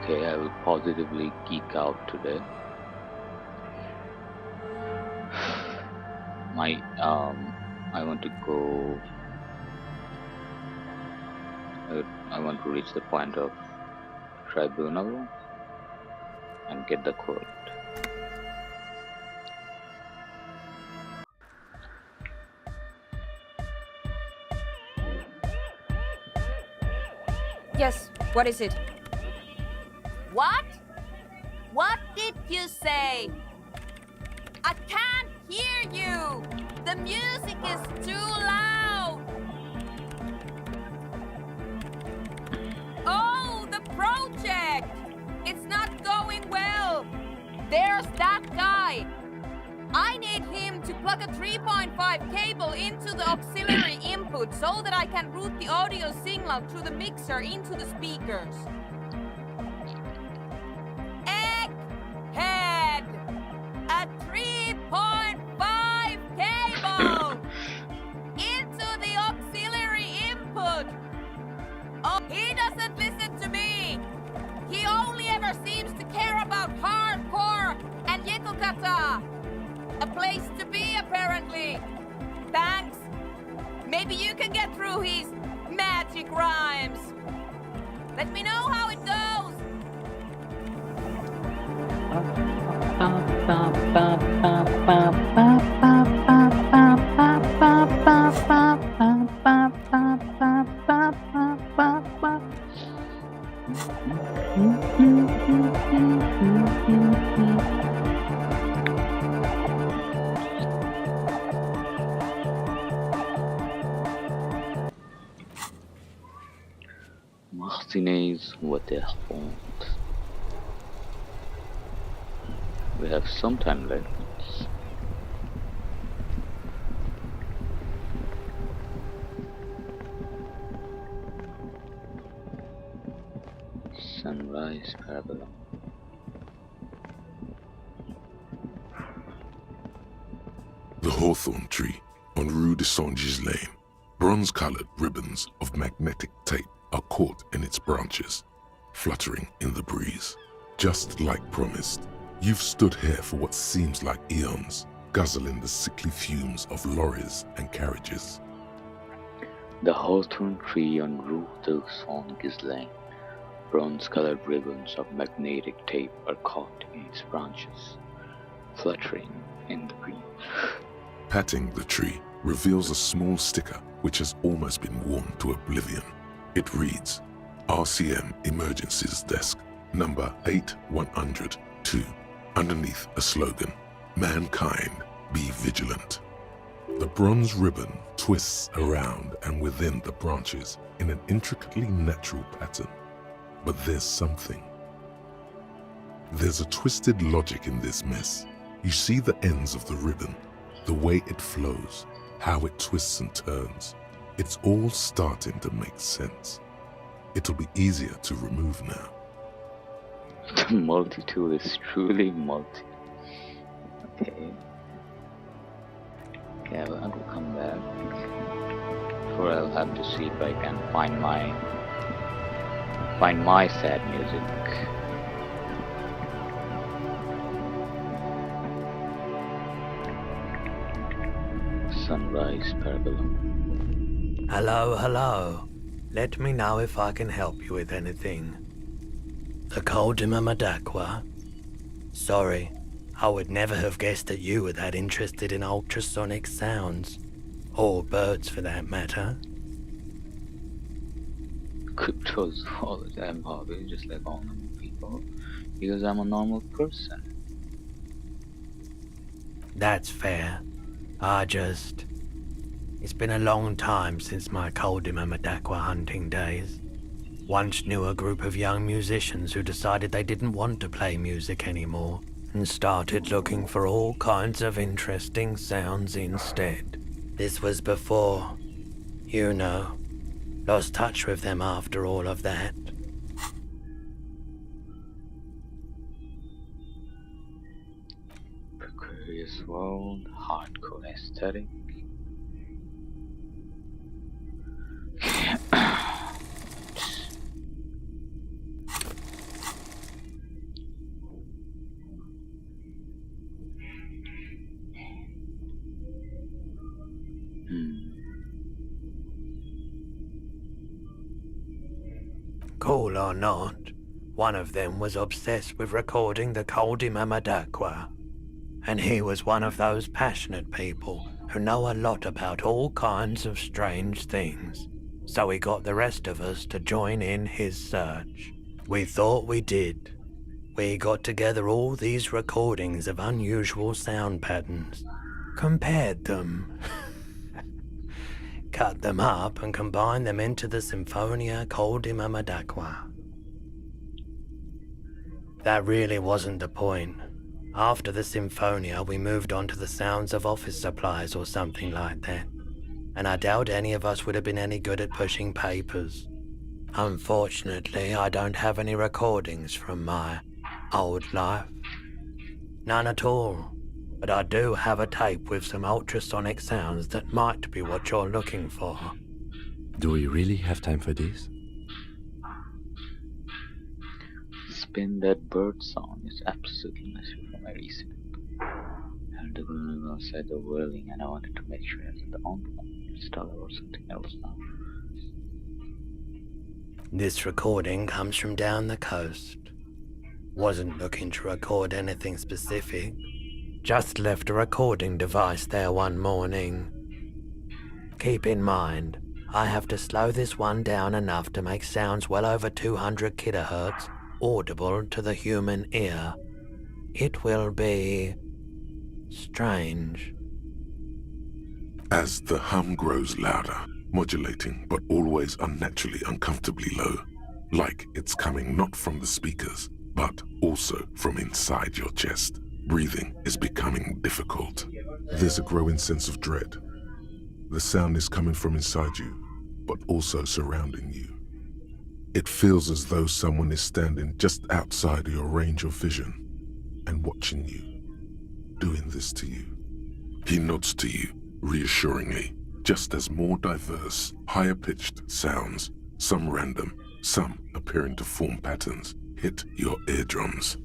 Okay, I will positively geek out today. I want to go. I want to reach the point of tribunal and get the quote. Yes, what is it? What? What did you say? I can't hear you! The music is too loud! Oh, the project! It's not going well! There's that guy! I need him to plug a 3.5 cable into the auxiliary input so that I can route the audio signal through the mixer into the speakers. Egghead! A 3.5 cable! Into the auxiliary input! Oh, he doesn't listen to me! He only ever seems to care about hardcore and Yekukata! A place to be, apparently. Thanks. Maybe you can get through his magic rhymes. Let me know how it goes. Martinez Waterfront. We have some time left. Sunrise Parabola. The hawthorn tree on Rue de Saint-Gilles Lane. Bronze-colored ribbons of magnetic tape are caught in its branches, fluttering in the breeze. Just like promised, you've stood here for what seems like eons, guzzling the sickly fumes of lorries and carriages. The hawthorn tree on Rue de Saint-Gilles Lane. Bronze-colored ribbons of magnetic tape are caught in its branches, fluttering in the breeze. Patting the tree reveals a small sticker which has almost been worn to oblivion. It reads, RCM Emergencies Desk, number 8102, underneath a slogan, Mankind, be vigilant. The bronze ribbon twists around and within the branches in an intricately natural pattern. But there's something. There's a twisted logic in this mess. You see the ends of the ribbon, the way it flows, how it twists and turns. It's all starting to make sense. It'll be easier to remove now. The multi-tool is truly multi. Okay. Okay, I will come back. For I'll have to see if I can find my sad music. Sunrise Parabola. Hello. Let me know if I can help you with anything. The Koldima Madakwa. Sorry, I would never have guessed that you were that interested in ultrasonic sounds. Or birds for that matter. Crypto's all the time hobby, just like all normal people, because I'm a normal person. That's fair. It's been a long time since my Koldima Madakwa hunting days. Once knew a group of young musicians who decided they didn't want to play music anymore and started looking for all kinds of interesting sounds instead. This was before, you know, lost touch with them after all of that. Precarious world, hardcore aesthetic. Cool or not, one of them was obsessed with recording the Koldima Madakwa. And he was one of those passionate people who know a lot about all kinds of strange things. So he got the rest of us to join in his search. We thought we did. We got together all these recordings of unusual sound patterns, compared them, cut them up and combined them into the Symphonia Koldima Madakwa. That really wasn't the point. After the Symphonia, we moved on to the sounds of office supplies or something like that. And I doubt any of us would have been any good at pushing papers. Unfortunately, I don't have any recordings from my old life. None at all. But I do have a tape with some ultrasonic sounds that might be what you're looking for. Do we really have time for this? Spin That Bird song is absolutely necessary for my recent. I had to go outside the whirling and I wanted to make sure I was the only one installer or something else now. This recording comes from down the coast. Wasn't looking to record anything specific. Just left a recording device there one morning. Keep in mind, I have to slow this one down enough to make sounds well over 200 kilohertz audible to the human ear. It will be strange. As the hum grows louder, modulating but always unnaturally uncomfortably low, like it's coming not from the speakers, but also from inside your chest. Breathing is becoming difficult. There's a growing sense of dread. The sound is coming from inside you, but also surrounding you. It feels as though someone is standing just outside your range of vision and watching you, doing this to you. He nods to you, reassuringly, just as more diverse, higher-pitched sounds, some random, some appearing to form patterns, hit your eardrums.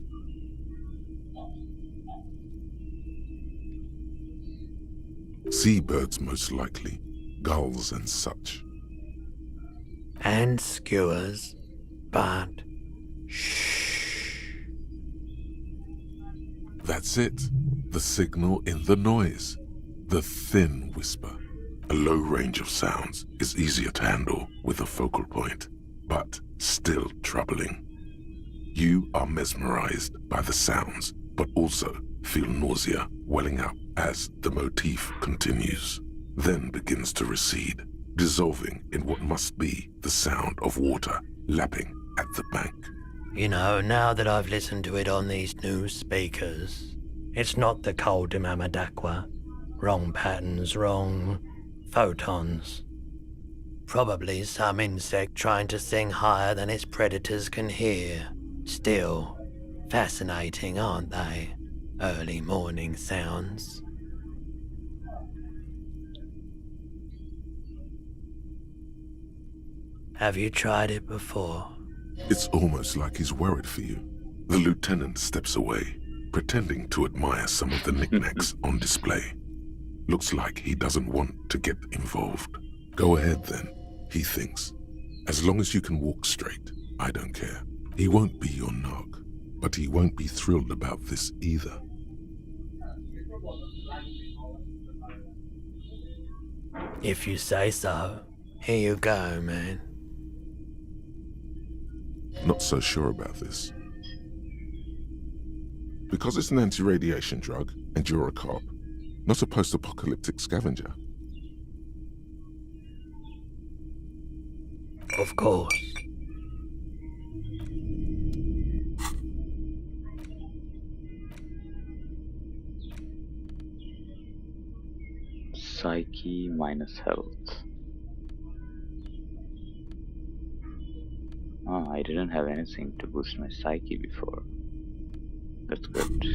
Seabirds most likely, gulls and such. And skewers, but shh. That's it. The signal in the noise. The thin whisper. A low range of sounds is easier to handle with a focal point, but still troubling. You are mesmerized by the sounds, but also feel nausea welling up as the motif continues, then begins to recede, dissolving in what must be the sound of water lapping at the bank. You know, now that I've listened to it on these new speakers, it's not the Koldima Madakwa. Wrong patterns, wrong photons. Probably some insect trying to sing higher than its predators can hear. Still, fascinating, aren't they? Early morning sounds. Have you tried it before? It's almost like he's worried for you. The lieutenant steps away, pretending to admire some of the knickknacks on display. Looks like he doesn't want to get involved. Go ahead then, he thinks. As long as you can walk straight, I don't care. He won't be your nog, but he won't be thrilled about this either. If you say so. Here you go, man. Not so sure about this. Because it's an anti-radiation drug, and you're a cop, not a post-apocalyptic scavenger. Of course. Psyche minus health. Oh, I didn't have anything to boost my psyche before. That's good.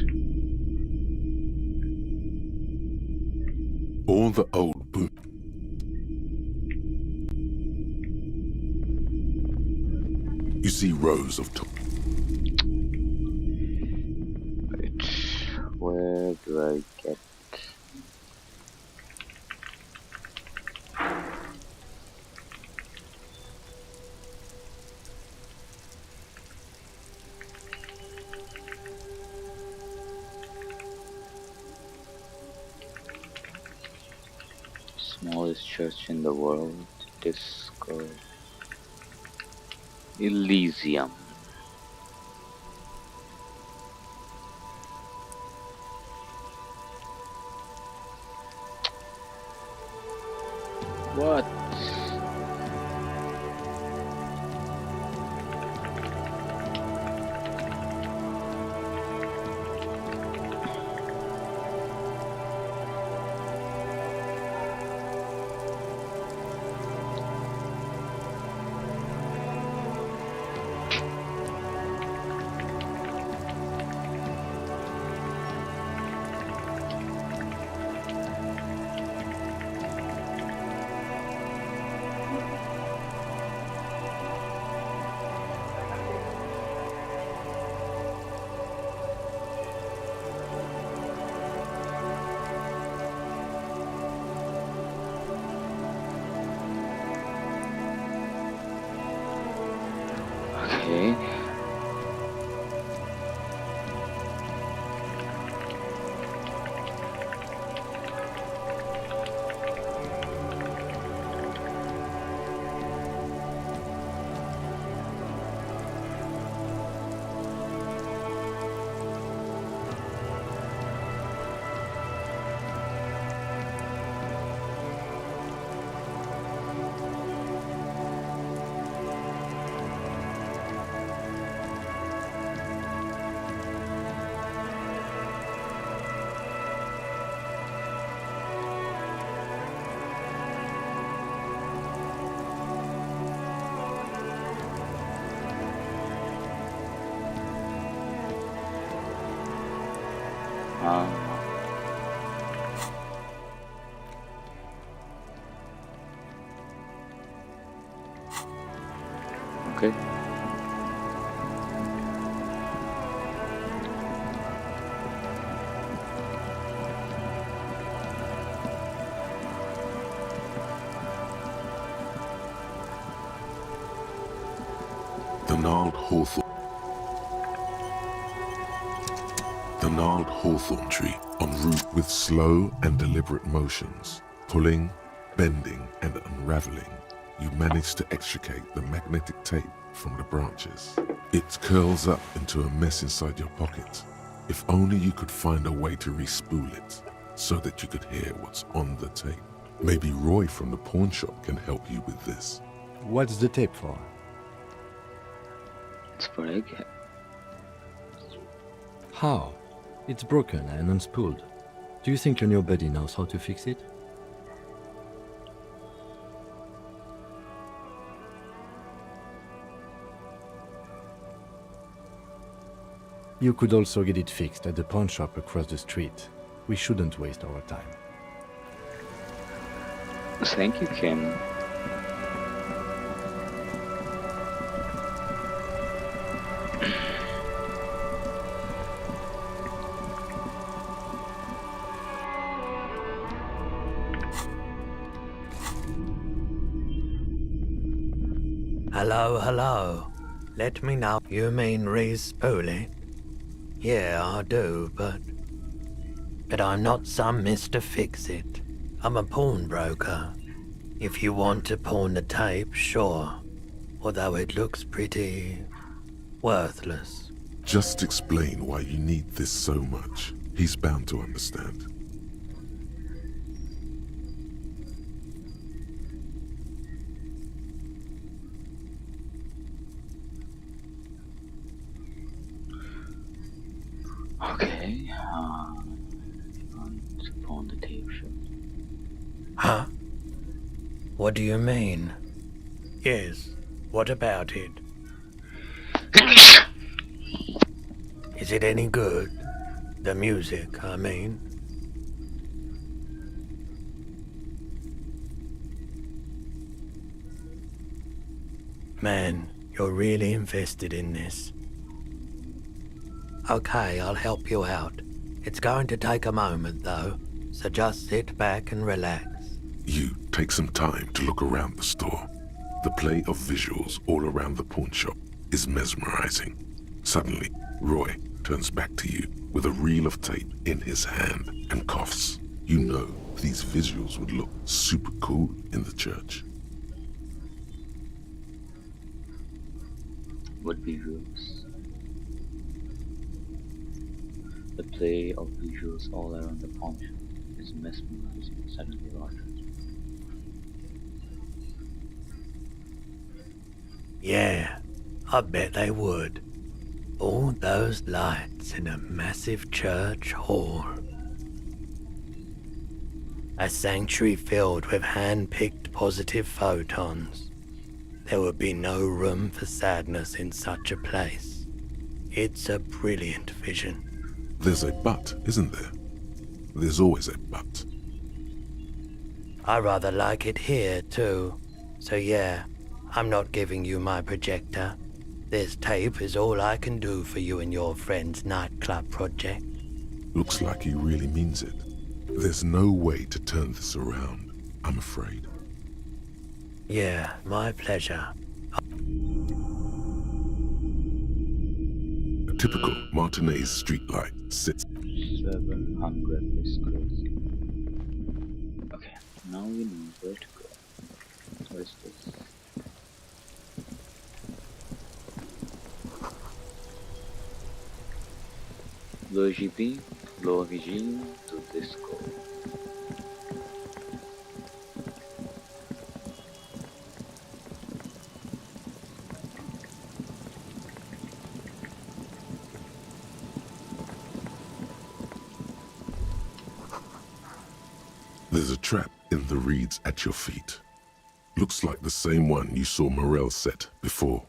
All the old boom. You see rows of Wait, where do I get? Smallest church in the world. Disco. Elysium. What? Okay. Okay. The gnarled hawthorn tree en route with slow and deliberate motions, pulling, bending, and unraveling, you manage to extricate the magnetic tape from the branches. It curls up into a mess inside your pocket. If only you could find a way to re-spool it, so that you could hear what's on the tape. Maybe Roy from the pawn shop can help you with this. What's the tape for? It's for Egghead. How? It's broken and unspooled. Do you think your new buddy knows how to fix it? You could also get it fixed at the pawn shop across the street. We shouldn't waste our time. Thank you, Kim. Hello, hello. Let me know. You mean re-spool it? Yeah, I do, but I'm not some Mr. Fix-It. I'm a pawnbroker. If you want to pawn the tape, sure. Although it looks pretty worthless. Just explain why you need this so much. He's bound to understand. Okay. On the tape show. Huh? What do you mean? Yes, what about it? Is it any good? The music, I mean. Man, you're really invested in this. Okay, I'll help you out. It's going to take a moment, though, so just sit back and relax. You take some time to look around the store. The play of visuals all around the pawn shop is mesmerizing. Suddenly, Roy turns back to you with a reel of tape in his hand and coughs. You know these visuals would look super cool in the church. What visuals? The play of visuals all around the pawn shop is mesmerizing, suddenly Roger. Yeah, I bet they would. All those lights in a massive church hall. A sanctuary filled with hand-picked positive photons. There would be no room for sadness in such a place. It's a brilliant vision. There's a but, isn't there? There's always a but. I rather like it here, too. So yeah, I'm not giving you my projector. This tape is all I can do for you and your friend's nightclub project. Looks like he really means it. There's no way to turn this around, I'm afraid. Yeah, my pleasure. A typical Martinez streetlight sits 700 is crazy. Okay, now we know where to go. What is this? Le JP, l'origine du disco. There's a trap in the reeds at your feet. Looks like the same one you saw Morel set before.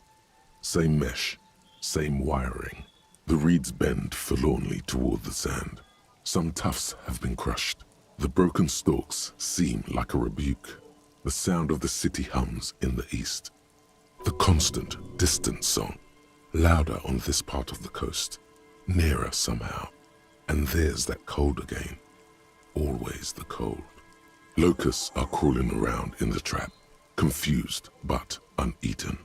Same mesh, same wiring. The reeds bend forlornly toward the sand. Some tufts have been crushed. The broken stalks seem like a rebuke. The sound of the city hums in the east. The constant, distant song, louder on this part of the coast, nearer somehow. And there's that cold again. Always the cold. Locusts are crawling around in the trap, confused but uneaten.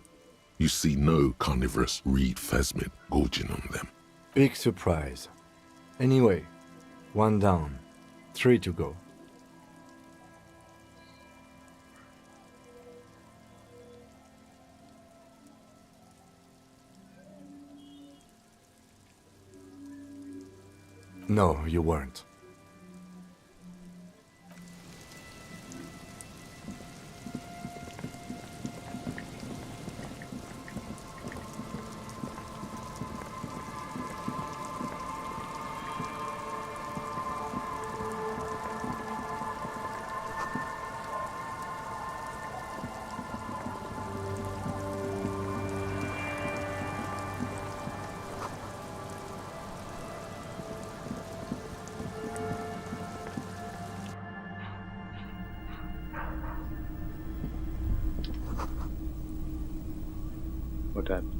You see no carnivorous reed phasmid gorging on them. Big surprise. Anyway, 1 down, 3 to go. No, you weren't. What happened?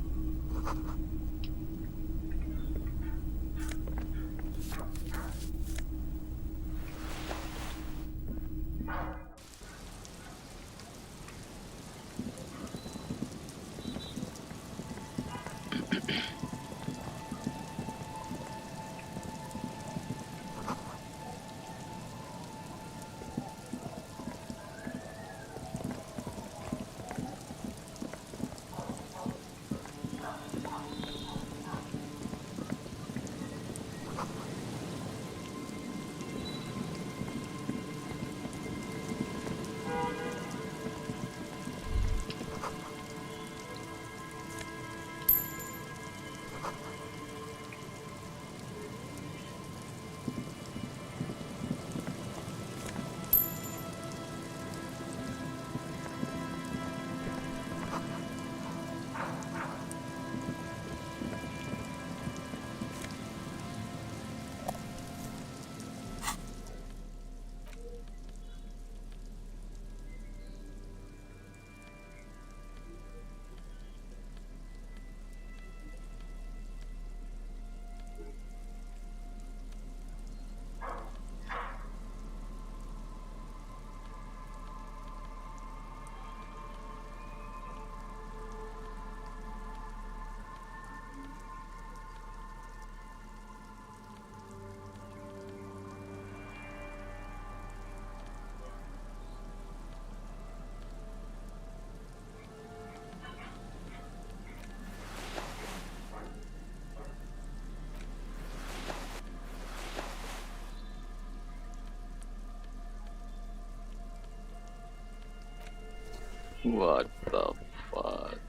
What the fuck?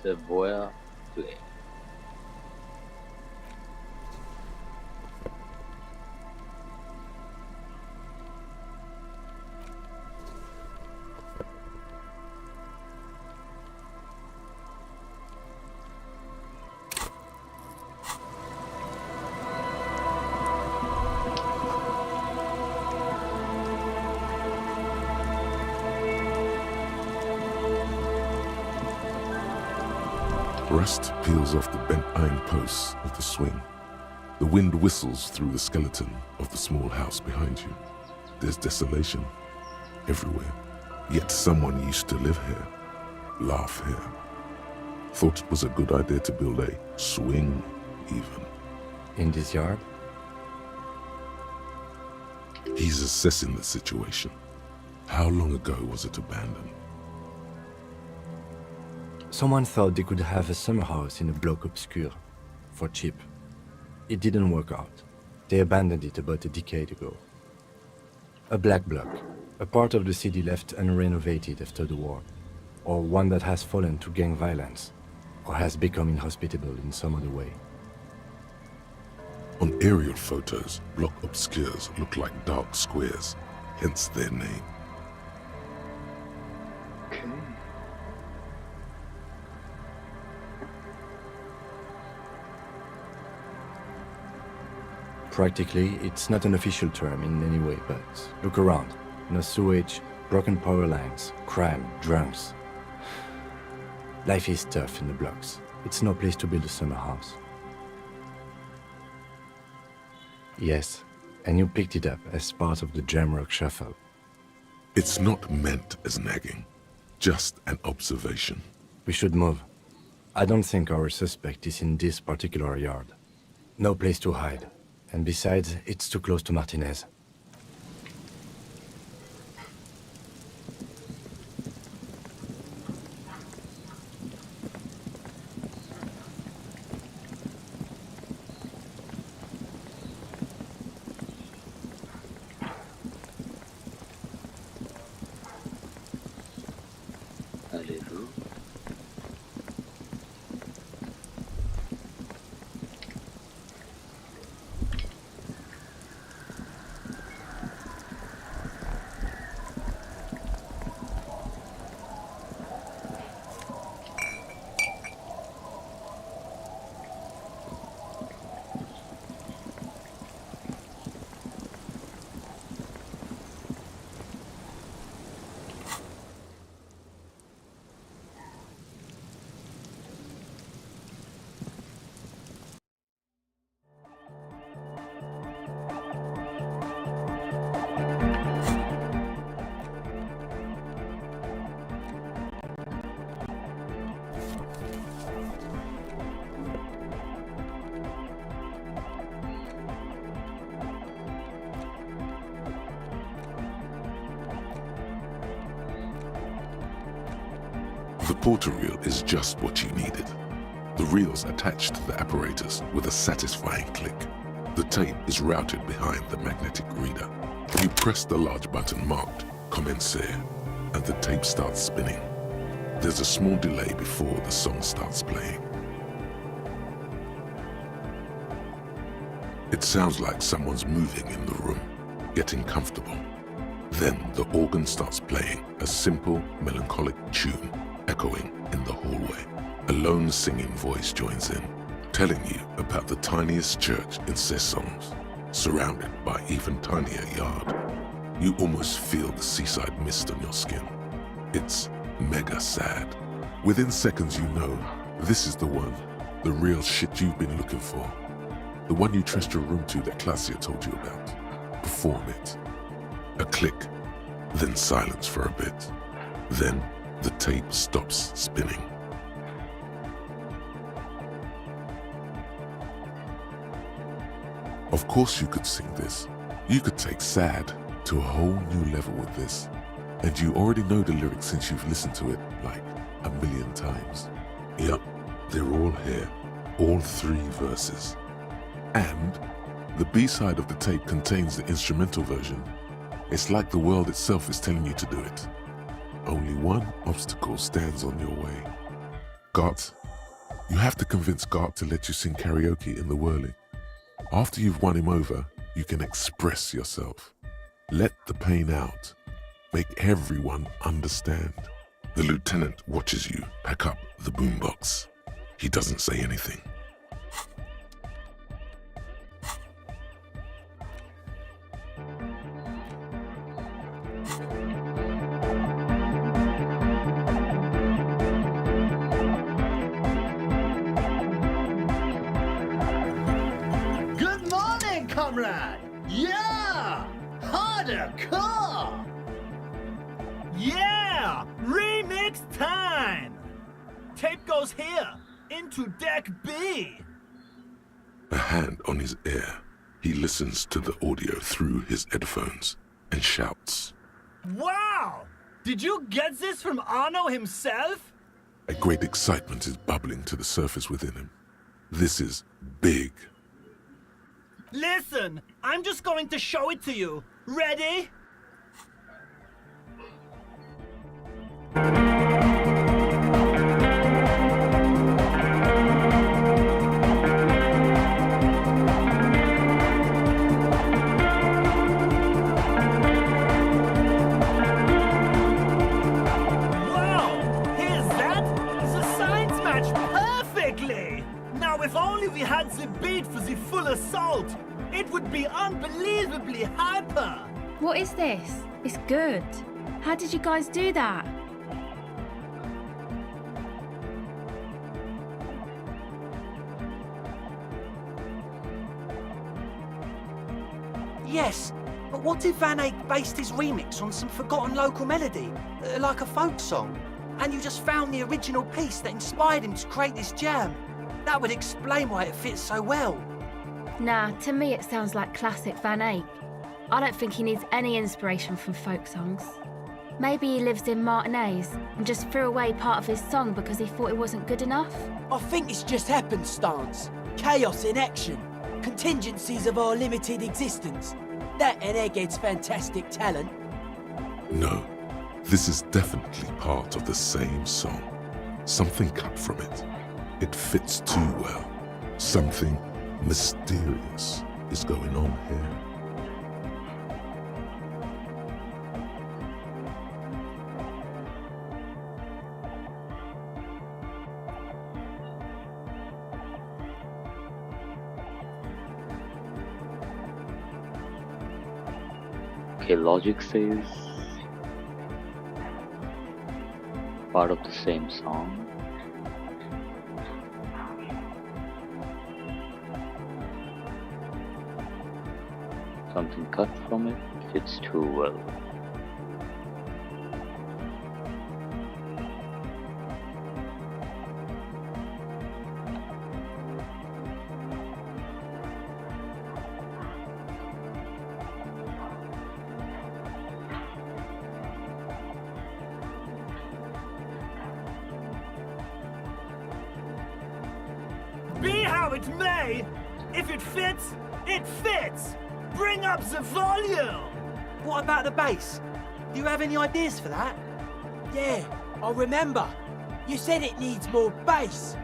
Savoia Play. Rust peels off the bent iron posts of the swing. The wind whistles through the skeleton of the small house behind you. There's desolation everywhere. Yet someone used to live here, laugh here. Thought it was a good idea to build a swing, even. In this yard? He's assessing the situation. How long ago was it abandoned? Someone thought they could have a summer house in a bloc obscur, for cheap. It didn't work out. They abandoned it about a decade ago. A black bloc, a part of the city left unrenovated after the war, or one that has fallen to gang violence, or has become inhospitable in some other way. On aerial photos, block obscures look like dark squares, hence their name. Okay. Practically, it's not an official term in any way, but look around. No sewage, broken power lines, crime, drunks. Life is tough in the blocks. It's no place to build a summer house. Yes, and you picked it up as part of the Jamrock Shuffle. It's not meant as nagging, just an observation. We should move. I don't think our suspect is in this particular yard. No place to hide. And besides, it's too close to Martinez. Allez-vous? The porter reel is just what you needed. The reel's attached to the apparatus with a satisfying click. The tape is routed behind the magnetic reader. You press the large button marked Commencer, and the tape starts spinning. There's a small delay before the song starts playing. It sounds like someone's moving in the room, getting comfortable. Then the organ starts playing a simple, melancholic tune echoing in the hallway. A lone singing voice joins in, telling you about the tiniest church in Cessons. surrounded by even tinier yard. You almost feel the seaside mist on your skin. It's mega sad. Within seconds you know, this is the one, the real shit you've been looking for. The one you trust your room to that Klasia told you about. Perform it. A click, then silence for a bit. Then the tape stops spinning. Of course you could sing this. You could take sad to a whole new level with this. And you already know the lyrics since you've listened to it like a million times. Yup, they're all here. All 3 verses. And the B-side of the tape contains the instrumental version. It's like the world itself is telling you to do it. Only one obstacle stands on your way. Gart. You have to convince Gart to let you sing karaoke in the whirling. After you've won him over, you can express yourself. Let the pain out. Make everyone understand. The lieutenant watches you pack up the boombox. He doesn't say anything. Good morning, comrade! Yeah! Harder car! Yeah! Remix time! Tape goes here, into deck B. A hand on his ear, he listens to the audio through his headphones and shouts. Wow! Did you get this from Arno himself? A great excitement is bubbling to the surface within him. This is big. Listen, I'm just going to show it to you. Ready? If only we had the beat for the full assault, it would be unbelievably hyper. What is this? It's good. How did you guys do that? Yes, but what if Van Eyck based his remix on some forgotten local melody, like a folk song, and you just found the original piece that inspired him to create this jam? That would explain why it fits so well. Nah, to me it sounds like classic Van Eyck. I don't think he needs any inspiration from folk songs. Maybe he lives in Martinez and just threw away part of his song because he thought it wasn't good enough. I think it's just happenstance. Chaos in action. Contingencies of our limited existence. That and Egghead's fantastic talent. No, this is definitely part of the same song. Something cut from it. It fits too well. Something mysterious is going on here. Okay, Logic says part of the same song. Something cut from it fits too well. Be how it may, if it fits, it fits! Bring up the volume! What about the bass? Do you have any ideas for that? Yeah, I remember. You said it needs more bass.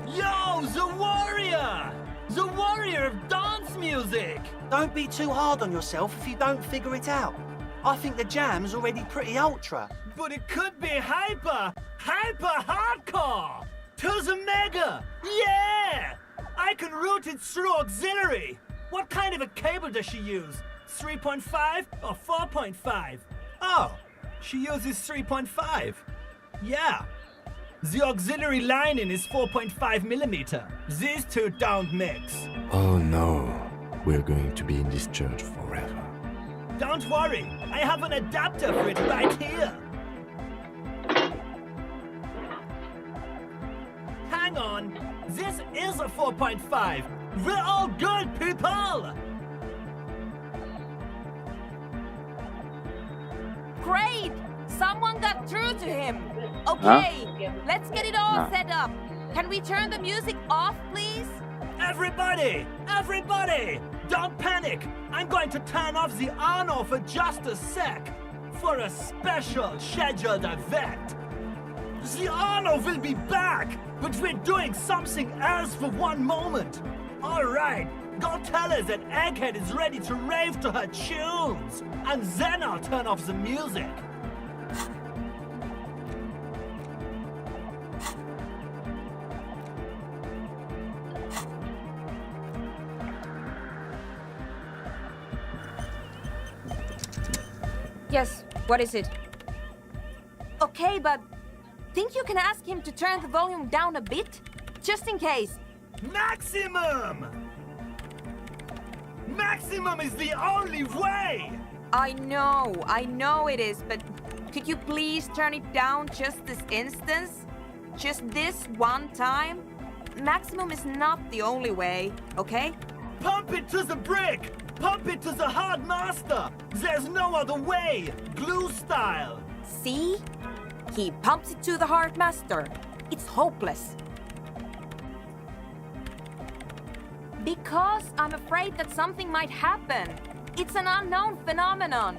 Yo, the warrior! The warrior of dance music! Don't be too hard on yourself if you don't figure it out. I think the jam's already pretty ultra. But it could be hyper hardcore! To the mega! Yeah! I can route it through auxiliary! What kind of a cable does she use? 3.5 or 4.5? Oh, she uses 3.5. Yeah. The auxiliary lining is 4.5 millimeter. These two don't mix. Oh no, we're going to be in this church forever. Don't worry, I have an adapter for it right here. Hang on, this is a 4.5. We're all good people! Great! Someone got through to him. Okay, let's get it all set up. Can we turn the music off, please? Everybody! Everybody! Don't panic! I'm going to turn off the Arno for just a sec. For a special scheduled event. The Arno will be back, but we're doing something else for one moment. Alright, go tell her that Egghead is ready to rave to her tunes. And then I'll turn off the music. Yes, what is it? Okay, but think you can ask him to turn the volume down a bit? Just in case. Maximum! Maximum is the only way! I know it is, but could you please turn it down just this instance? Just this one time? Maximum is not the only way, okay? Pump it to the brick! Pump it to the hard master! There's no other way! Glue style! See? He pumps it to the hard master. It's hopeless. Because I'm afraid that something might happen. It's an unknown phenomenon.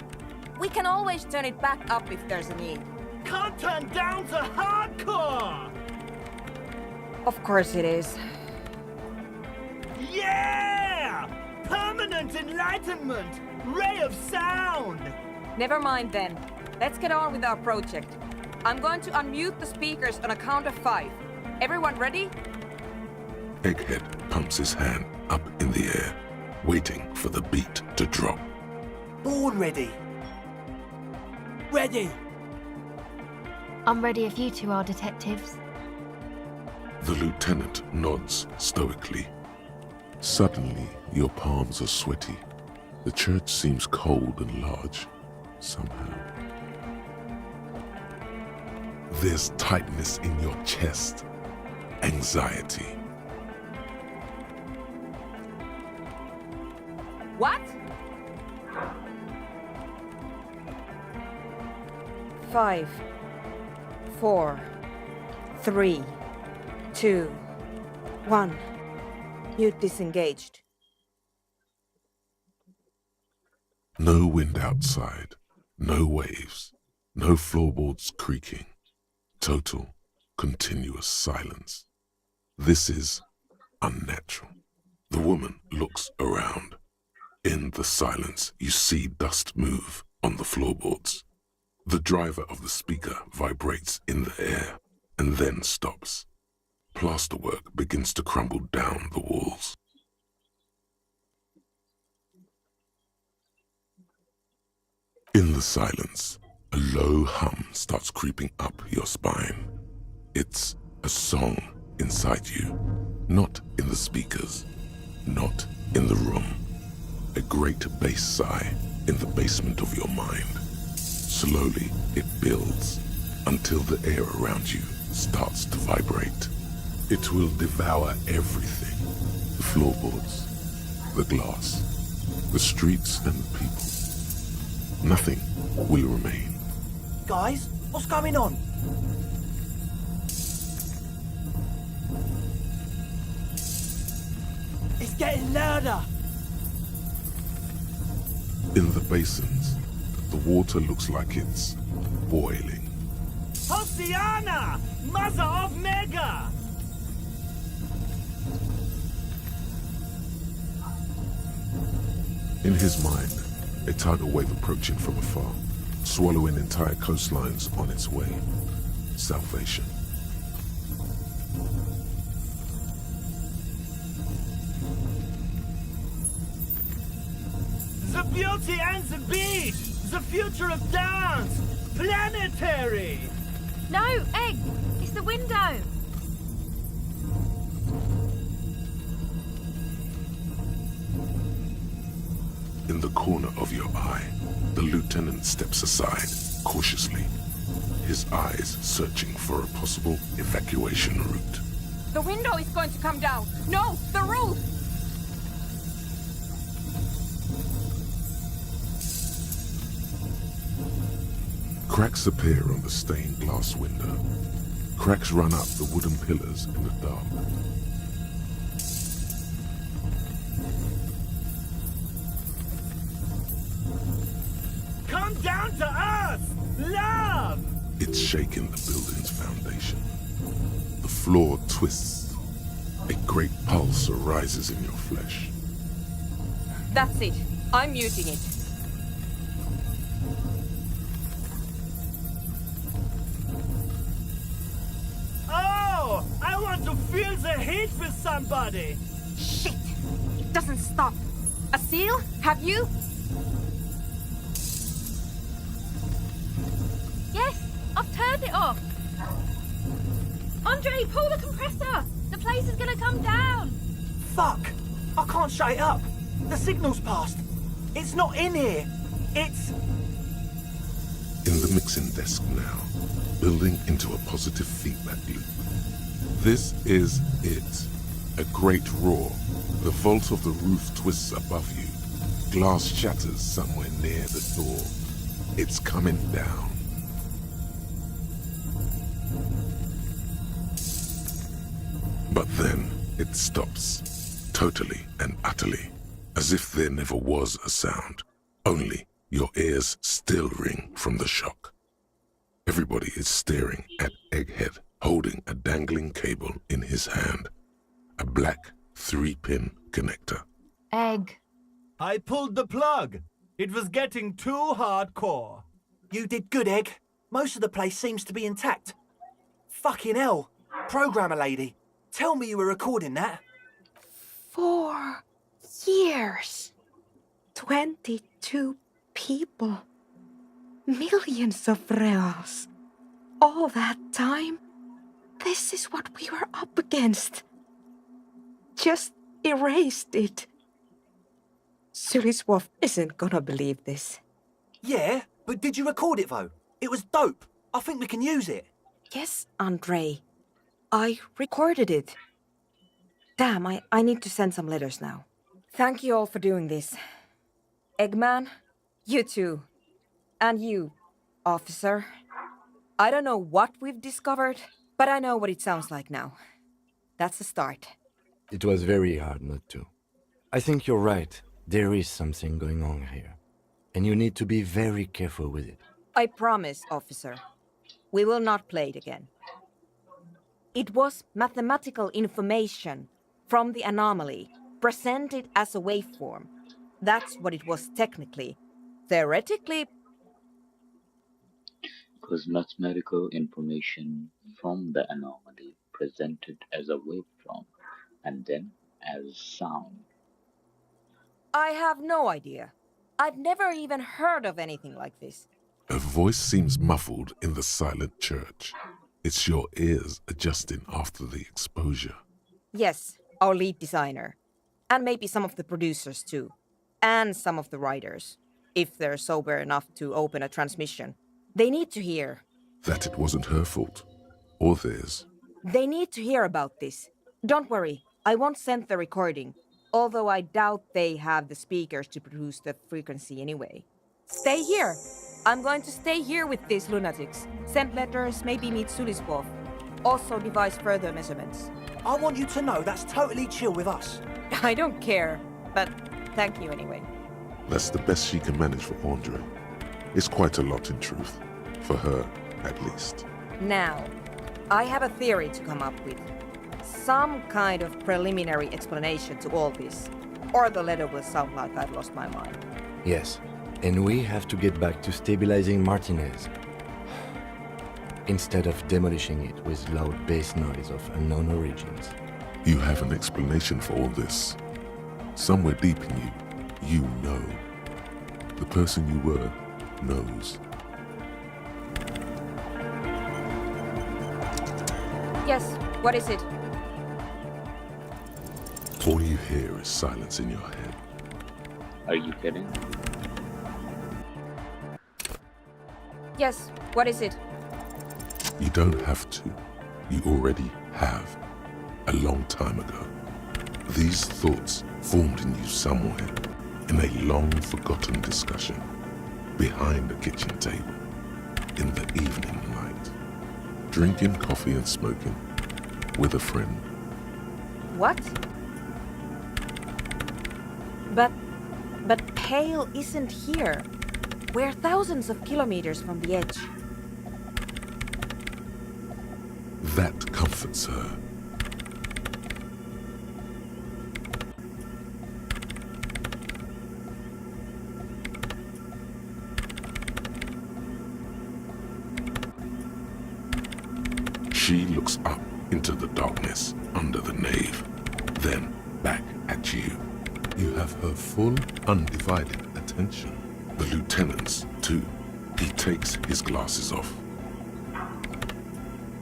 We can always turn it back up if there's a need. Can't turn down the hardcore! Of course it is. Yeah! Permanent enlightenment! Ray of sound! Never mind then. Let's get on with our project. I'm going to unmute the speakers on a count of 5. Everyone ready? Egghead pumps his hand up in the air, waiting for the beat to drop. Born ready. Ready! I'm ready if you two are detectives. The lieutenant nods stoically. Suddenly, your palms are sweaty. The church seems cold and large, somehow. There's tightness in your chest, anxiety. What? 5, 4, 3, 2, 1. You disengaged. No wind outside, no waves, no floorboards creaking. Total, continuous silence. This is unnatural. The woman looks around. In the silence, you see dust move on the floorboards. The driver of the speaker vibrates in the air and then stops. Plasterwork begins to crumble down the walls. In the silence, a low hum starts creeping up your spine. It's a song inside you, not in the speakers, not in the room. A great bass sigh in the basement of your mind. Slowly, it builds until the air around you starts to vibrate. It will devour everything. The floorboards, the glass, the streets and the people. Nothing will remain. Guys, what's going on? It's getting louder! In the basins, the water looks like it's boiling. Hosiana! Mother of Mega! In his mind, a tidal wave approaching from afar. swallowing entire coastlines on its way. Salvation. The beauty and the beach! The future of dance! Planetary! No, Egg! It's the window! In the corner of your eye, the lieutenant steps aside, cautiously, his eyes searching for a possible evacuation route. The window is going to come down! No, the roof! Cracks appear on the stained glass window. Cracks run up the wooden pillars in the dark. Come down to us! Love! It's shaking the building's foundation. The floor twists. A great pulse arises in your flesh. That's it. I'm muting it. Oh! I want to feel the heat with somebody! Shit! It doesn't stop. A seal? Have you? Yes, I've turned it off. Andre, pull the compressor. The place is gonna come down. Fuck! I can't shut it up. The signal's passed. It's not in here. It's... In the mixing desk now, building into a positive feedback loop. This is it. A great roar. The vault of the roof twists above you. Glass shatters somewhere near the door. It's coming down. But then it stops, totally and utterly, as if there never was a sound. Only your ears still ring from the shock. Everybody is staring at Egghead, holding a dangling cable in his hand. A black 3-pin connector. Egg. I pulled the plug. It was getting too hardcore. You did good, Egg. Most of the place seems to be intact. Fucking hell. Programmer lady, tell me you were recording that. 4 years. 22 people. Millions of reals. All that time? This is what we were up against. Just erased it. Suliswolf isn't gonna believe this. Yeah, but did you record it though? It was dope. I think we can use it. Yes, Andre. I recorded it. Damn, I need to send some letters now. Thank you all for doing this. Eggman, you too. And you, officer. I don't know what we've discovered, but I know what it sounds like now. That's the start. It was very hard not to. I think you're right. There is something going on here. And you need to be very careful with it. I promise, officer. We will not play it again. It was mathematical information from the anomaly, presented as a waveform. That's what it was technically. Theoretically... It was mathematical information from the anomaly presented as a waveform and then as sound. I have no idea. I've never even heard of anything like this. A voice seems muffled in the silent church. It's your ears adjusting after the exposure. Yes, our lead designer. And maybe some of the producers too. And some of the writers. If they're sober enough to open a transmission. They need to hear. That it wasn't her fault. Or theirs. They need to hear about this. Don't worry, I won't send the recording. Although I doubt they have the speakers to produce the frequency anyway. Stay here. I'm going to stay here with these lunatics. Send letters, maybe meet Suliswolf. Also devise further measurements. I want you to know that's totally chill with us. I don't care, but thank you anyway. That's the best she can manage for Andre. It's quite a lot in truth. For her, at least. Now, I have a theory to come up with. Some kind of preliminary explanation to all this. Or the letter will sound like I've lost my mind. Yes, And we have to get back to stabilizing Martinez, instead of demolishing it with loud bass noise of unknown origins. You have an explanation for all this. Somewhere deep in you, you know. The person you were knows. Yes, what is it? All you hear is silence in your head. Are you kidding? Yes, what is it? You don't have to. You already have. A long time ago. These thoughts formed in you somewhere, in a long-forgotten discussion, behind a kitchen table, in the evening light, drinking coffee and smoking, with a friend. What? But Pale isn't here. We're thousands of kilometers from the edge. That comforts her. She looks up into the darkness under the nave, then back at you. You have her full, undivided attention. The lieutenant's, too. He takes his glasses off.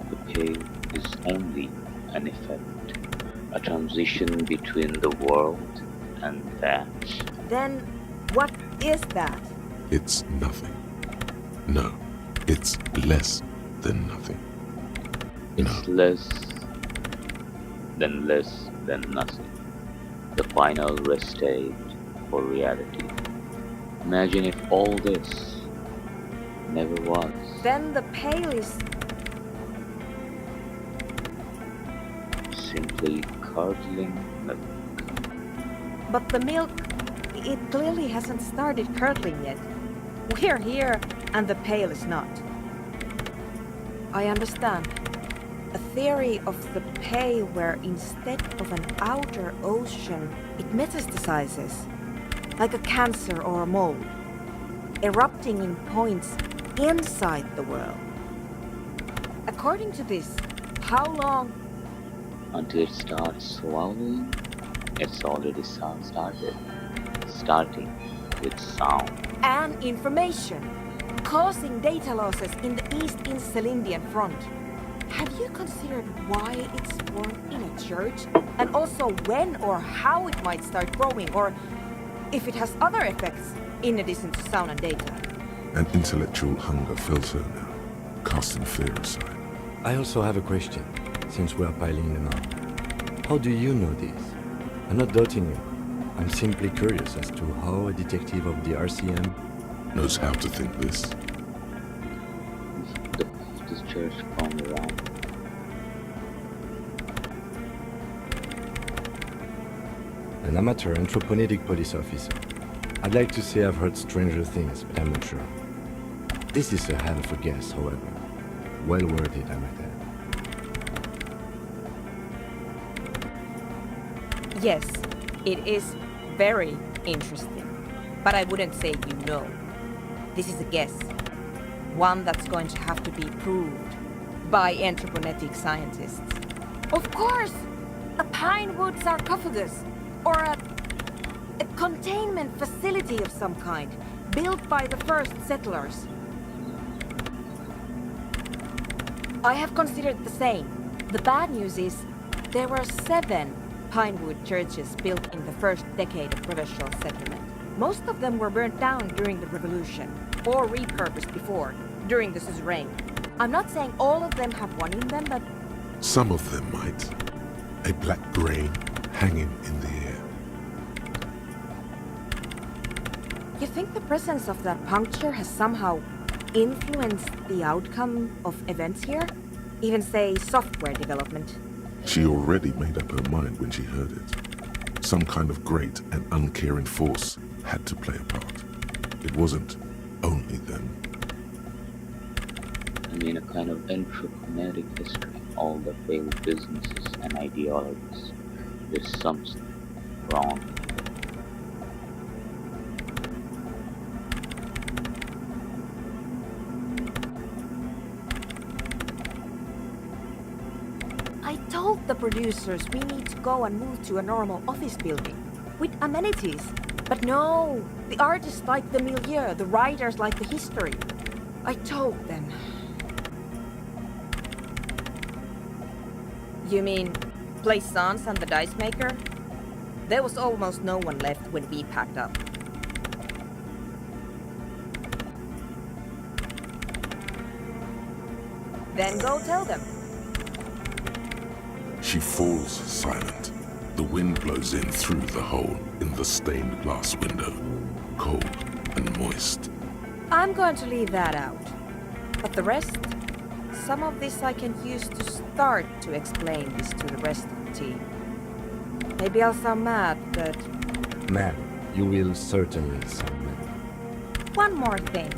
The pale is only an effect, a transition between the world and that. Then what is that? It's nothing. No, it's less than nothing. It's less than nothing. The final rest stage for reality. Imagine if all this never was. Then the Pale is... Simply curdling milk. But the milk, it clearly hasn't started curdling yet. We're here, and the Pale is not. I understand. A theory of the Pale where instead of an outer ocean, it metastasizes, like a cancer or a mold, erupting in points inside the world. According to this, how long? Until it starts swallowing, it's already started. Starting with sound. And information, causing data losses in the East Insulindian front. Have you considered why it's born in a church? And also when or how it might start growing, or if it has other effects in addition to sound and data? An intellectual hunger fills her now, casting fear aside. I also have a question, since we are piling them up. How do you know this? I'm not doubting you. I'm simply curious as to how a detective of the RCM knows how to think this. This church from around. An amateur anthropomedic police officer. I'd like to say I've heard stranger things, but I'm not sure. This is a hell of a guess, however. Well worth it, I might add. Yes, it is very interesting. But I wouldn't say you know. This is a guess. One that's going to have to be proved by anthropometric scientists. Of course! A pinewood sarcophagus! Or a containment facility of some kind, built by the first settlers. I have considered the same. The bad news is, there were 7 pinewood churches built in the first decade of provincial settlement. Most of them were burnt down during the revolution, or repurposed before, during the suzerain. I'm not saying all of them have one in them, but... Some of them might. A black grain hanging in the air. You think the presence of that puncture has somehow influenced the outcome of events here? Even say software development? She already made up her mind when she heard it. Some kind of great and uncaring force had to play a part. It wasn't only them. I mean, a kind of anthropomedic history. All the failed businesses and ideologies. There's something wrong. I told the producers we need to go and move to a normal office building with amenities. But no, the artists like the milieu, the writers like the history. I told them. You mean Plaisance and the Dice Maker? There was almost no one left when we packed up. Then go tell them. She falls silent. The wind blows in through the hole in the stained glass window, cold and moist. I'm going to leave that out. But the rest? Some of this I can use to start to explain this to the rest of the team. Maybe I'll sound mad, but... Ma'am, you will certainly sound mad. One more thing.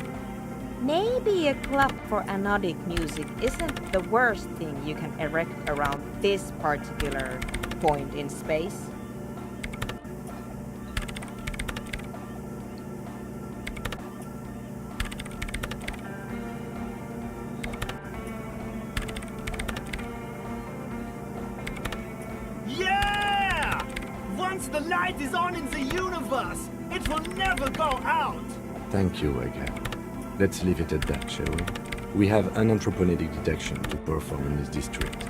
Maybe a club for anodic music isn't the worst thing you can erect around this particular point in space. Yeah! Once the light is on in the universe, it will never go out! Thank you, Egghead. Let's leave it at that, shall we? We have an anthropogenic detection to perform in this district.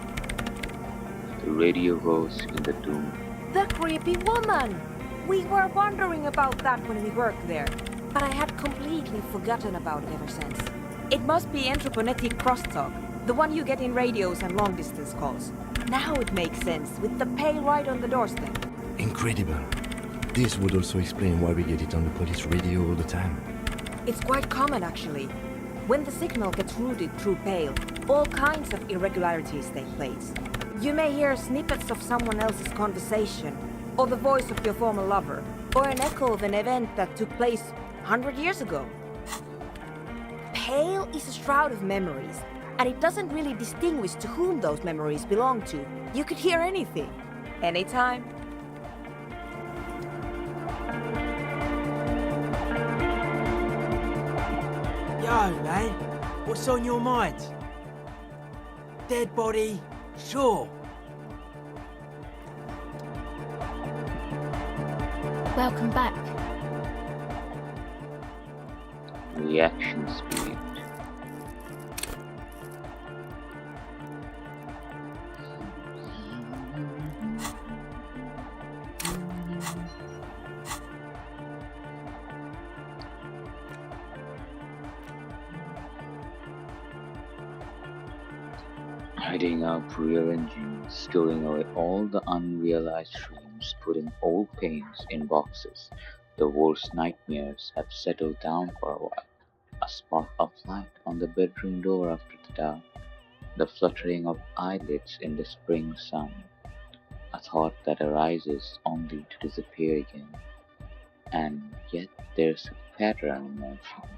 The radio goes in the tomb. The creepy woman! We were wondering about that when we worked there, but I had completely forgotten about it ever since. It must be anthroponetic crosstalk, the one you get in radios and long-distance calls. Now it makes sense, with the pale right on the doorstep. Incredible. This would also explain why we get it on the police radio all the time. It's quite common, actually. When the signal gets routed through Pale, all kinds of irregularities take place. You may hear snippets of someone else's conversation, or the voice of your former lover, or an echo of an event that took place 100 years ago. Pale is a shroud of memories, and it doesn't really distinguish to whom those memories belong to. You could hear anything, anytime. Yo, man, what's on your mind? Dead body? Sure. Welcome back. Reaction speed. Heading up, rearranging, storing away all the unrealized dreams, putting old pains in boxes. The worst nightmares have settled down for a while. A spot of light on the bedroom door after the dark. The fluttering of eyelids in the spring sun. A thought that arises only to disappear again. And yet there's a pattern in motion.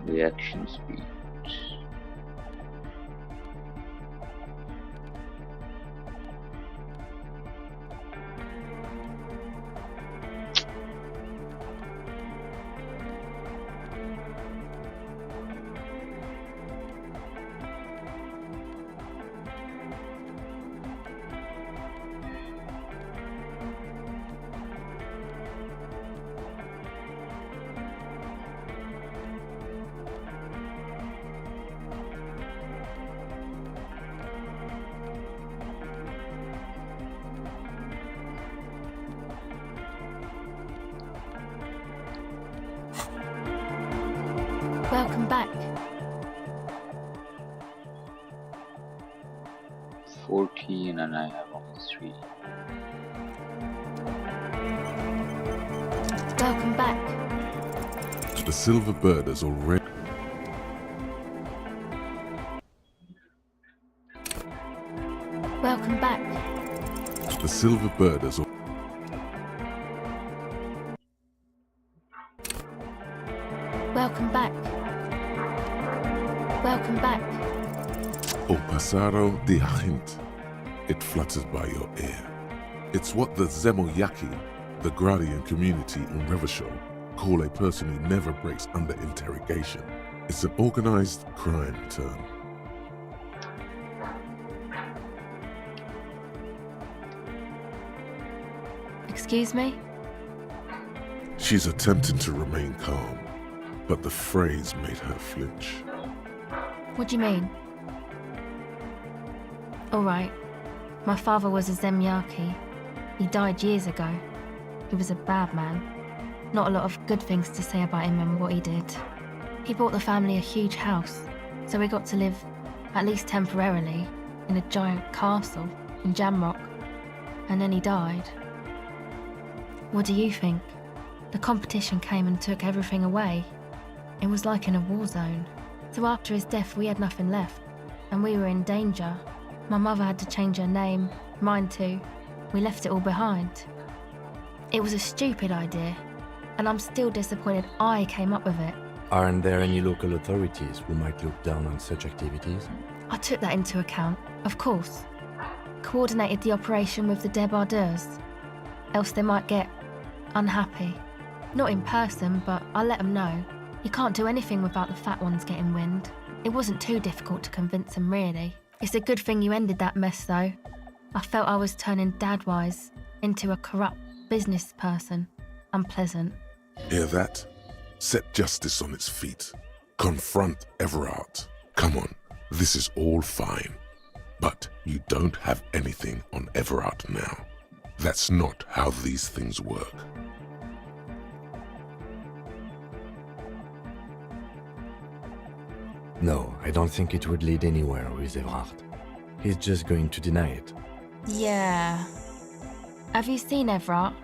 Reaction speed. Welcome back. 14 and I have only 3. Welcome back. The silver bird has already... Welcome back. The silver bird has Welcome back. Welcome back. O Pasaro de Agint. It flutters by your ear. It's what the Zemoyaki, the Gradian community in Revachol, call a person who never breaks under interrogation. It's an organized crime term. Excuse me? She's attempting to remain calm, but the phrase made her flinch. What do you mean? All right. My father was a Zemyaki. He died years ago. He was a bad man. Not a lot of good things to say about him and what he did. He bought the family a huge house, so we got to live, at least temporarily, in a giant castle in Jamrock. And then he died. What do you think? The competition came and took everything away. It was like in a war zone. So after his death, we had nothing left, and we were in danger. My mother had to change her name, mine too. We left it all behind. It was a stupid idea, and I'm still disappointed I came up with it. Aren't there any local authorities who might look down on such activities? I took that into account, of course. Coordinated the operation with the débardeurs, else they might get unhappy. Not in person, but I'll let them know. You can't do anything without the fat ones getting wind. It wasn't too difficult to convince them, really. It's a good thing you ended that mess, though. I felt I was turning Dadwise into a corrupt business person. Unpleasant. Hear that? Set justice on its feet. Confront Everard. Come on, this is all fine. But you don't have anything on Everard now. That's not how these things work. No, I don't think it would lead anywhere with Everard. He's just going to deny it. Yeah. Have you seen Everard?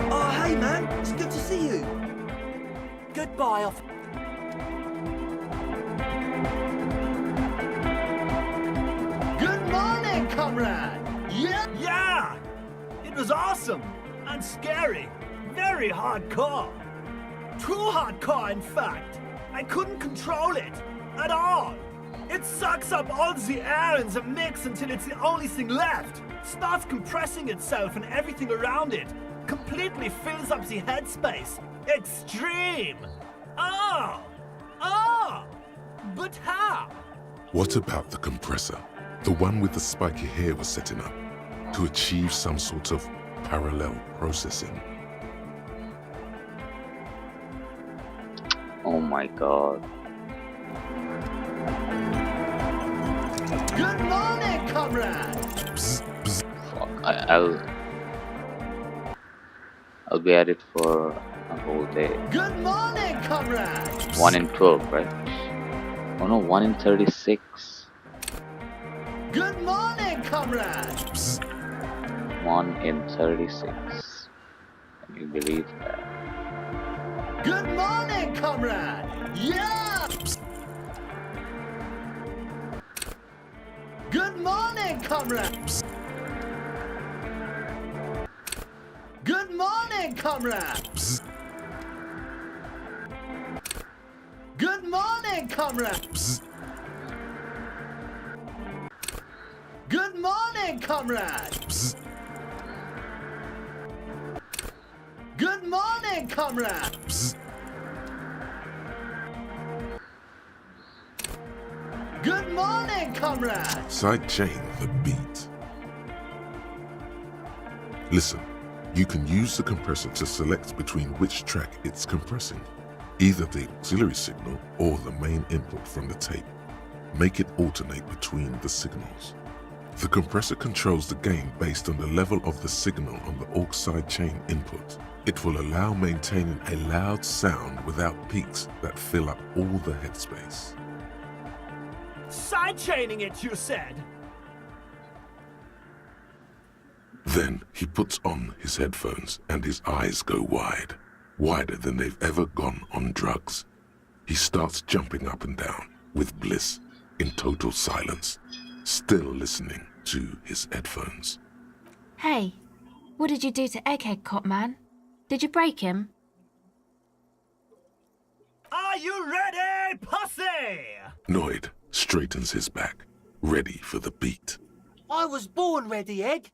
Oh, hey man, it's good to see you. Goodbye, off. Good morning, comrade. Yeah. It was awesome and scary. Very hardcore. Too hardcore, in fact. I couldn't control it at all. It sucks up all the air in the mix until it's the only thing left. Starts compressing itself and everything around it. Completely fills up the headspace. Extreme. Oh. But how? What about the compressor? The one with the spiky hair was setting up to achieve some sort of parallel processing. Oh my god. Good morning, comrade. Bzz, bzz. Fuck. I'll be at it for a whole day. Good morning, comrade. 1 in 12, right? Oh no, 1 in 36. Good morning, comrade. Bzz. 1 in 36. Can you believe that? Good morning, comrade. Yeah. Good morning, comrade. Good morning, comrade. Bzz. Good morning, comrade. Bzz. Good morning, comrade. Bzz. Good morning, comrade. Bzz. Good morning, comrade. Sidechain the beat. Listen, you can use the compressor to select between which track it's compressing, either the auxiliary signal or the main input from the tape. Make it alternate between the signals. The compressor controls the gain based on the level of the signal on the aux sidechain input. It will allow maintaining a loud sound without peaks that fill up all the headspace. Sidechaining it, you said? Then he puts on his headphones and his eyes go wide, wider than they've ever gone on drugs. He starts jumping up and down with bliss in total silence, still listening to his headphones. Hey, what did you do to Egghead, Cop Man? Did you break him? Are you ready, pussy? Noid straightens his back, ready for the beat. I was born ready, Egg.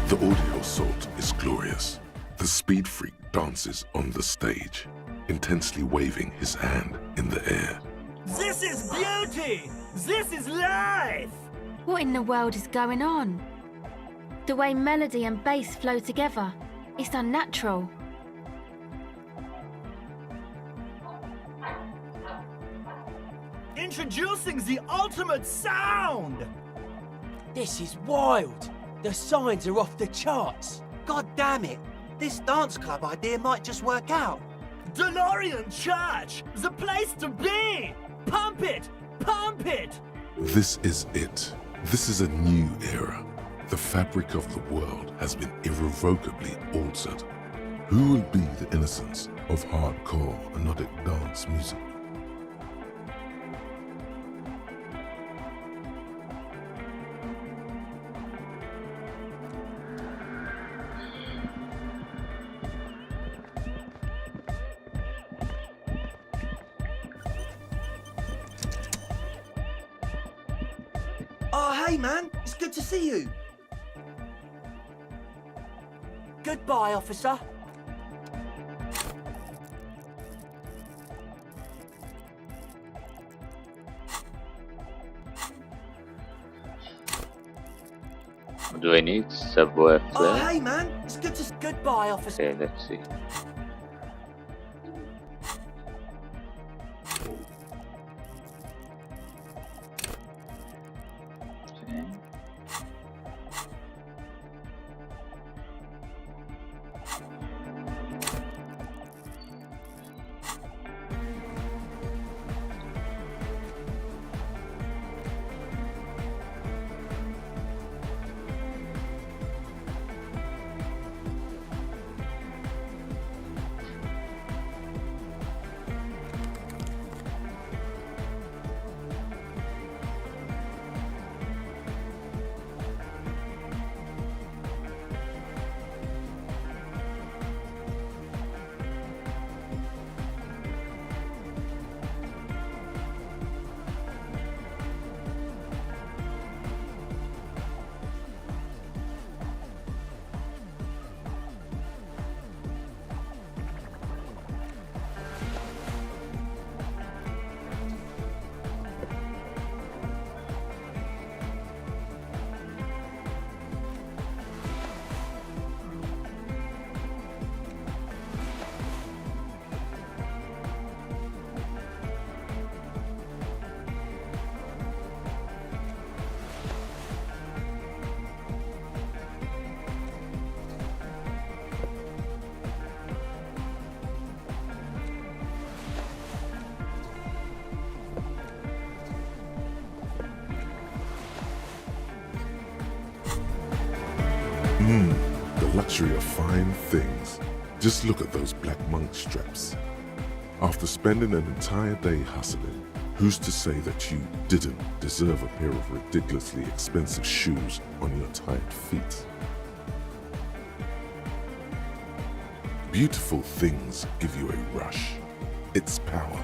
The audio assault is glorious. The speed freak dances on the stage, intensely waving his hand in the air. This is beauty! This is life! What in the world is going on? The way melody and bass flow together, it's unnatural. Introducing the ultimate sound! This is wild. The signs are off the charts. God damn it. This dance club idea might just work out. DeLorean Church! The place to be! Pump it! Pump it! This is it. This is a new era. The fabric of the world has been irrevocably altered. Who will be the innocence of hardcore anodic dance music? Oh, hey, man. It's good to see you. Goodbye, officer. Do I need subway Oh, flare? hey, man. It's good to... Goodbye, officer. Okay, let's see. Okay. The luxury of fine things. Just look at those black monk straps. After spending an entire day hustling, who's to say that you didn't deserve a pair of ridiculously expensive shoes on your tired feet? Beautiful things give you a rush. It's power,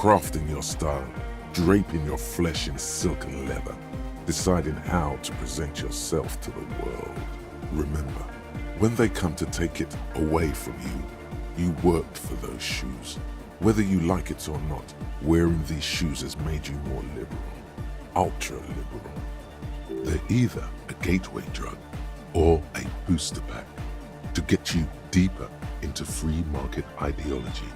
crafting your style, draping your flesh in silk and leather, deciding how to present yourself to the world. Remember, when they come to take it away from you, you worked for those shoes. Whether you like it or not, wearing these shoes has made you more liberal, ultra-liberal. They're either a gateway drug or a booster pack to get you deeper into free market ideology.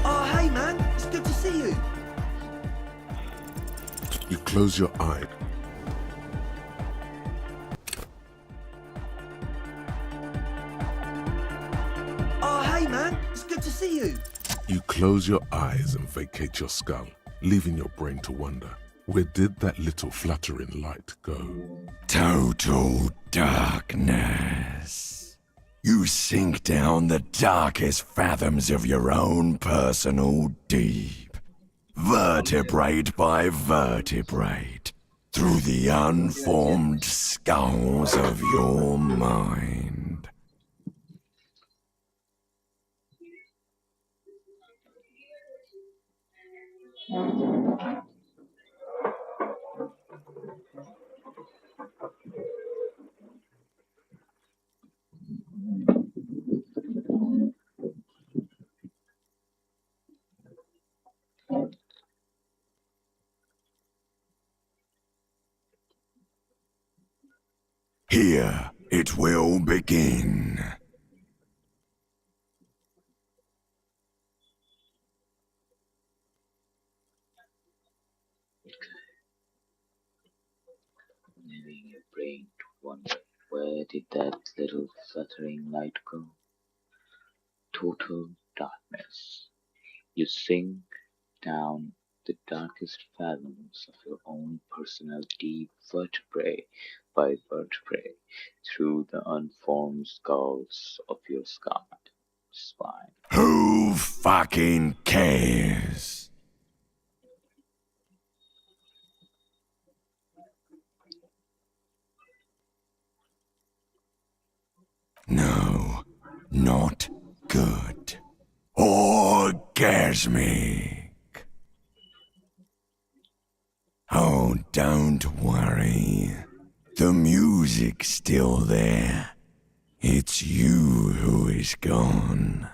Oh, hey man, it's good to see you. You close your eye. Oh, hey man, it's good to see you. You close your eyes and vacate your skull, leaving your brain to wonder, where did that little fluttering light go? Total darkness. You sink down the darkest fathoms of your own personal deep, vertebrate by vertebrate, through the unformed skulls of your mind. Here it will begin. Leaving your brain to wonder, where did that little fluttering light go? Total darkness. You sink down the darkest fathoms of your own personal deep, vertebrae by vertebrae, through the unformed skulls of your spine. Who fucking cares? No, not good. Orgasmic. Oh, don't worry. The music's still there. It's you who is gone.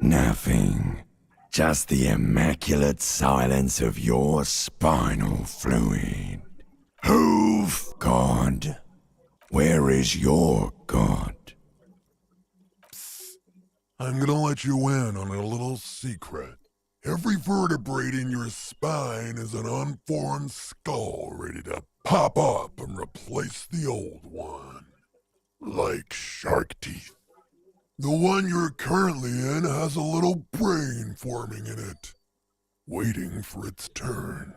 Nothing. Just the immaculate silence of your spinal fluid. Who've God? Where is your God? I'm gonna let you in on a little secret. Every vertebrae in your spine is an unformed skull ready to pop up and replace the old one. Like shark teeth. The one you're currently in has a little brain forming in it, waiting for its turn.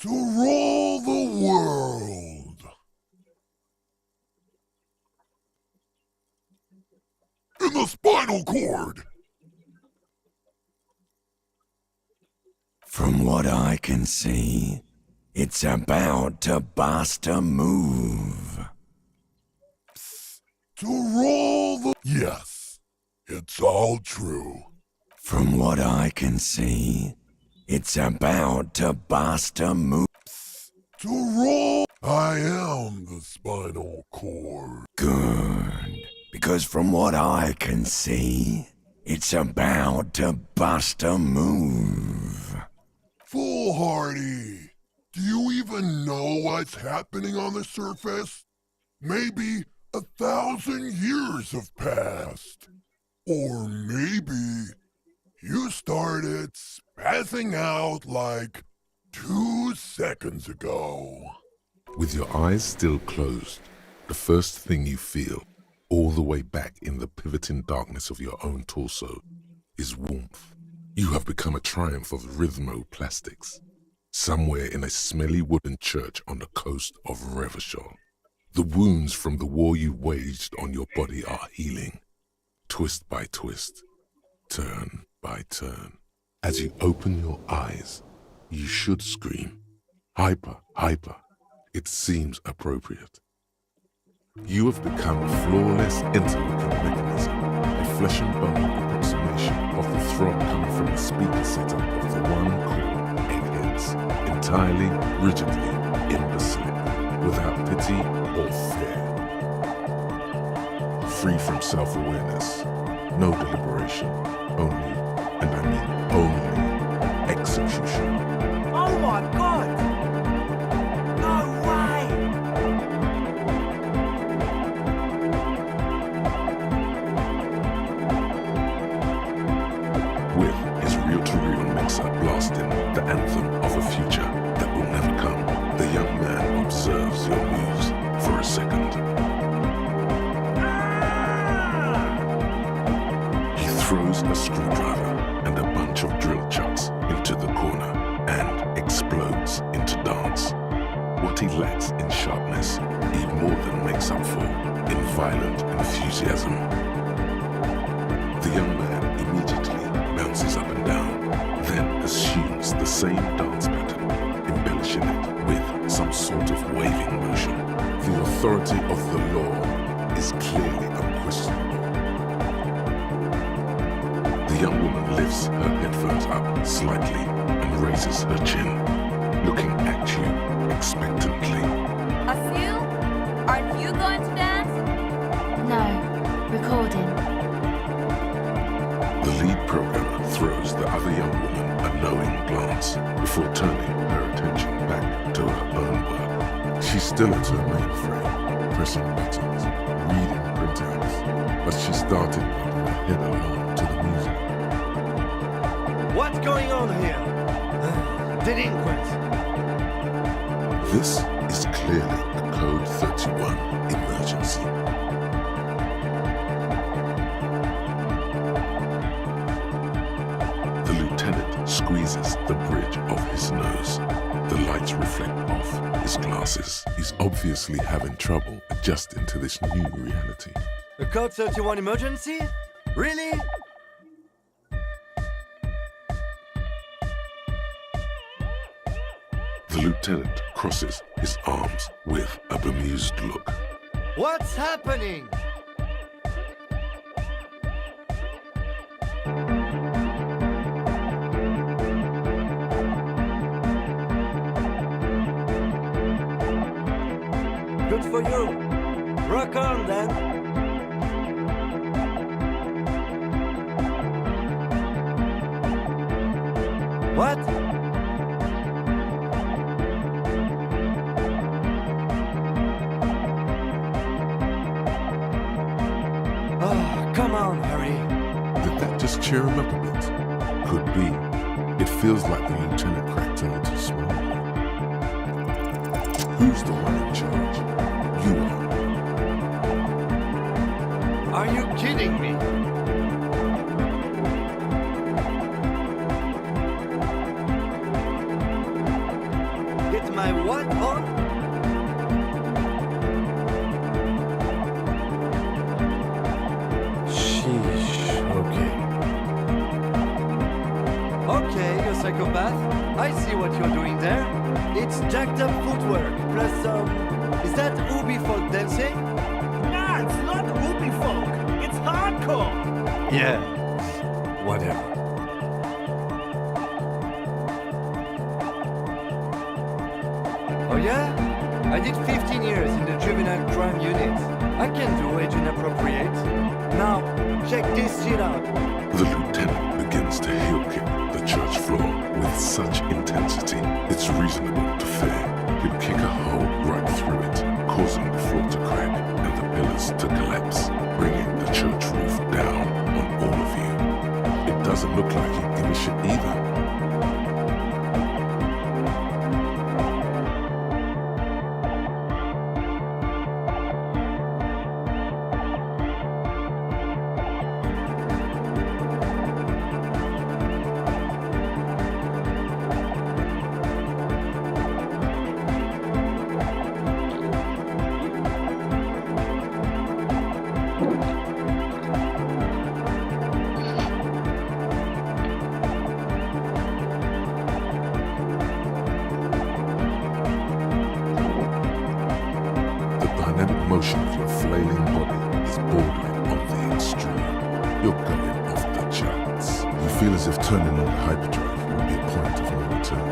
To rule the world. In the spinal cord! From what I can see, it's about to bust a move. To rule the... Yes, it's all true. From what I can see, it's about to bust a move. To rule... I am the spinal cord. Good. Because from what I can see, it's about to bust a move. Foolhardy, do you even know what's happening on the surface? Maybe 1,000 years have passed. Or maybe you started spazzing out like 2 seconds ago. With your eyes still closed, the first thing you feel, all the way back in the pivoting darkness of your own torso, is warmth. You have become a triumph of rhythmoplastics, somewhere in a smelly wooden church on the coast of Revachol. The wounds from the war you waged on your body are healing, twist by twist, turn by turn. As you open your eyes, you should scream, hyper, hyper, it seems appropriate. You have become a flawless interlocking mechanism, a flesh and bone approximation of the throb coming from the speaker setup of the one core eggheads, entirely, rigidly, imbecile, without pity or fear. Free from self-awareness, no deliberation, only, and I mean only, execution. Oh my god! No way! With his reel-to-reel mixer blasting the anthem of a future that will never come, the young man observes your moves for a second. He throws a screwdriver and a bunch of drill chucks into the corner and explodes into dance. What he lacks in sharpness, he more than makes up for in violent enthusiasm. The young man immediately bounces up and down, then assumes the same dance pattern, embellishing it with some sort of waving motion. The authority of the law is clearly unquestionable. The young woman lifts her headphones up slightly and raises her chin, looking at you expectantly. Asil, aren't you going to dance? No, recording. The lead programmer throws the other young woman a knowing glance before turning her attention back to her own work. She's still at her mainframe, pressing buttons, reading printouts, but she started popping her head along to the music. What's going on here? Delinquents. This is clearly a Code 31 emergency. The lieutenant squeezes the bridge of his nose. The lights reflect off his glasses. He's obviously having trouble adjusting to this new reality. A Code 31 emergency? Really? The lieutenant crosses his arms with a bemused look. What's happening? Good for you. Rock on then. What? Oh, come on, Harry. Did that just cheer him up a bit? Could be. It feels like the lieutenant cracked a little small. Who's the one in charge? You are. Are you kidding me? Get my what on? Sheesh, okay. Okay, you psychopath. I see what you're doing there. It's jacked up footwork, plus some... is that Ubi folk dancing? Nah, it's not Ubi folk. It's hardcore. Yeah, whatever. Oh yeah? I did 15 years in the juvenile crime unit. I can do age inappropriate. Now, check this shit out. The lieutenant begins to heel kick the church floor with such intensity, it's reasonable to fear he'll kick a hole right through it, causing the floor to crack and the pillars to collapse, bringing the church roof down on all of you. It doesn't look like he'd give a shit either. motion of your flailing body is bordering on the extreme. You're going off the charts. You feel as if turning on the hyperdrive will be a point of no return.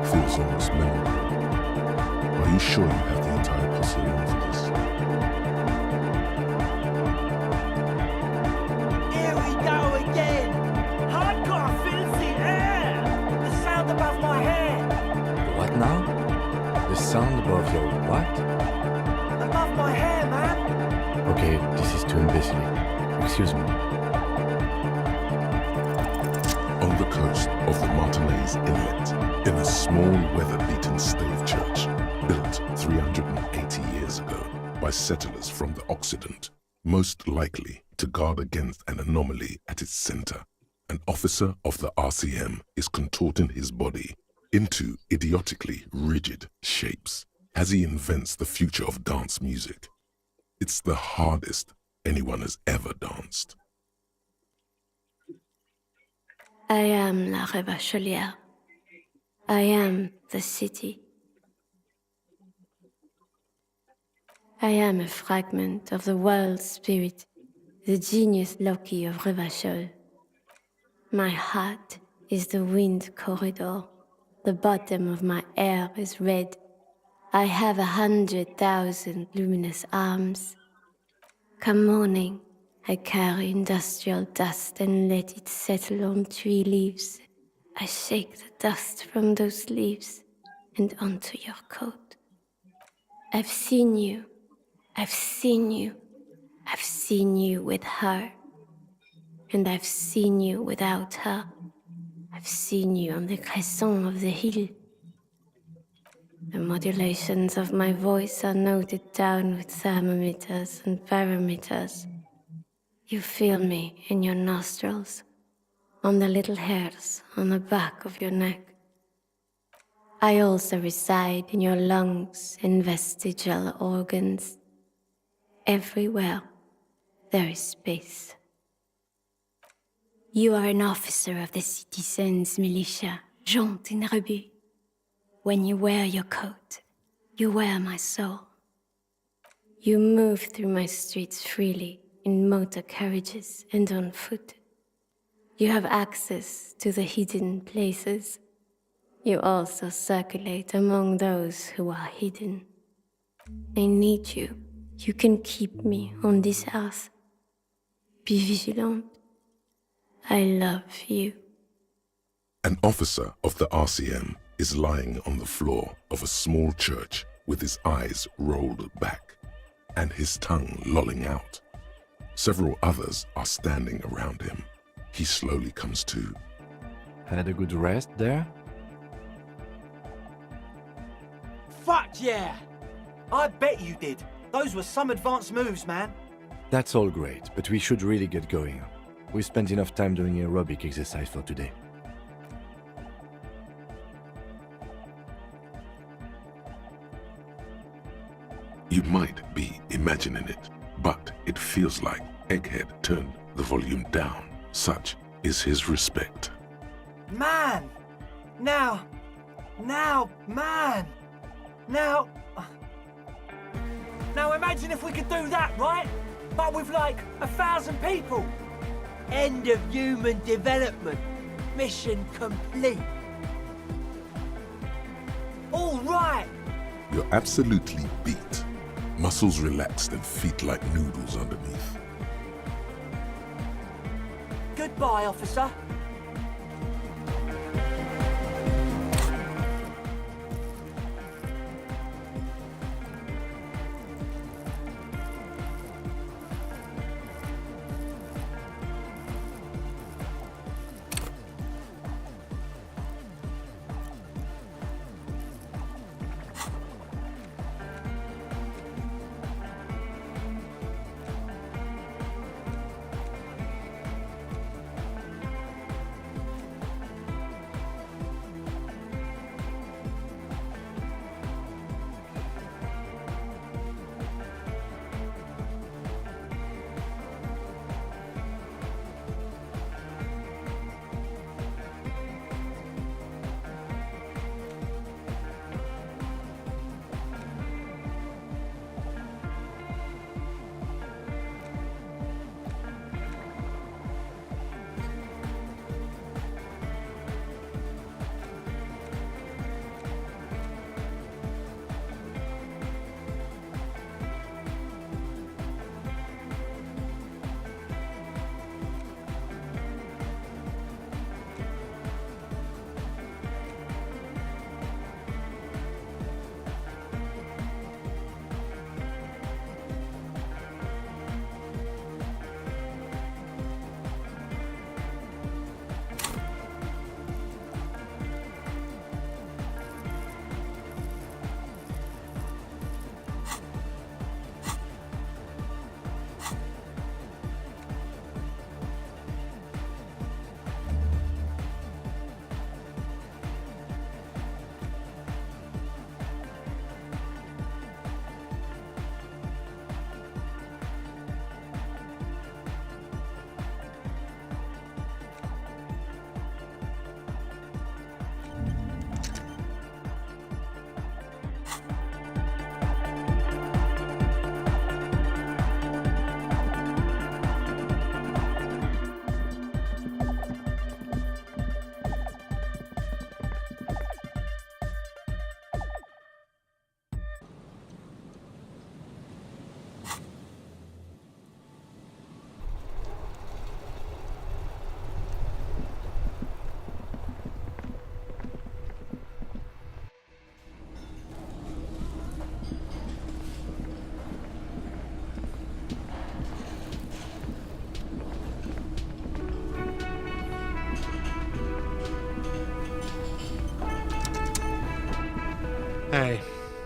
Feels almost memorable. Are you sure you have the entire posse along for this? Here we go again! Hardcore fills the air! The sound above my head! What now? The sound above your what? Above my hair, man! Okay, this is too imbecile. Excuse me. On the coast of the Martinez Inlet, in a small weather-beaten stave church built 380 years ago by settlers from the Occident, most likely to guard against an anomaly at its center, an officer of the RCM is contorting his body into idiotically rigid shapes as he invents the future of dance music. It's the hardest anyone has ever danced. I am La Revacholière. I am the city. I am a fragment of the world spirit, the genius Loki of Revachol. My heart is the wind corridor. The bottom of my air is red. I have 100,000 luminous arms. Come morning, I carry industrial dust and let it settle on tree leaves. I shake the dust from those leaves and onto your coat. I've seen you. I've seen you. I've seen you with her. And I've seen you without her. I've seen you on the crescent of the hill. The modulations of my voice are noted down with thermometers and barometers. You feel me in your nostrils, on the little hairs on the back of your neck. I also reside in your lungs and vestigial organs. Everywhere there is space. You are an officer of the citizens' militia, Jante and Rebut. When you wear your coat, you wear my soul. You move through my streets freely, in motor carriages and on foot. You have access to the hidden places. You also circulate among those who are hidden. I need you. You can keep me on this earth. Be vigilant. I love you. An officer of the RCM is lying on the floor of a small church with his eyes rolled back and his tongue lolling out. Several others are standing around him. He slowly comes to. Had a good rest there? Fuck yeah! I bet you did. Those were some advanced moves, man. That's all great, but we should really get going. We spent enough time doing aerobic exercise for today. You might be imagining it, but it feels like Egghead turned the volume down. Such is his respect. Man! Now, man! Now imagine if we could do that, right? But with like 1,000 people. End of human development. Mission complete. All right! You're absolutely beat. Muscles relaxed and feet like noodles underneath. Goodbye, officer.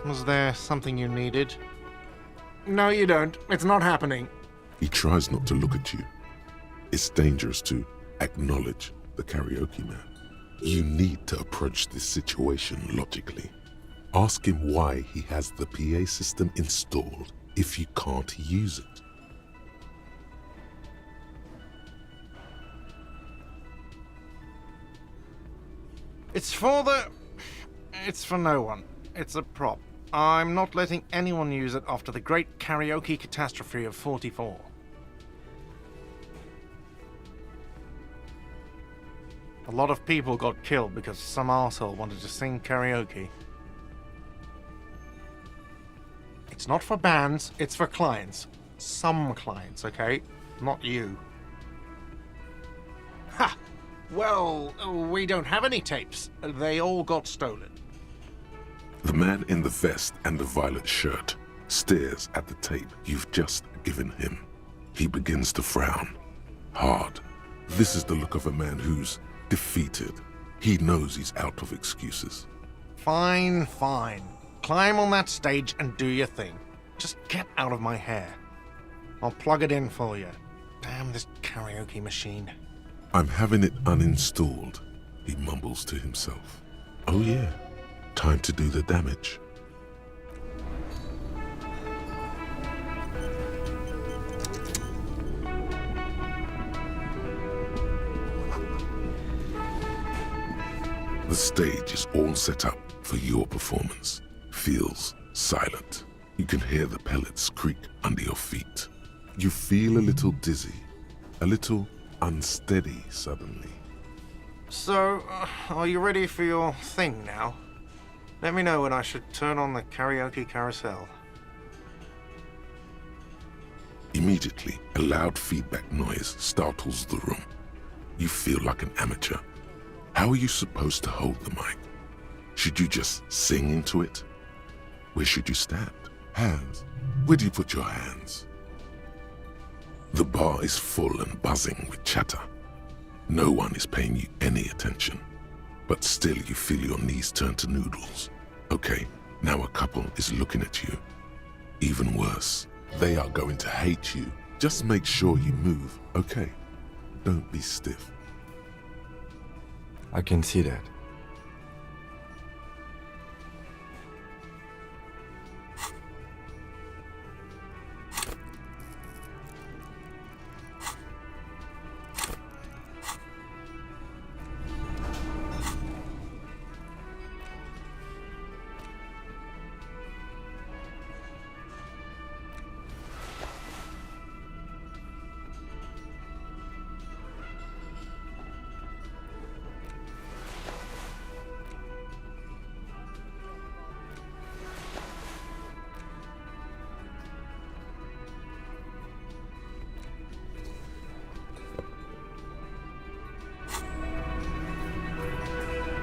Was there something you needed? No, you don't. It's not happening. He tries not to look at you. It's dangerous to acknowledge the karaoke man. You need to approach this situation logically. Ask him why he has the PA system installed if you can't use it. It's for no one. It's a prop. I'm not letting anyone use it after the great karaoke catastrophe of 44. A lot of people got killed because some arsehole wanted to sing karaoke. It's not for bands, it's for clients. Some clients, okay? Not you. Ha! Well, we don't have any tapes. They all got stolen. The man in the vest and the violet shirt stares at the tape you've just given him. He begins to frown. Hard. This is the look of a man who's defeated. He knows he's out of excuses. Fine, fine. Climb on that stage and do your thing. Just get out of my hair. I'll plug it in for you. Damn this karaoke machine. I'm having it uninstalled, he mumbles to himself. Oh yeah, time to do the damage. The stage is all set up for your performance. Feels silent. You can hear the pellets creak under your feet. You feel a little dizzy, a little unsteady suddenly. So, are you ready for your thing now? Let me know when I should turn on the karaoke carousel. Immediately, a loud feedback noise startles the room. You feel like an amateur. How are you supposed to hold the mic? Should you just sing into it? Where should you stand? Hands. Where do you put your hands? The bar is full and buzzing with chatter. No one is paying you any attention. But still you feel your knees turn to noodles. Okay, now a couple is looking at you. Even worse, they are going to hate you. Just make sure you move, okay? Don't be stiff. I can see that.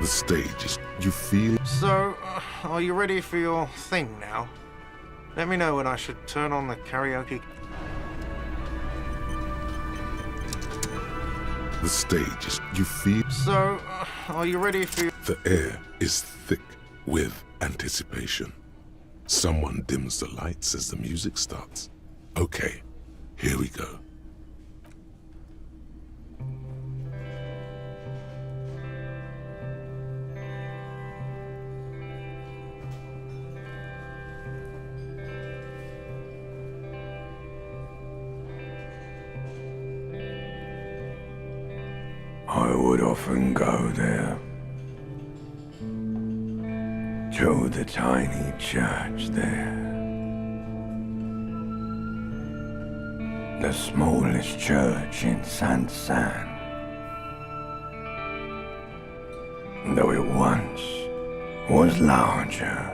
The stage is, you feel... So, are you ready for your thing now? Let me know when I should turn on the karaoke. The stage is, you feel... So, are you ready for your... The air is thick with anticipation. Someone dims the lights as the music starts. Okay, here we go. I would often go there, to the tiny church there, the smallest church in Saint-Saëns, though it once was larger.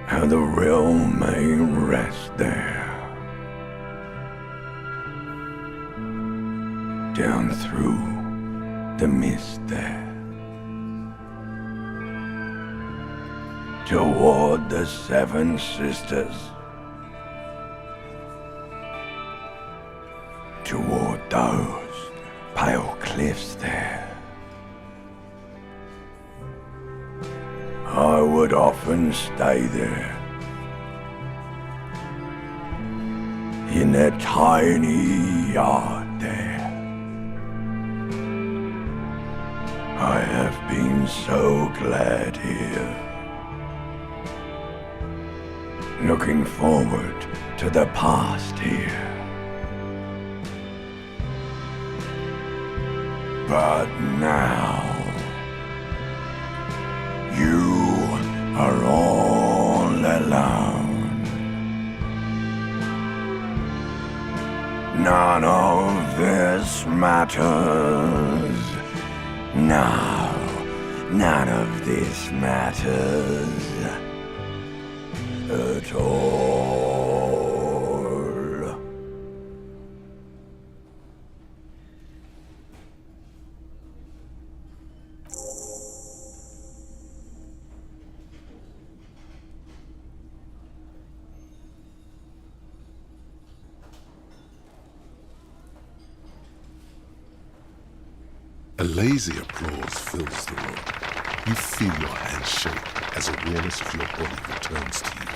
How the realm may rest there. Down through the mist there, toward the Seven Sisters, toward those pale cliffs there, often stay there. In that tiny yard there. I have been so glad here. Looking forward to the past here. But now, you are all alone. None of this matters. No, none of this matters at all. A lazy applause fills the room. You feel your hands shake as awareness of your body returns to you.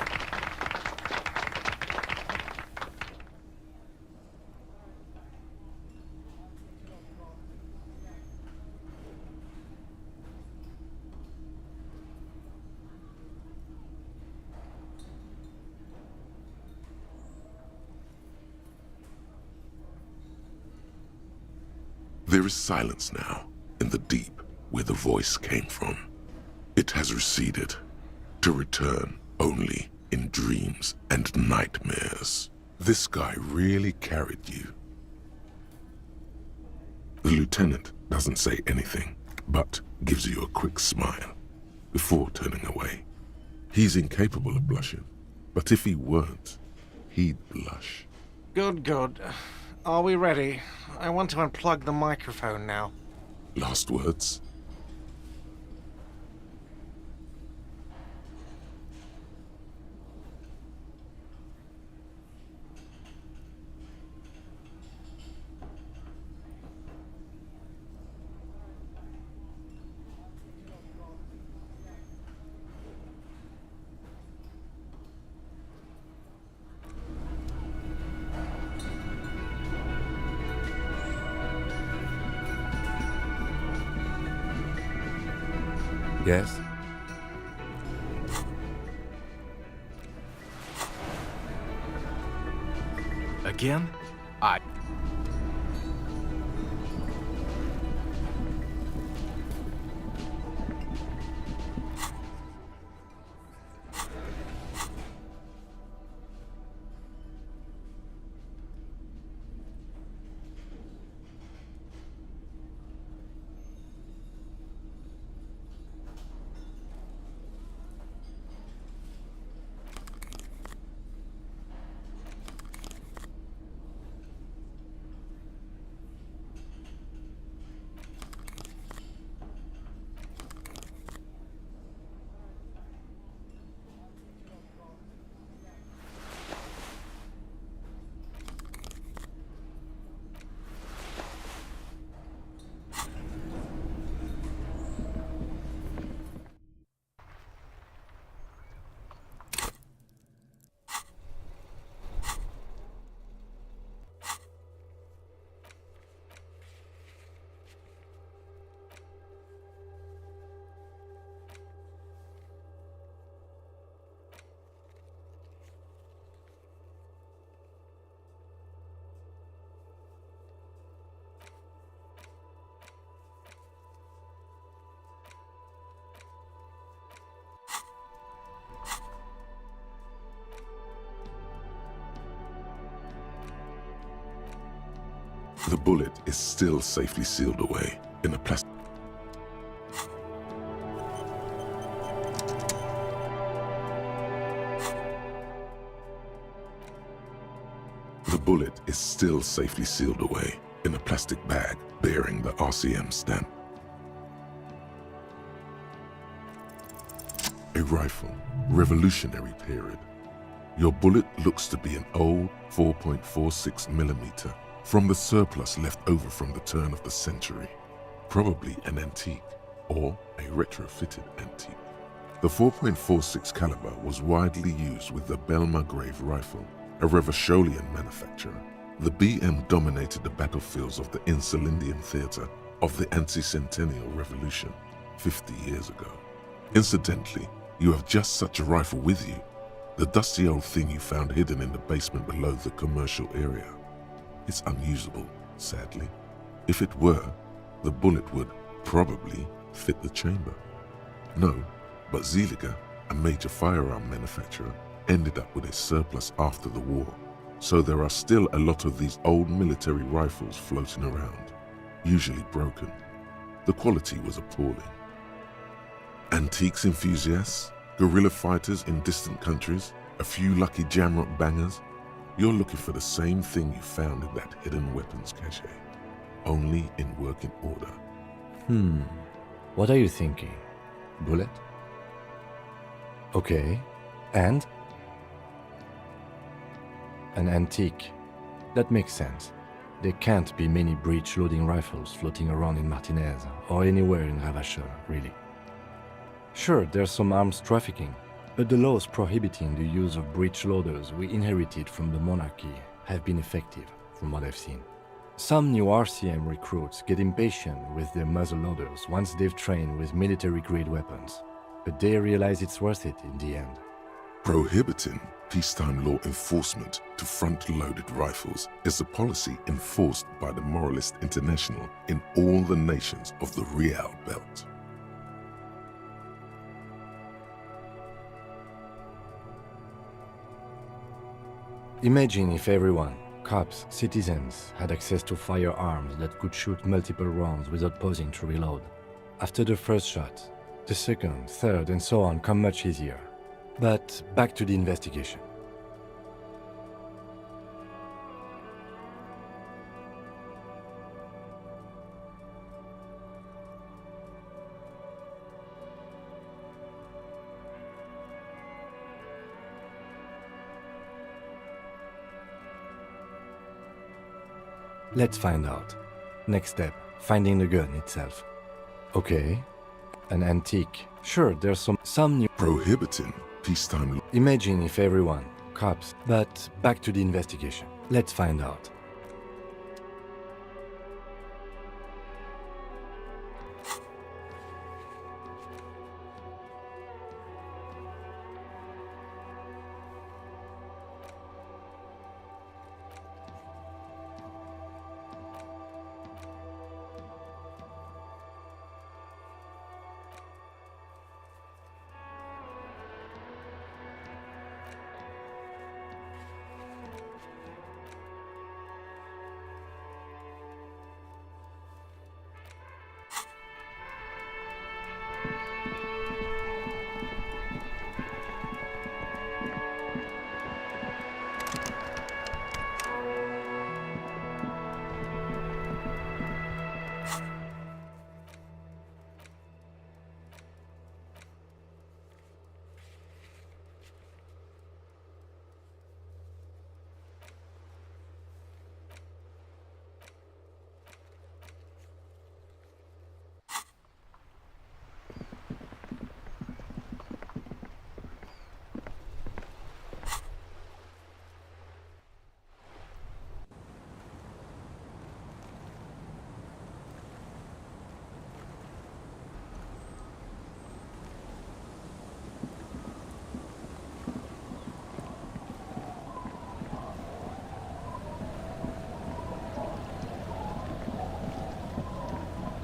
There is silence now in the deep where the voice came from. It has receded, to return only in dreams and nightmares. This guy really carried you. The lieutenant doesn't say anything, but gives you a quick smile before turning away. He's incapable of blushing, but if he weren't, he'd blush. Good, good. Are we ready? I want to unplug the microphone now. Last words? Yes? Again? The bullet is still safely sealed away in a plastic. The bullet is still safely sealed away in a plastic bag bearing the RCM stamp. A rifle, Revolutionary period. Your bullet looks to be an old 4.46mm from the surplus left over from the turn of the century. Probably an antique or a retrofitted antique. The 4.46 caliber was widely used with the Belmargrave rifle, a Revacholian manufacturer. The BM dominated the battlefields of the Insulindian theater of the anti-centennial revolution 50 years ago. Incidentally, you have just such a rifle with you, the dusty old thing you found hidden in the basement below the commercial area. It's unusable, sadly. If it were, the bullet would probably fit the chamber. No, but Zeliger, a major firearm manufacturer, ended up with a surplus after the war, so there are still a lot of these old military rifles floating around, usually broken. The quality was appalling. Antiques enthusiasts, guerrilla fighters in distant countries, a few lucky jamrock bangers, you're looking for the same thing you found in that hidden weapons cache, only in working order. What are you thinking? Bullet? Okay, and? An antique. That makes sense. There can't be many breech-loading rifles floating around in Martinez or anywhere in Ravachol, really. Sure, there's some arms trafficking, but the laws prohibiting the use of breech loaders we inherited from the monarchy have been effective, from what I've seen. Some new RCM recruits get impatient with their muzzle loaders once they've trained with military-grade weapons, but they realize it's worth it in the end. Prohibiting peacetime law enforcement to front-loaded rifles is a policy enforced by the Moralist International in all the nations of the Real Belt. Imagine if everyone, cops, citizens, had access to firearms that could shoot multiple rounds without pausing to reload. After the first shot, the second, third, and so on come much easier. But back to the investigation. Let's find out. Next step, finding the gun itself. Okay, an antique. Sure, there's some new... Prohibiting peacetime law. Imagine if everyone, cops, but back to the investigation. Let's find out.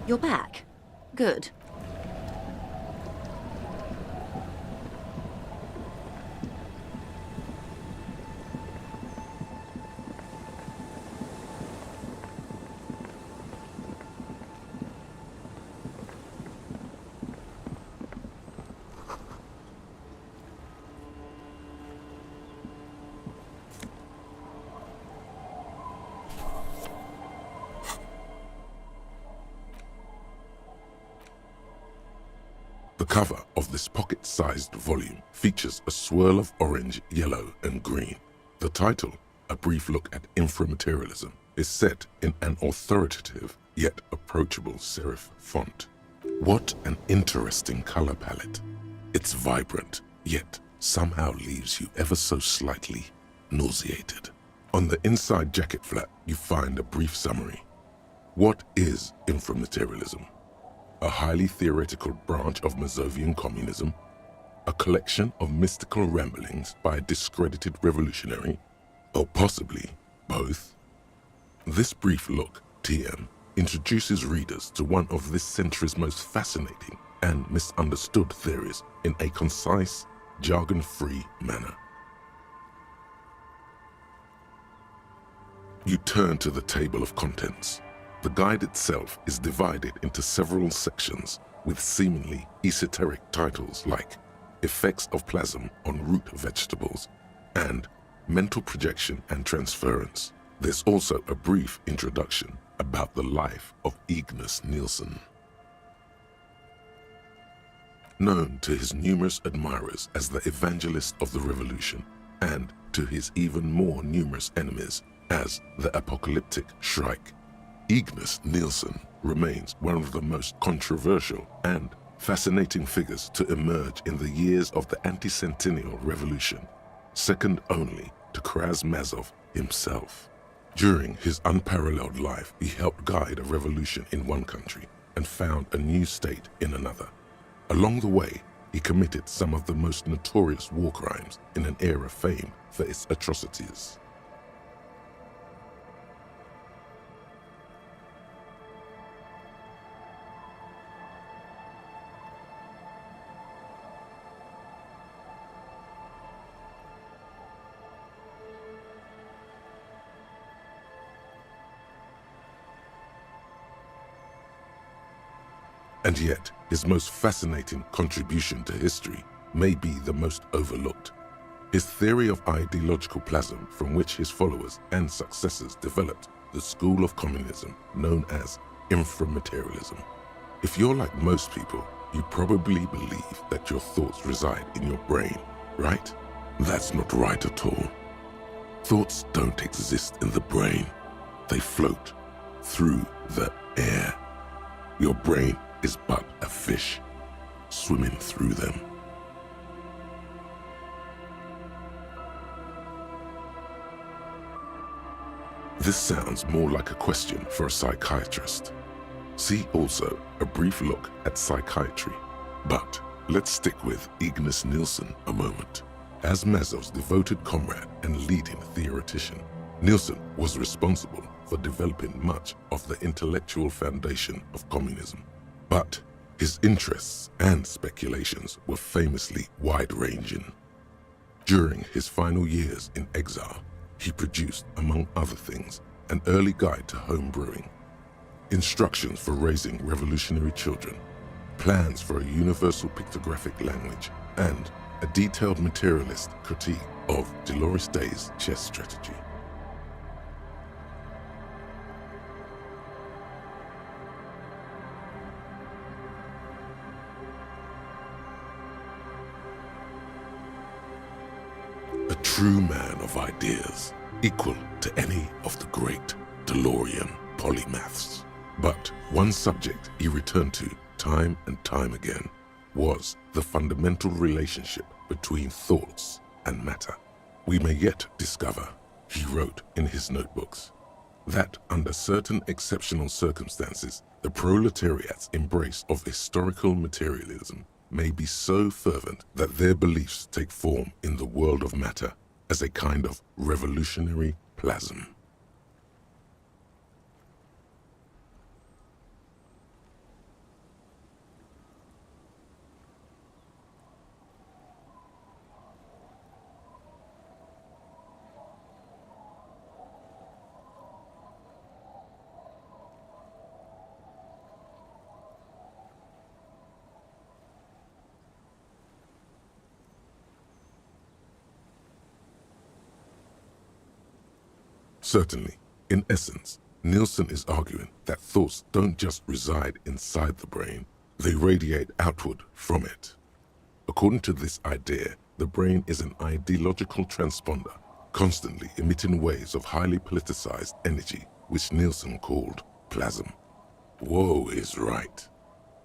You're back. Good. The cover of this pocket-sized volume features a swirl of orange, yellow, and green. The title, A Brief Look at Inframaterialism, is set in an authoritative yet approachable serif font. What an interesting color palette. It's vibrant, yet somehow leaves you ever so slightly nauseated. On the inside jacket flap, you find a brief summary. What is inframaterialism? A highly theoretical branch of Mazovian communism? A collection of mystical ramblings by a discredited revolutionary? Or possibly both? This brief look, TM, introduces readers to one of this century's most fascinating and misunderstood theories in a concise, jargon-free manner. You turn to the table of contents. The guide itself is divided into several sections with seemingly esoteric titles like Effects of Plasm on Root Vegetables and Mental Projection and Transference. There's also a brief introduction about the life of Ignis Nielsen. Known to his numerous admirers as the evangelist of the revolution, and to his even more numerous enemies as the apocalyptic Shrike, Ignis Nielsen remains one of the most controversial and fascinating figures to emerge in the years of the anti-centennial revolution, second only to Karamazov himself. During his unparalleled life, he helped guide a revolution in one country and found a new state in another. Along the way, he committed some of the most notorious war crimes in an era famed for its atrocities. And yet, his most fascinating contribution to history may be the most overlooked. His theory of ideological plasm, from which his followers and successors developed the school of communism known as inframaterialism. If you're like most people, you probably believe that your thoughts reside in your brain, right? That's not right at all. Thoughts don't exist in the brain. They float through the air. Your brain is but a fish swimming through them. This sounds more like a question for a psychiatrist. See also a brief look at psychiatry. But let's stick with Ignis Nielsen a moment. As Mazov's devoted comrade and leading theoretician, Nielsen was responsible for developing much of the intellectual foundation of communism. But his interests and speculations were famously wide-ranging. During his final years in exile, he produced, among other things, an early guide to home brewing, instructions for raising revolutionary children, plans for a universal pictographic language, and a detailed materialist critique of Dolores Day's chess strategy. A true man of ideas, equal to any of the great DeLorean polymaths. But one subject he returned to time and time again was the fundamental relationship between thoughts and matter. We may yet discover, he wrote in his notebooks, that under certain exceptional circumstances, the proletariat's embrace of historical materialism may be so fervent that their beliefs take form in the world of matter as a kind of revolutionary plasm. Certainly, in essence, Nielsen is arguing that thoughts don't just reside inside the brain, they radiate outward from it. According to this idea, the brain is an ideological transponder, constantly emitting waves of highly politicized energy, which Nielsen called plasm. Woe is right.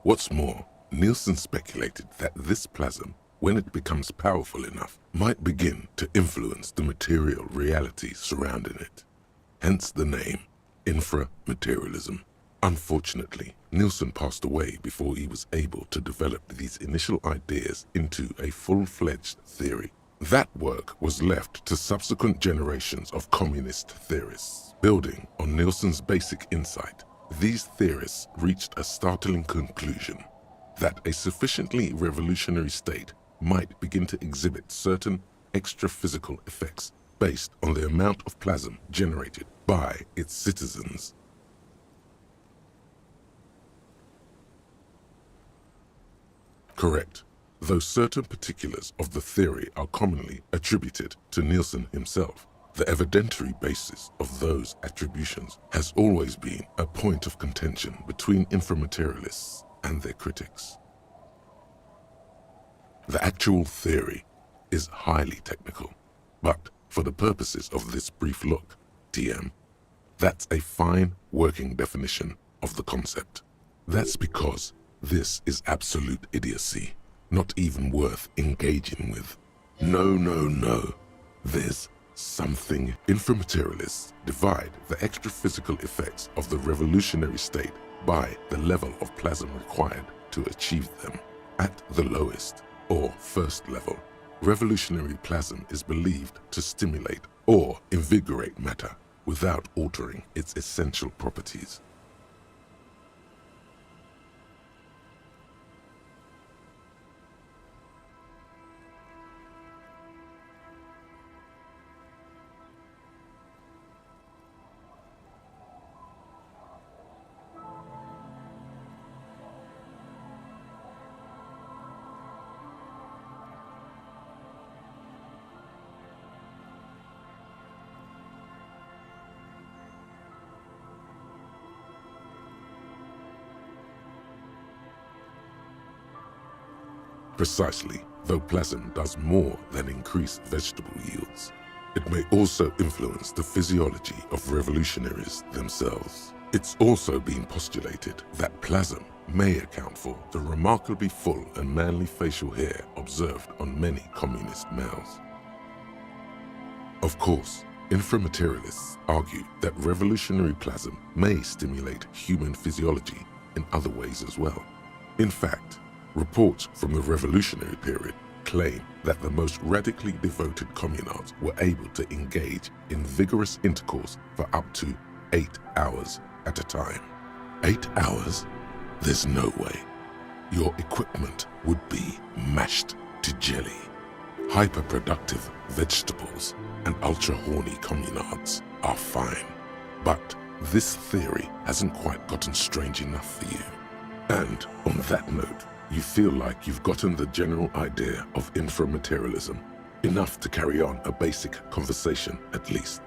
What's more, Nielsen speculated that this plasm when it becomes powerful enough, might begin to influence the material reality surrounding it. Hence the name, inframaterialism. Unfortunately, Nielsen passed away before he was able to develop these initial ideas into a full-fledged theory. That work was left to subsequent generations of communist theorists. Building on Nielsen's basic insight, these theorists reached a startling conclusion that a sufficiently revolutionary state might begin to exhibit certain extra-physical effects based on the amount of plasm generated by its citizens. Correct, though certain particulars of the theory are commonly attributed to Nielsen himself. The evidentiary basis of those attributions has always been a point of contention between inframaterialists and their critics. The actual theory is highly technical, but for the purposes of this brief look, TM, that's a fine working definition of the concept. That's because this is absolute idiocy, not even worth engaging with. No. There's something. Inframaterialists divide the extra-physical effects of the revolutionary state by the level of plasm required to achieve them. At the lowest, or first level, revolutionary plasm is believed to stimulate or invigorate matter without altering its essential properties. Precisely, though plasm does more than increase vegetable yields, it may also influence the physiology of revolutionaries themselves. It's also been postulated that plasm may account for the remarkably full and manly facial hair observed on many communist males. Of course, inframaterialists argue that revolutionary plasm may stimulate human physiology in other ways as well. In fact, reports from the revolutionary period claim that the most radically devoted communards were able to engage in vigorous intercourse for up to 8 hours at a time. 8 hours? There's no way. Your equipment would be mashed to jelly. Hyper-productive vegetables and ultra-horny communards are fine. But this theory hasn't quite gotten strange enough for you. And on that note, you feel like you've gotten the general idea of inframaterialism, enough to carry on a basic conversation at least.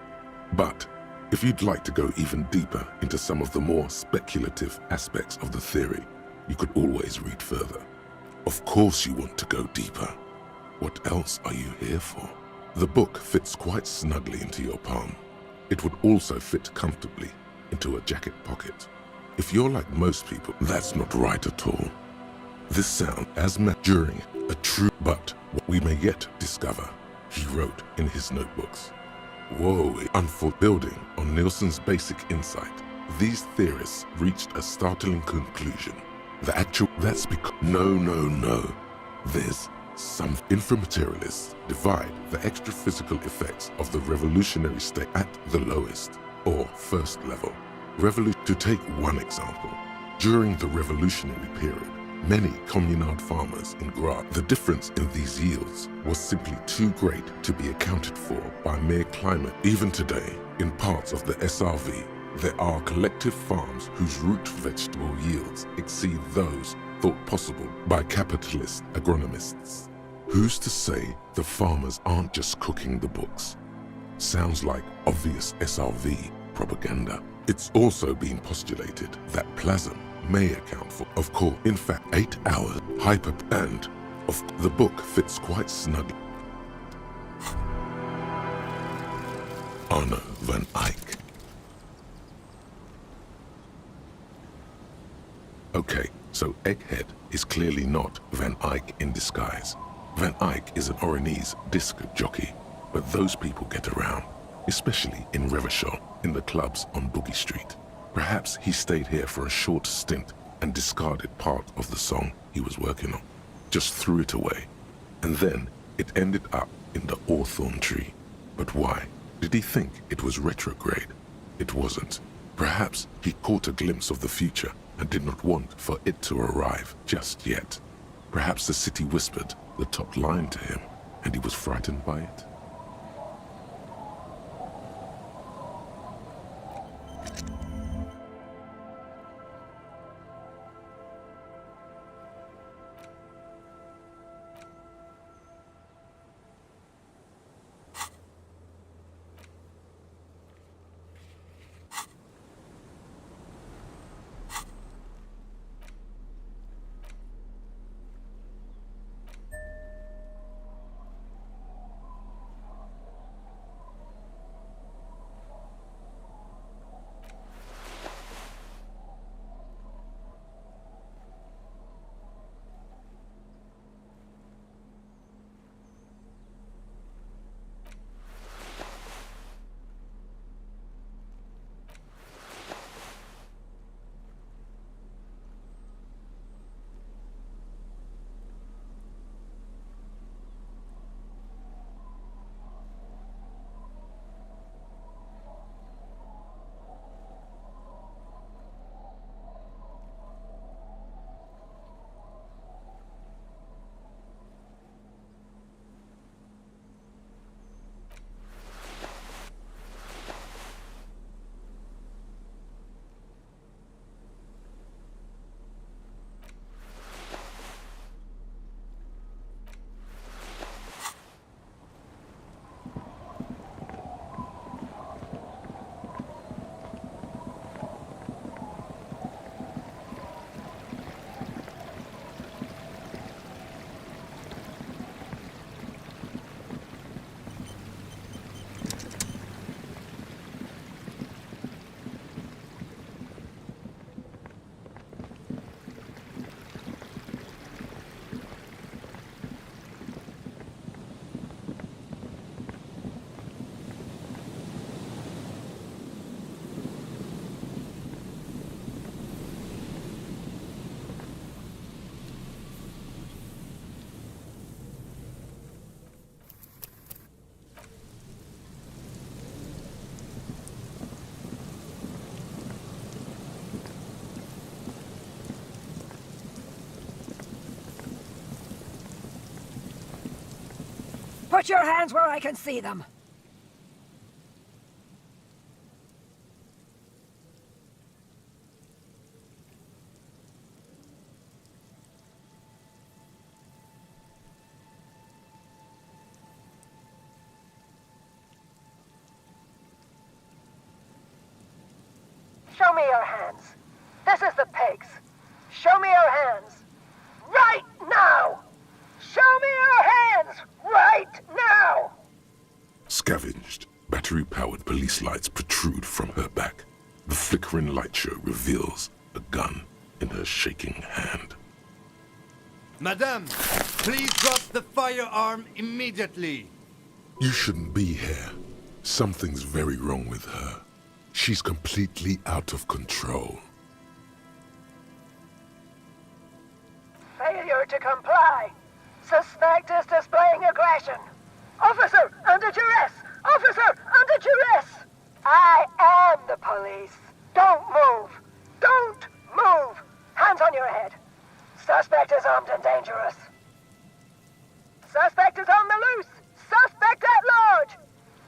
But if you'd like to go even deeper into some of the more speculative aspects of the theory, you could always read further. Of course you want to go deeper. What else are you here for? The book fits quite snugly into your palm. It would also fit comfortably into a jacket pocket. If you're like most people, that's not right at all. This sound as met during a true, but what we may yet discover, he wrote in his notebooks. Whoa, building on Nielsen's basic insight, these theorists reached a startling conclusion. That's because, no. There's some inframaterialists divide the extra-physical effects of the revolutionary state at the lowest, or first level. To take one example, during the revolutionary period, many communard farmers in Graz, the difference in these yields was simply too great to be accounted for by mere climate. Even today, in parts of the SRV, there are collective farms whose root vegetable yields exceed those thought possible by capitalist agronomists. Who's to say the farmers aren't just cooking the books? Sounds like obvious SRV propaganda. It's also been postulated that plasm may account for, of course, in fact, 8 hours hyper, and the book fits quite snugly. Arno van Eyck. Okay, so Egghead is clearly not Van Eyck in disguise. Van Eyck is an Oranese disc jockey, but those people get around, especially in Revachol, in the clubs on Boogie Street. Perhaps he stayed here for a short stint and discarded part of the song he was working on, just threw it away, and then it ended up in the Hawthorn Tree. But why? Did he think it was retrograde? It wasn't. Perhaps he caught a glimpse of the future and did not want for it to arrive just yet. Perhaps the city whispered the top line to him, and he was frightened by it. Put your hands where I can see them. Show me your hands. This is the pigs. Show me your hands. Right now! Show me your hands! Right now! Scavenged, battery-powered police lights protrude from her back. The flickering light show reveals a gun in her shaking hand. Madame, please drop the firearm immediately. You shouldn't be here. Something's very wrong with her. She's completely out of control. Failure to comply. Suspect is displaying aggression. Officer, under duress! Officer, under duress! I am the police. Don't move. Don't move. Hands on your head. Suspect is armed and dangerous. Suspect is on the loose. Suspect at large.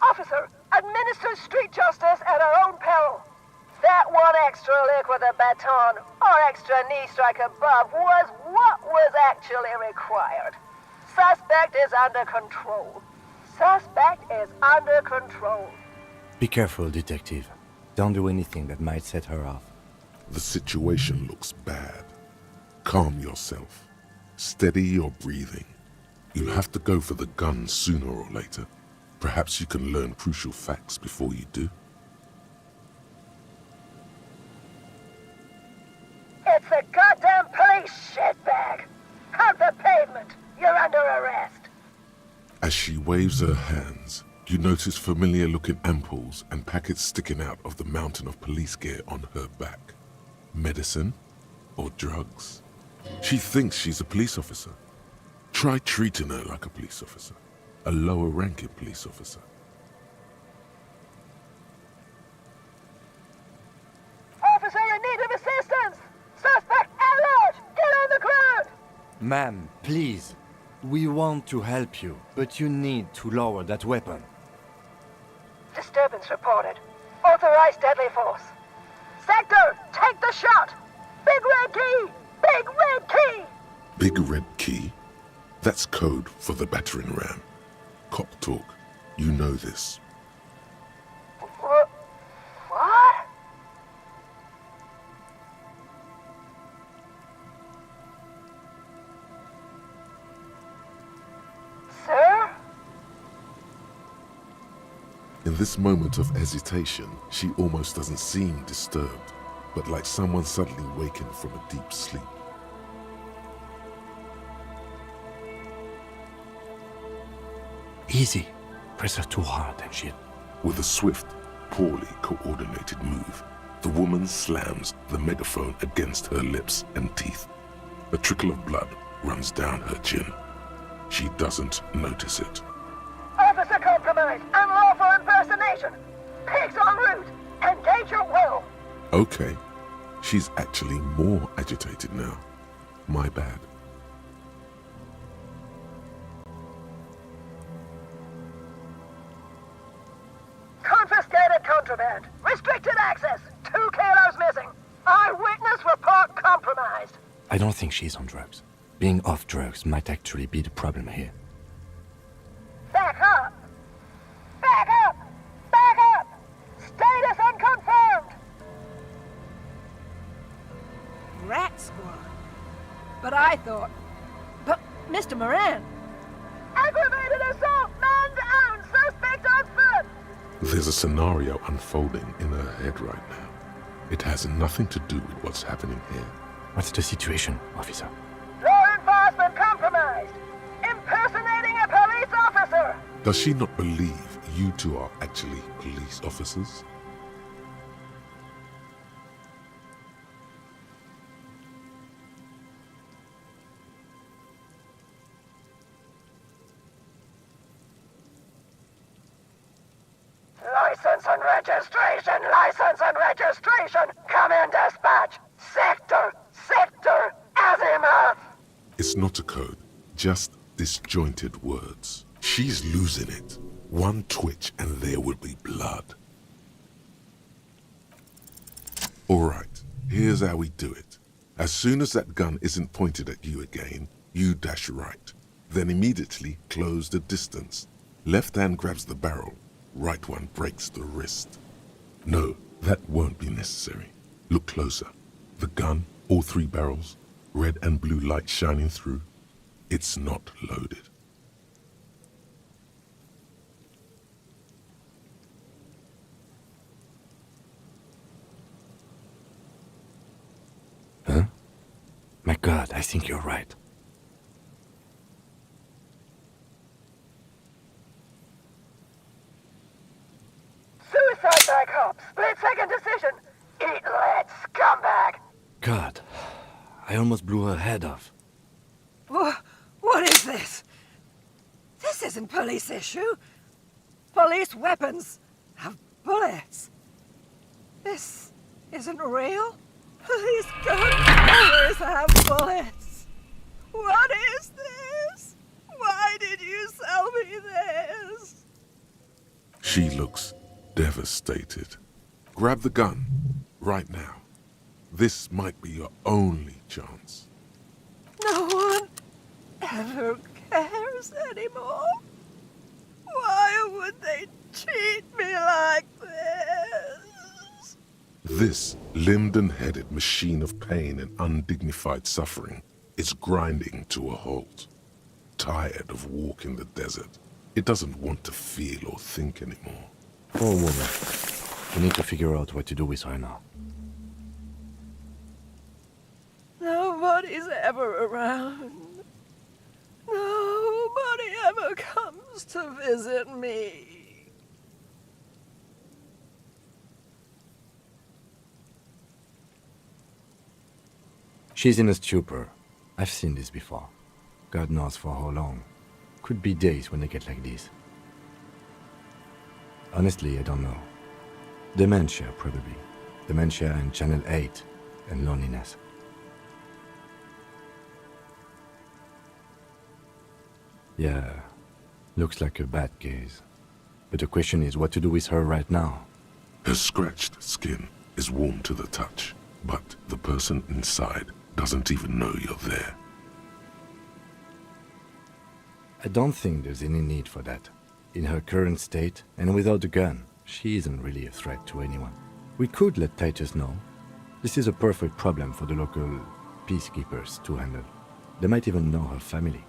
Officer, administer street justice at our own peril. That one extra lick with a baton or extra knee strike above was what was actually required. Suspect is under control. Suspect is under control. Be careful, detective. Don't do anything that might set her off. The situation looks bad. Calm yourself. Steady your breathing. You'll have to go for the gun sooner or later. Perhaps you can learn crucial facts before you do. It's the goddamn police, shitbag! Hug the pavement! You're under arrest! As she waves her hands, you notice familiar-looking ampoules and packets sticking out of the mountain of police gear on her back. Medicine or drugs? She thinks she's a police officer. Try treating her like a police officer, a lower-ranking police officer. Officer in need of assistance! Suspect at large! Get on the ground! Ma'am, please. We want to help you, but you need to lower that weapon. Disturbance reported. Authorized deadly force. Sector, take the shot! Big red key! Big red key! Big red key? That's code for the battering ram. Cop talk. You know this. What? Sir? In this moment of hesitation, she almost doesn't seem disturbed, but like someone suddenly wakened from a deep sleep. Easy. Press her too hard and shit. With a swift, poorly coordinated move, the woman slams the megaphone against her lips and teeth. A trickle of blood runs down her chin. She doesn't notice it. Officer compromise! Unlawful impersonation! Pigs en route! Engage your will! Okay. She's actually more agitated now. My bad. Confiscated contraband! Restricted access! 2 kilos missing! Eyewitness report compromised! I don't think she's on drugs. Being off drugs might actually be the problem here. Back up! Back up! Back up! Status unconfirmed! Rat squad. But I thought... But, Mr. Moran... Aggravated assault! Man down! Suspect on foot! There's a scenario unfolding in her head right now. It has nothing to do with what's happening here. What's the situation, officer? Law enforcement compromised! Impersonating a police officer! Does she not believe you two are actually police officers? License and registration! License and registration! Come in, dispatch! Sector! Sector! Azimuth! It's not a code, just disjointed words. She's losing it. One twitch and there will be blood. Alright, here's how we do it. As soon as that gun isn't pointed at you again, you dash right. Then immediately close the distance. Left hand grabs the barrel, right one breaks the wrist. No, that won't be necessary. Look closer. The gun, all 3 barrels, red and blue light shining through. It's not loaded. Huh? My God, I think you're right. Suicide by cop! Split-second decision! Eat lead, scumbag! God, I almost blew her head off. What is this? This isn't police issue. Police weapons have bullets. This isn't real. Police guns always have bullets. What is this? Why did you sell me this? She looks devastated. Grab the gun, right now. This might be your only chance. No one ever cares anymore. Why would they treat me like this? This limbed and headed machine of pain and undignified suffering is grinding to a halt. Tired of walking the desert, it doesn't want to feel or think anymore. Poor woman. We need to figure out what to do with her now. Nobody's ever around. Nobody ever comes to visit me. She's in a stupor. I've seen this before. God knows for how long. Could be days when they get like this. Honestly, I don't know. Dementia, probably. Dementia and Channel 8 and loneliness. Yeah, looks like a bad case. But the question is what to do with her right now. Her scratched skin is warm to the touch, but the person inside doesn't even know you're there. I don't think there's any need for that. In her current state, and without the gun, she isn't really a threat to anyone. We could let Titus know. This is a perfect problem for the local peacekeepers to handle. They might even know her family.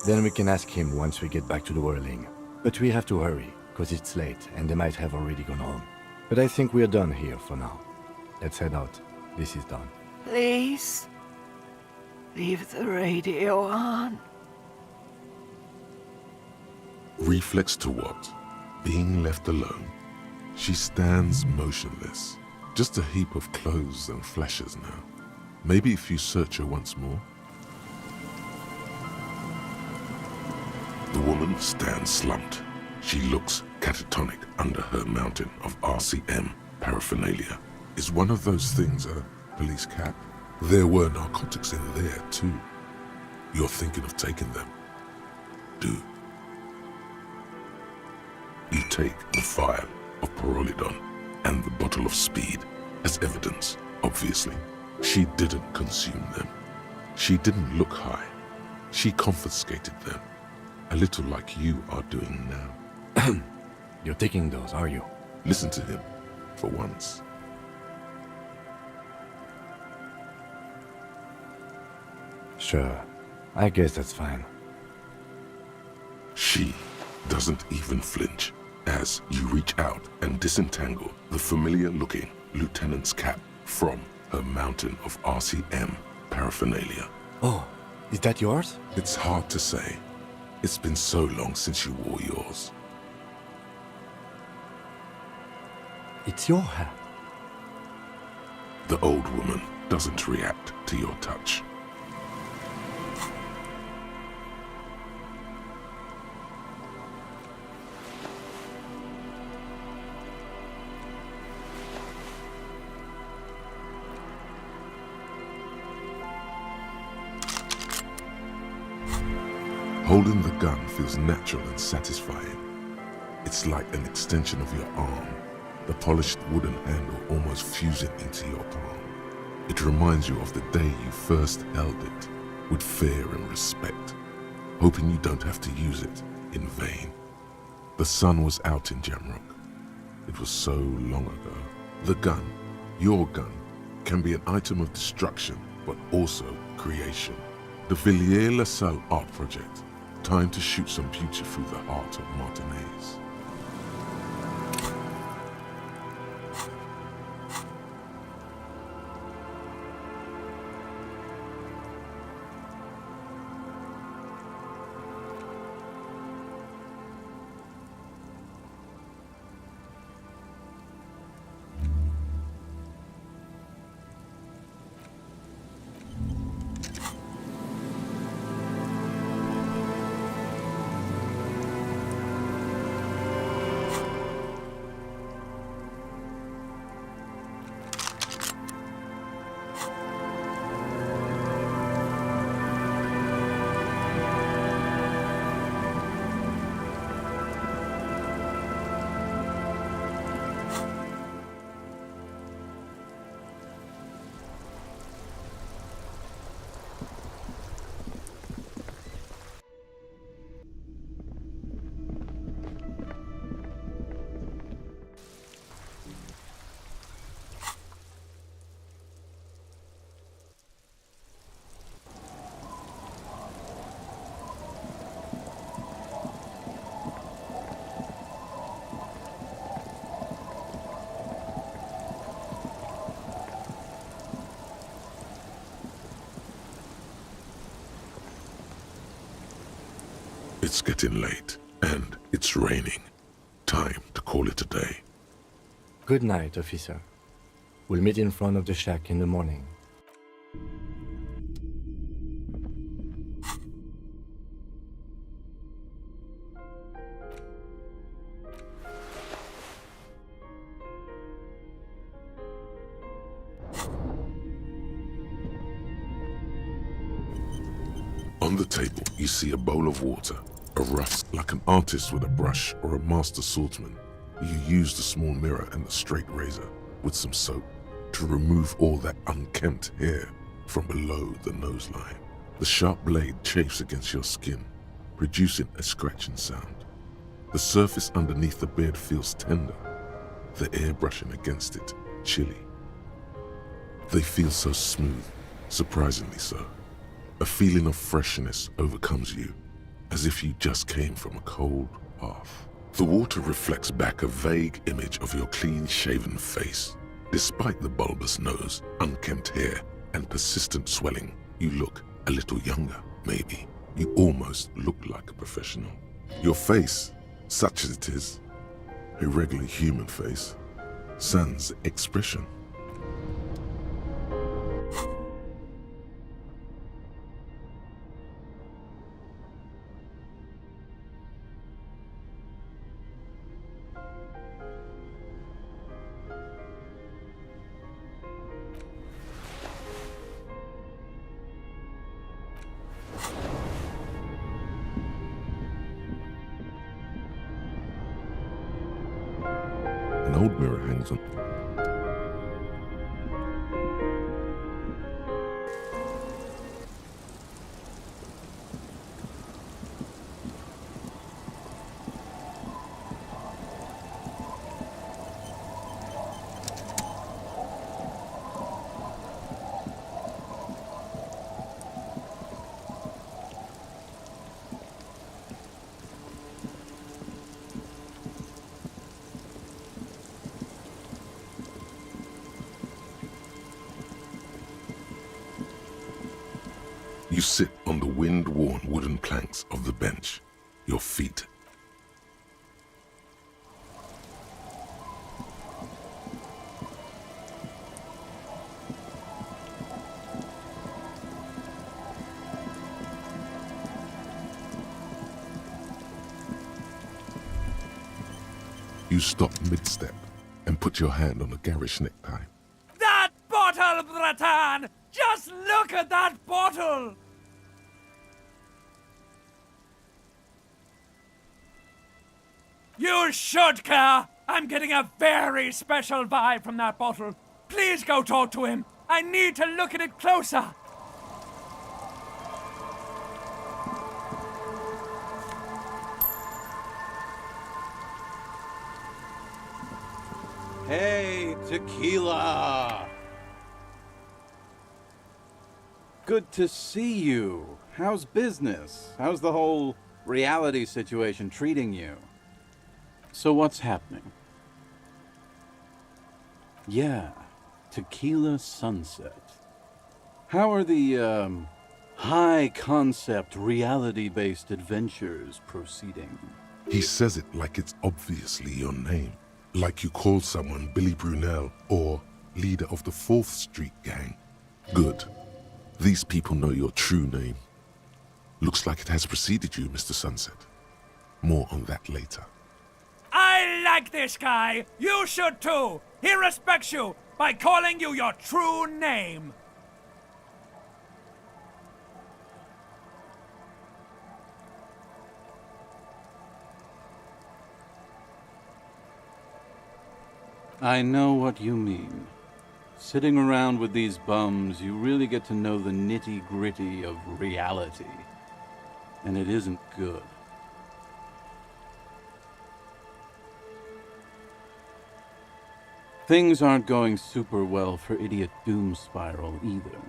Then we can ask him once we get back to the whirling. But we have to hurry, because it's late and they might have already gone home. But I think we're done here for now. Let's head out. This is done. Please, leave the radio on. Reflex to what? Being left alone. She stands motionless. Just a heap of clothes and flashes now. Maybe if you search her once more. The woman stands slumped. She looks catatonic under her mountain of RCM paraphernalia. Is one of those things a police cap? There were narcotics in there too. You're thinking of taking them. Do. You take the vial of Pyrrolidon and the bottle of speed as evidence, obviously. She didn't consume them. She didn't look high. She confiscated them. A little like you are doing now. You're taking those, are you? Listen to him, for once. Sure. I guess that's fine. She doesn't even flinch as you reach out and disentangle the familiar-looking lieutenant's cap from her mountain of RCM paraphernalia. Oh, is that yours? It's hard to say. It's been so long since you wore yours. It's your hat. The old woman doesn't react to your touch. Holding the gun feels natural and satisfying. It's like an extension of your arm, the polished wooden handle almost fusing into your palm. It reminds you of the day you first held it, with fear and respect, hoping you don't have to use it in vain. The sun was out in Jamrock. It was so long ago. The gun, your gun, can be an item of destruction, but also creation. The Villiers-la-Salle art project. Time to shoot some beauty through the heart of Martinaise. It's getting late, and it's raining. Time to call it a day. Good night, officer. We'll meet in front of the shack in the morning. On the table, you see a bowl of water, a rough, like an artist with a brush or a master swordsman. You use the small mirror and the straight razor with some soap to remove all that unkempt hair from below the nose line. The sharp blade chafes against your skin, producing a scratching sound. The surface underneath the beard feels tender, the air brushing against it chilly. They feel so smooth, surprisingly so. A feeling of freshness overcomes you, as if you just came from a cold bath. The water reflects back a vague image of your clean-shaven face. Despite the bulbous nose, unkempt hair, and persistent swelling, you look a little younger, maybe. You almost look like a professional. Your face, such as it is, a regular human face, sans expression. An old mirror hangs on. You sit on the wind-worn wooden planks of the bench, your feet. You stop mid-step and put your hand on a garish necktie. That bottle, Bratan! Just look at that bottle! You should care! I'm getting a very special vibe from that bottle. Please go talk to him. I need to look at it closer. Hey, tequila! Good to see you. How's business? How's the whole reality situation treating you? So what's happening? Yeah, Tequila Sunset. How are the, high-concept, reality-based adventures proceeding? He says it like it's obviously your name. Like you call someone Billy Brunel or leader of the 4th Street Gang. Good. These people know your true name. Looks like it has preceded you, Mr. Sunset. More on that later. I like this guy. You should too. He respects you by calling you your true name. I know what you mean. Sitting around with these bums, you really get to know the nitty-gritty of reality. And it isn't good. Things aren't going super well for Idiot Doom Spiral either.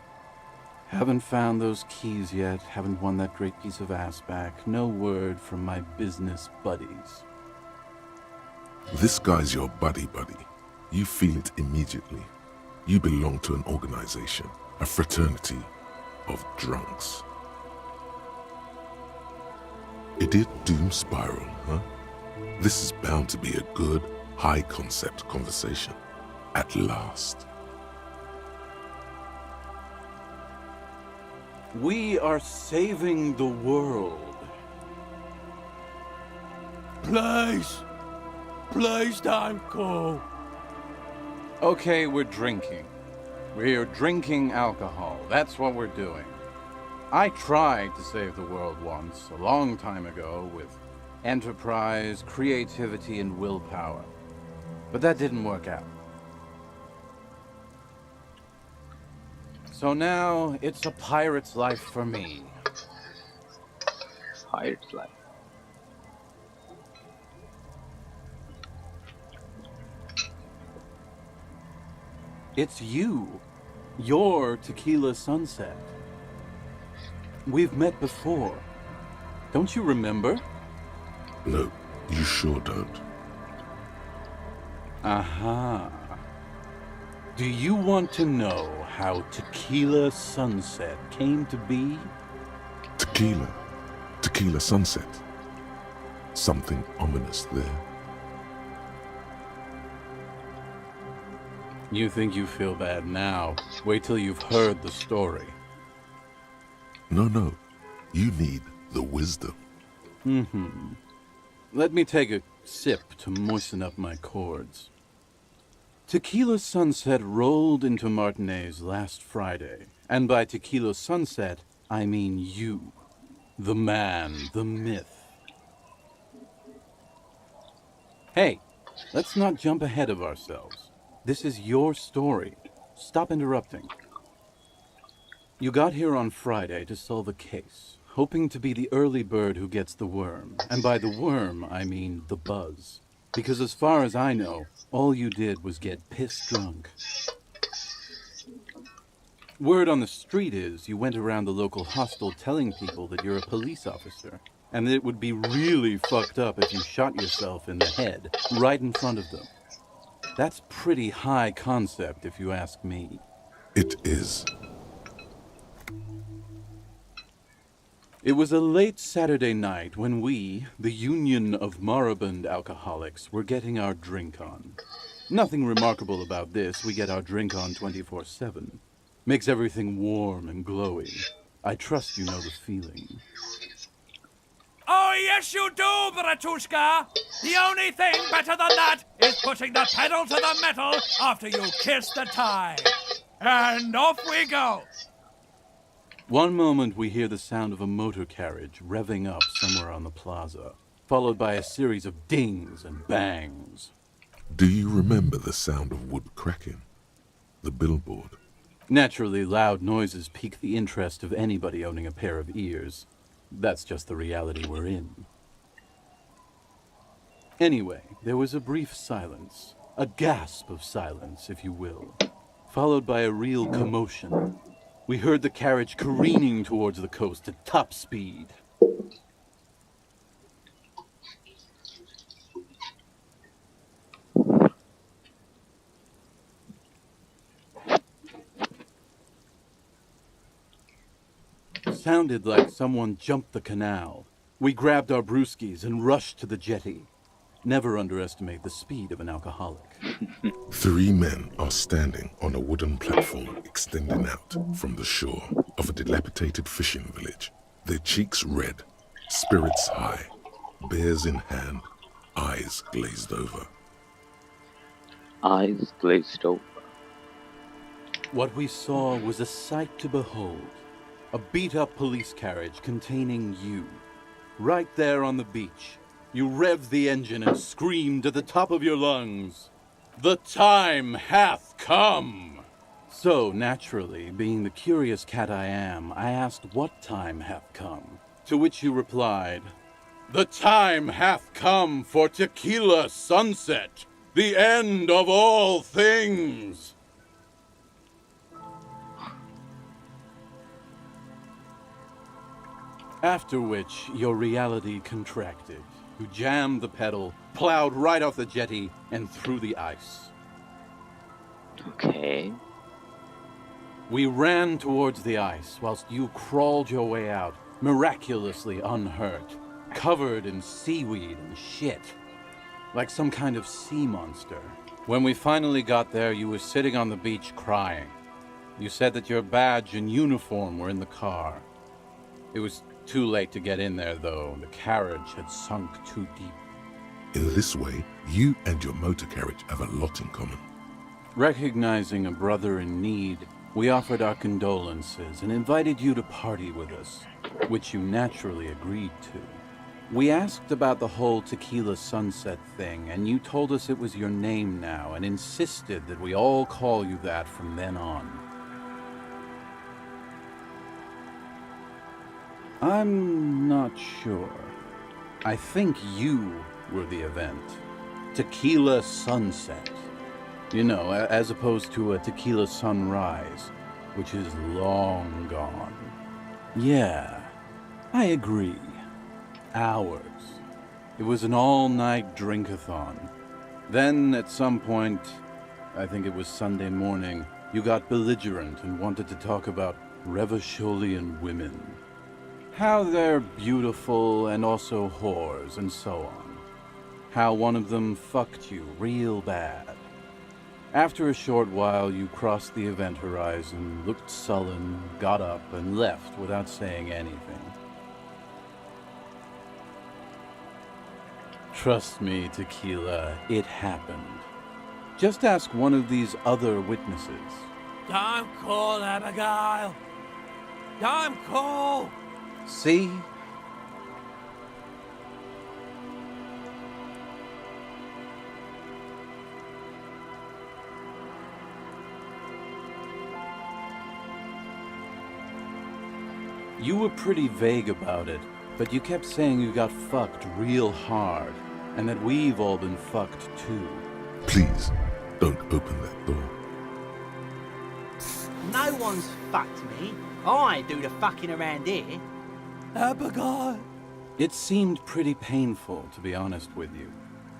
Haven't found those keys yet, haven't won that great piece of ass back. No word from my business buddies. This guy's your buddy. You feel it immediately. You belong to an organization, a fraternity of drunks. Idiot Doom Spiral, huh? This is bound to be a good, high-concept conversation. At last. We are saving the world. Please! Please don't go. Okay, we're drinking. We're drinking alcohol. That's what we're doing. I tried to save the world once, a long time ago, with enterprise, creativity, and willpower. But that didn't work out. So now, it's a pirate's life for me. Pirate's life. It's you. You're Tequila Sunset. We've met before. Don't you remember? No, you sure don't. Aha. Do you want to know how Tequila Sunset came to be? Tequila. Tequila Sunset. Something ominous there. You think you feel bad now. Wait till you've heard the story. No. You need the wisdom. Let me take a sip to moisten up my cords. Tequila Sunset rolled into Martinez last Friday. And by Tequila Sunset, I mean you. The man, the myth. Hey, let's not jump ahead of ourselves. This is your story. Stop interrupting. You got here on Friday to solve a case, hoping to be the early bird who gets the worm. And by the worm, I mean the buzz. Because as far as I know, all you did was get pissed drunk. Word on the street is you went around the local hostel telling people that you're a police officer, and that it would be really fucked up if you shot yourself in the head right in front of them. That's pretty high concept, if you ask me. It is. It was a late Saturday night when we, the Union of Moribund Alcoholics, were getting our drink on. Nothing remarkable about this. We get our drink on 24/7. Makes everything warm and glowy. I trust you know the feeling. Oh, yes, you do, Bratushka. The only thing better than that is putting the pedal to the metal after you kiss the tie. And off we go. One moment we hear the sound of a motor carriage revving up somewhere on the plaza, followed by a series of dings and bangs. Do you remember the sound of wood cracking? The billboard? Naturally, loud noises pique the interest of anybody owning a pair of ears. That's just the reality we're in. Anyway, there was a brief silence. A gasp of silence, if you will. Followed by a real commotion. We heard the carriage careening towards the coast at top speed. Sounded like someone jumped the canal. We grabbed our brewskis and rushed to the jetty. Never underestimate the speed of an alcoholic. 3 men are standing on a wooden platform extending out from the shore of a dilapidated fishing village. Their cheeks red, spirits high, beers in hand, eyes glazed over. Eyes glazed over. What we saw was a sight to behold. A beat-up police carriage containing you. Right there on the beach. You revved the engine and screamed at the top of your lungs, "The time hath come!" So, naturally, being the curious cat I am, I asked what time hath come. To which you replied, "The time hath come for Tequila Sunset, the end of all things!" After which, your reality contracted. You jammed the pedal, plowed right off the jetty, and through the ice. Okay. We ran towards the ice, whilst you crawled your way out, miraculously unhurt. covered in seaweed and shit. Like some kind of sea monster. When we finally got there, you were sitting on the beach crying. You said that your badge and uniform were in the car. It was too late to get in there, though. The carriage had sunk too deep. In this way, you and your motor carriage have a lot in common. Recognizing a brother in need, we offered our condolences and invited you to party with us, which you naturally agreed to. We asked about the whole Tequila Sunset thing, and you told us it was your name now and insisted that we all call you that from then on. I'm not sure. I think you were the event. Tequila Sunset. You know, as opposed to a tequila sunrise, which is long gone. Yeah, I agree. Hours. It was an all-night drink-a-thon. Then, at some point, I think it was Sunday morning, you got belligerent and wanted to talk about Revacholian women. How they're beautiful and also whores and so on. How one of them fucked you real bad. After a short while, you crossed the event horizon, looked sullen, got up, and left without saying anything. Trust me, Tequila, it happened. Just ask one of these other witnesses. I'm cool, Abigail. I'm cool. See? You were pretty vague about it, but you kept saying you got fucked real hard, and that we've all been fucked too. Please, don't open that door. No one's fucked me. I do the fucking around here. Abigail. It seemed pretty painful, to be honest with you.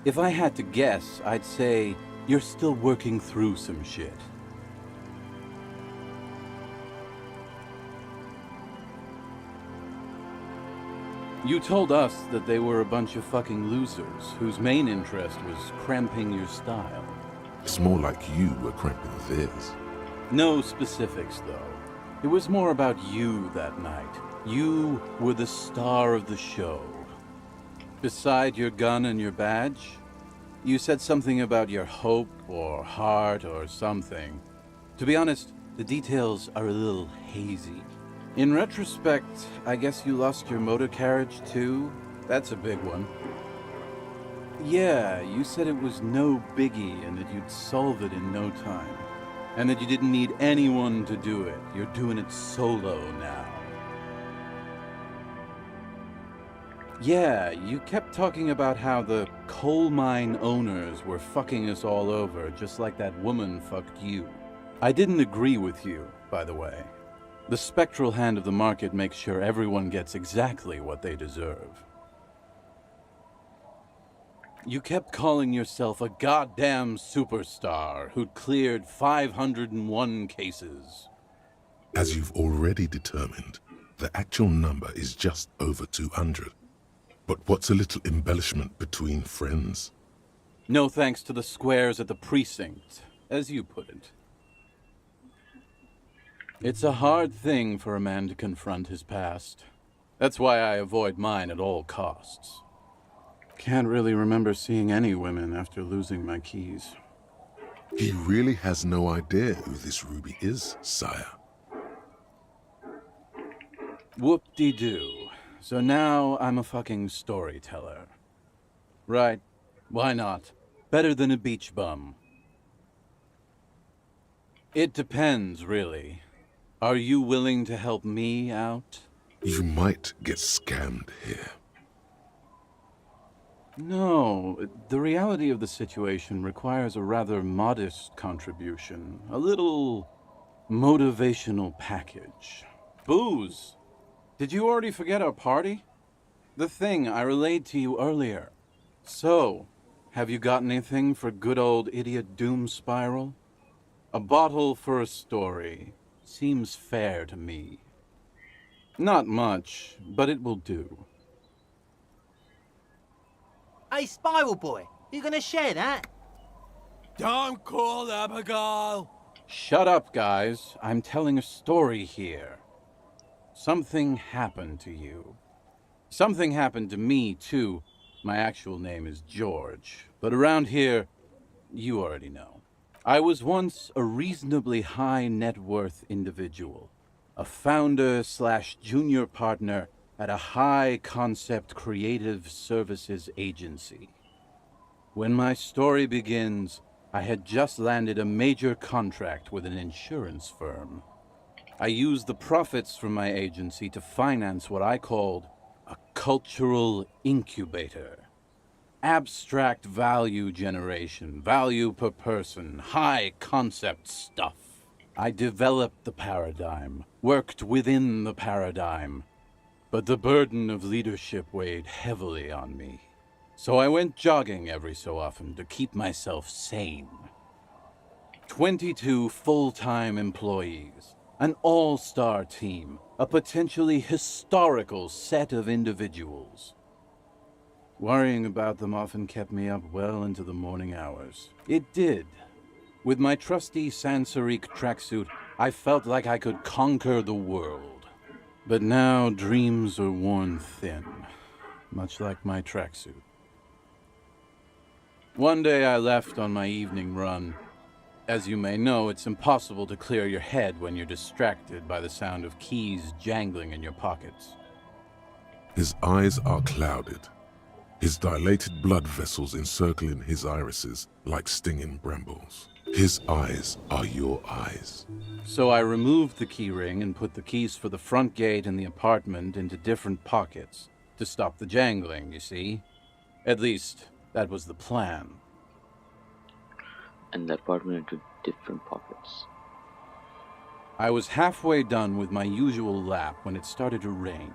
If I had to guess, I'd say you're still working through some shit. You told us that they were a bunch of fucking losers whose main interest was cramping your style. It's more like you were cramping theirs. No specifics, though. It was more about you that night. You were the star of the show. Beside your gun and your badge, you said something about your hope or heart or something. To be honest, the details are a little hazy. In retrospect, I guess you lost your motor carriage too? That's a big one. Yeah, you said it was no biggie and that you'd solve it in no time. And that you didn't need anyone to do it. You're doing it solo now. Yeah, you kept talking about how the coal mine owners were fucking us all over, just like that woman fucked you. I didn't agree with you, by the way. The spectral hand of the market makes sure everyone gets exactly what they deserve. You kept calling yourself a goddamn superstar who'd cleared 501 cases. As you've already determined, the actual number is just over 200. But what's a little embellishment between friends? No thanks to the squares at the precinct, as you put it. It's a hard thing for a man to confront his past. That's why I avoid mine at all costs. Can't really remember seeing any women after losing my keys. He really has no idea who this Ruby is, sire. Whoop-de-doo. So now I'm a fucking storyteller. Right. Why not? Better than a beach bum. It depends, really. Are you willing to help me out? You might get scammed here. No, the reality of the situation requires a rather modest contribution. A little motivational package. Booze! Did you already forget our party? The thing I relayed to you earlier. So, have you got anything for good old Idiot Doom Spiral? A bottle for a story. Seems fair to me. Not much, but it will do. Hey, Spiral Boy, you gonna share that? Don't call Abigail! Shut up, guys. I'm telling a story here. Something happened to you. Something happened to me, too. My actual name is George, but around here, you already know. I was once a reasonably high net worth individual, a founder/junior partner at a high concept creative services agency. When my story begins, I had just landed a major contract with an insurance firm. I used the profits from my agency to finance what I called a cultural incubator. Abstract value generation, value per person, high concept stuff. I developed the paradigm, worked within the paradigm, but the burden of leadership weighed heavily on me. So I went jogging every so often to keep myself sane. 22 full-time employees, an all-star team, a potentially historical set of individuals. Worrying about them often kept me up well into the morning hours. It did. With my trusty Sansarique tracksuit, I felt like I could conquer the world. But now dreams are worn thin, much like my tracksuit. One day I left on my evening run. As you may know, it's impossible to clear your head when you're distracted by the sound of keys jangling in your pockets. His eyes are clouded, his dilated blood vessels encircling his irises like stinging brambles. His eyes are your eyes. So I removed the key ring and put the keys for the front gate and the apartment into different pockets to stop the jangling, you see? At least, that was the plan. And the apartment into different pockets. I was halfway done with my usual lap when it started to rain.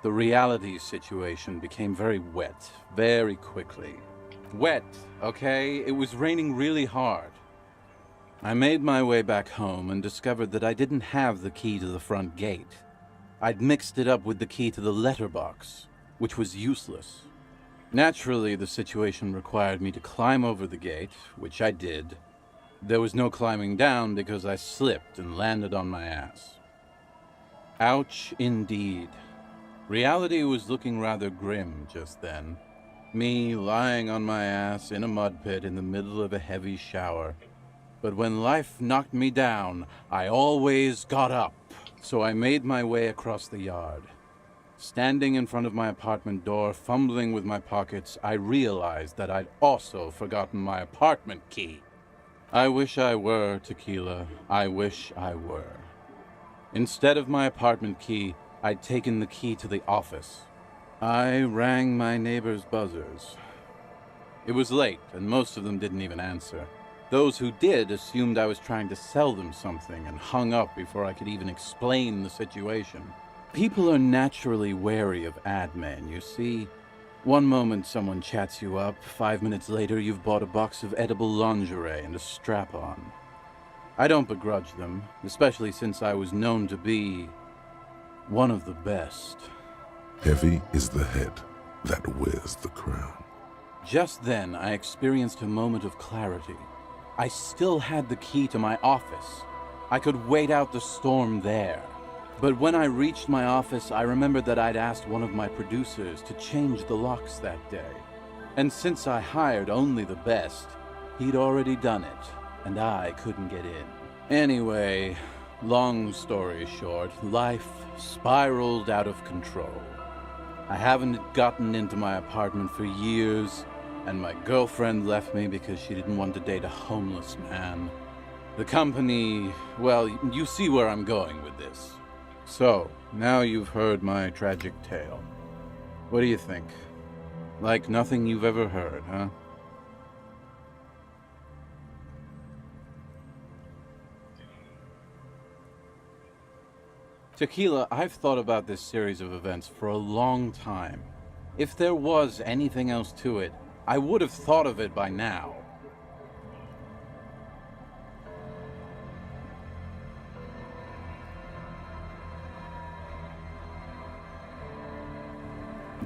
The reality situation became very wet, very quickly. Wet, okay? It was raining really hard. I made my way back home and discovered that I didn't have the key to the front gate. I'd mixed it up with the key to the letterbox, which was useless. Naturally, the situation required me to climb over the gate, which I did. There was no climbing down because I slipped and landed on my ass. Ouch, indeed. Reality was looking rather grim just then. Me lying on my ass in a mud pit in the middle of a heavy shower. But when life knocked me down, I always got up. So I made my way across the yard. Standing in front of my apartment door, fumbling with my pockets, I realized that I'd also forgotten my apartment key. I wish I were, Tequila. I wish I were. Instead of my apartment key, I'd taken the key to the office. I rang my neighbors' buzzers. It was late, and most of them didn't even answer. Those who did assumed I was trying to sell them something and hung up before I could even explain the situation. People are naturally wary of ad men, you see. One moment someone chats you up, 5 minutes later you've bought a box of edible lingerie and a strap-on. I don't begrudge them, especially since I was known to be one of the best. Heavy is the head that wears the crown. Just then, I experienced a moment of clarity. I still had the key to my office. I could wait out the storm there. But when I reached my office, I remembered that I'd asked one of my producers to change the locks that day. And since I hired only the best, he'd already done it, and I couldn't get in. Anyway, long story short, life spiraled out of control. I haven't gotten into my apartment for years, and my girlfriend left me because she didn't want to date a homeless man. The company, well, you see where I'm going with this. So, now you've heard my tragic tale. What do you think? Like nothing you've ever heard, huh? Tequila, I've thought about this series of events for a long time. If there was anything else to it, I would have thought of it by now.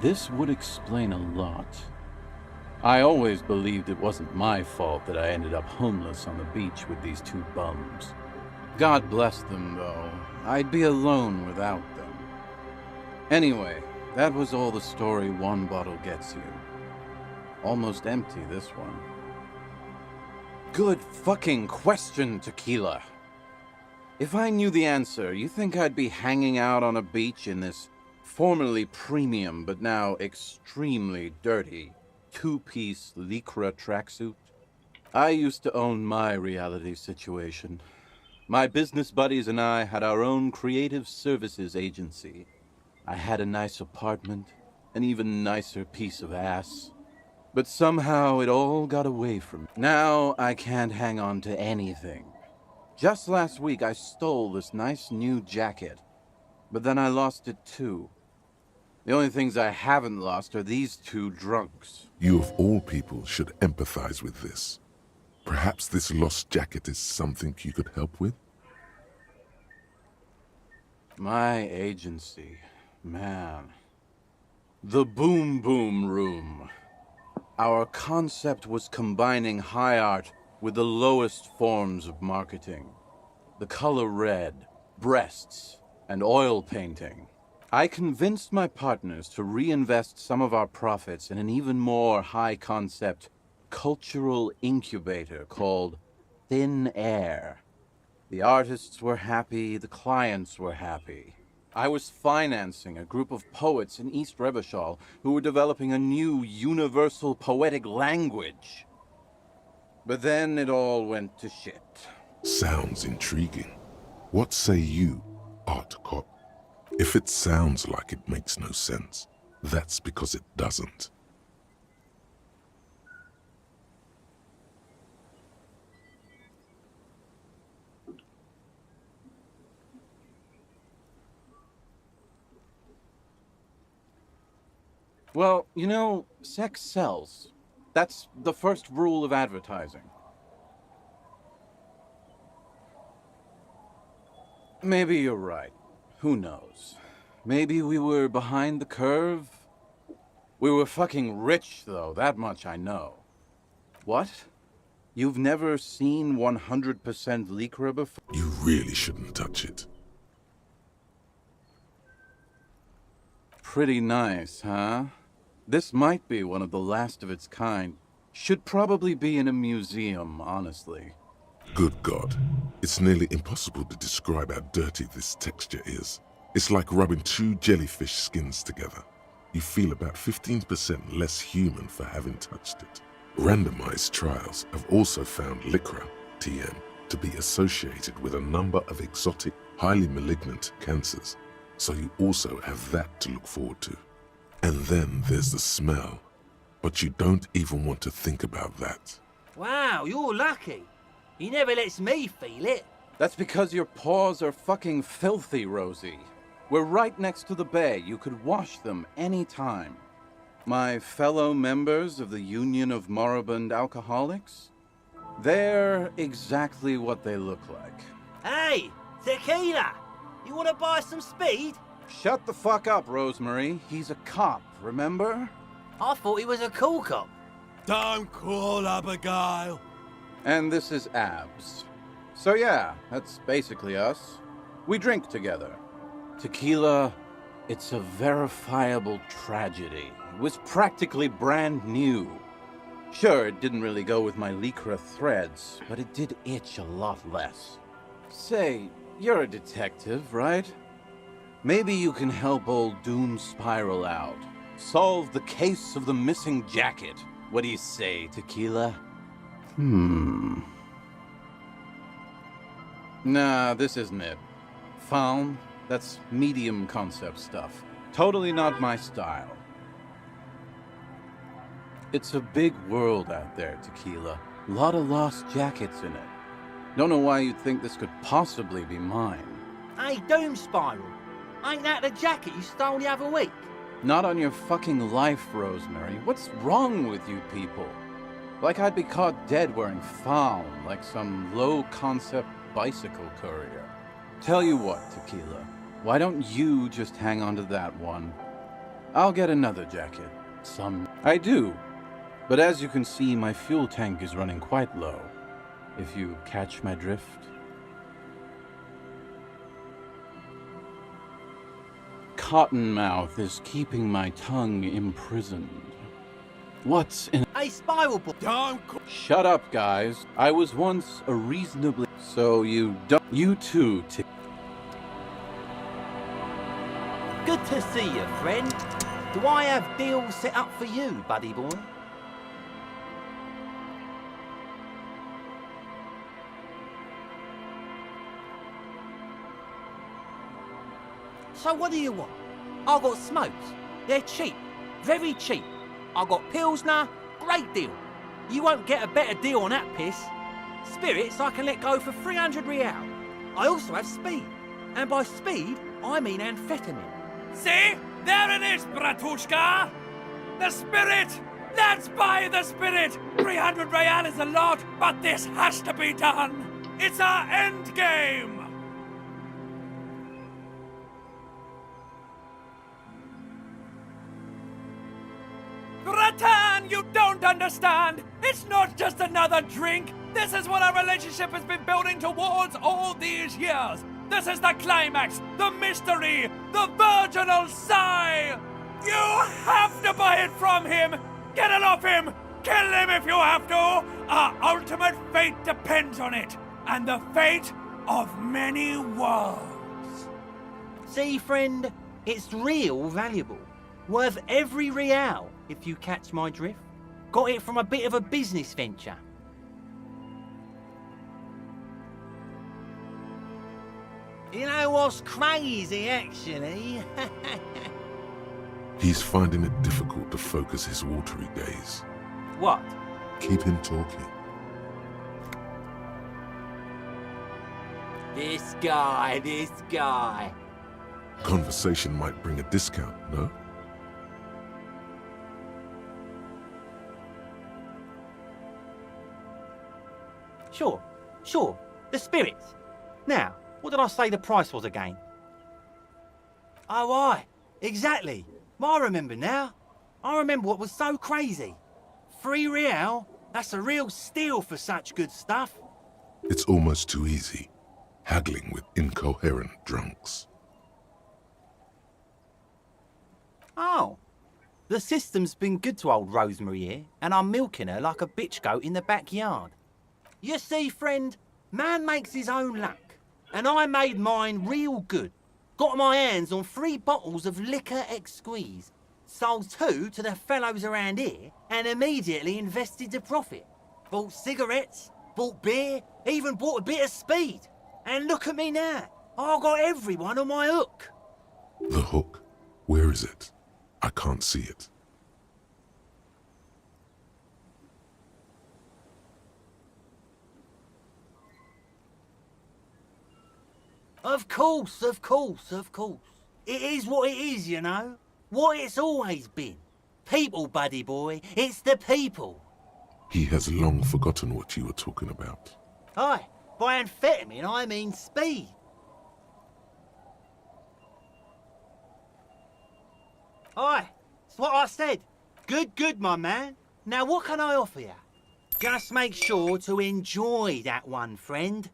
This would explain a lot. I always believed it wasn't my fault that I ended up homeless on the beach with these two bums. God bless them, though. I'd be alone without them. Anyway, that was all the story one bottle gets you. Almost empty, this one. Good fucking question, Tequila. If I knew the answer, you think I'd be hanging out on a beach in this formerly premium but now extremely dirty two-piece Lycra tracksuit? I used to own my reality situation. My business buddies and I had our own creative services agency. I had a nice apartment, an even nicer piece of ass. But somehow it all got away from me. Now I can't hang on to anything. Just last week I stole this nice new jacket, but then I lost it too. The only things I haven't lost are these two drunks. You of all people should empathize with this. Perhaps this lost jacket is something you could help with? My agency, man. The Boom Boom Room. Our concept was combining high art with the lowest forms of marketing. The color red, breasts, and oil painting. I convinced my partners to reinvest some of our profits in an even more high-concept cultural incubator called Thin Air. The artists were happy, the clients were happy. I was financing a group of poets in East Revachol who were developing a new universal poetic language. But then it all went to shit. Sounds intriguing. What say you, Art Cop? If it sounds like it makes no sense, that's because it doesn't. Well, you know, sex sells. That's the first rule of advertising. Maybe you're right. Who knows? Maybe we were behind the curve? We were fucking rich, though, that much I know. What? You've never seen 100% Lycra before? You really shouldn't touch it. Pretty nice, huh? This might be one of the last of its kind. Should probably be in a museum, honestly. Good God. It's nearly impossible to describe how dirty this texture is. It's like rubbing two jellyfish skins together. You feel about 15% less human for having touched it. Randomized trials have also found Lycra, TM, to be associated with a number of exotic, highly malignant cancers. So you also have that to look forward to. And then there's the smell. But you don't even want to think about that. Wow, you're lucky. He never lets me feel it. That's because your paws are fucking filthy, Rosie. We're right next to the bay. You could wash them any time. My fellow members of the Union of Moribund Alcoholics? They're exactly what they look like. Hey, Tequila! You want to buy some speed? Shut the fuck up, Rosemary. He's a cop, remember? I thought he was a cool cop. Don't call Abigail. And this is Abs. So yeah, that's basically us. We drink together. Tequila, it's a verifiable tragedy. It was practically brand new. Sure, it didn't really go with my Lycra threads, but it did itch a lot less. Say, you're a detective, right? Maybe you can help old Doom Spiral out. Solve the case of the missing jacket. What do you say, Tequila? Nah, this isn't it. Faun, that's medium concept stuff. Totally not my style. It's a big world out there, Tequila. A lot of lost jackets in it. Don't know why you'd think this could possibly be mine. Hey, Doom Spiral. Ain't that the jacket you stole the other week? Not on your fucking life, Rosemary. What's wrong with you people? Like I'd be caught dead wearing Faun, like some low-concept bicycle courier. Tell you what, Tequila. Why don't you just hang on to that one? I'll get another jacket. I do. But as you can see, my fuel tank is running quite low, if you catch my drift. Cottonmouth is keeping my tongue imprisoned. What's in— Hey, Spiral Boy! Shut up, guys. I was once a reasonably— So you don't— You too, Good to see you, friend. Do I have deals set up for you, buddy boy? So what do you want? I got smokes. They're cheap. Very cheap. I got Pilsner. Great deal. You won't get a better deal on that piss. Spirits I can let go for 300 real. I also have speed. And by speed, I mean amphetamine. See? There it is, Bratushka! The spirit! Let's buy the spirit! 300 real is a lot, but this has to be done! It's our end game! Bratan, you don't understand! It's not just another drink! This is what our relationship has been building towards all these years! This is the climax, the mystery, the virginal sigh! You have to buy it from him! Get it off him! Kill him if you have to! Our ultimate fate depends on it, and the fate of many worlds. See, friend, it's real valuable. Worth every real, if you catch my drift. Got it from a bit of a business venture. You know what's crazy, actually? He's finding it difficult to focus his watery gaze. What? Keep him talking. This guy. Conversation might bring a discount, no? Sure. The spirits. Now, what did I say the price was again? Oh, aye. Exactly. I remember now. I remember what was so crazy. 3 real? That's a real steal for such good stuff. It's almost too easy, haggling with incoherent drunks. Oh. The system's been good to old Rosemary here, and I'm milking her like a bitch goat in the backyard. You see, friend, man makes his own luck. And I made mine real good. Got my hands on 3 bottles of liquor ex-squeeze. Sold 2 to the fellows around here and immediately invested the profit. Bought cigarettes, bought beer, even bought a bit of speed. And look at me now. I got everyone on my hook. The hook? Where is it? I can't see it. Of course. It is what it is, you know. What it's always been. People, buddy boy. It's the people. He has long forgotten what you were talking about. Aye, by amphetamine I mean speed. Aye, it's what I said. Good, my man. Now what can I offer you? Just make sure to enjoy that one, friend.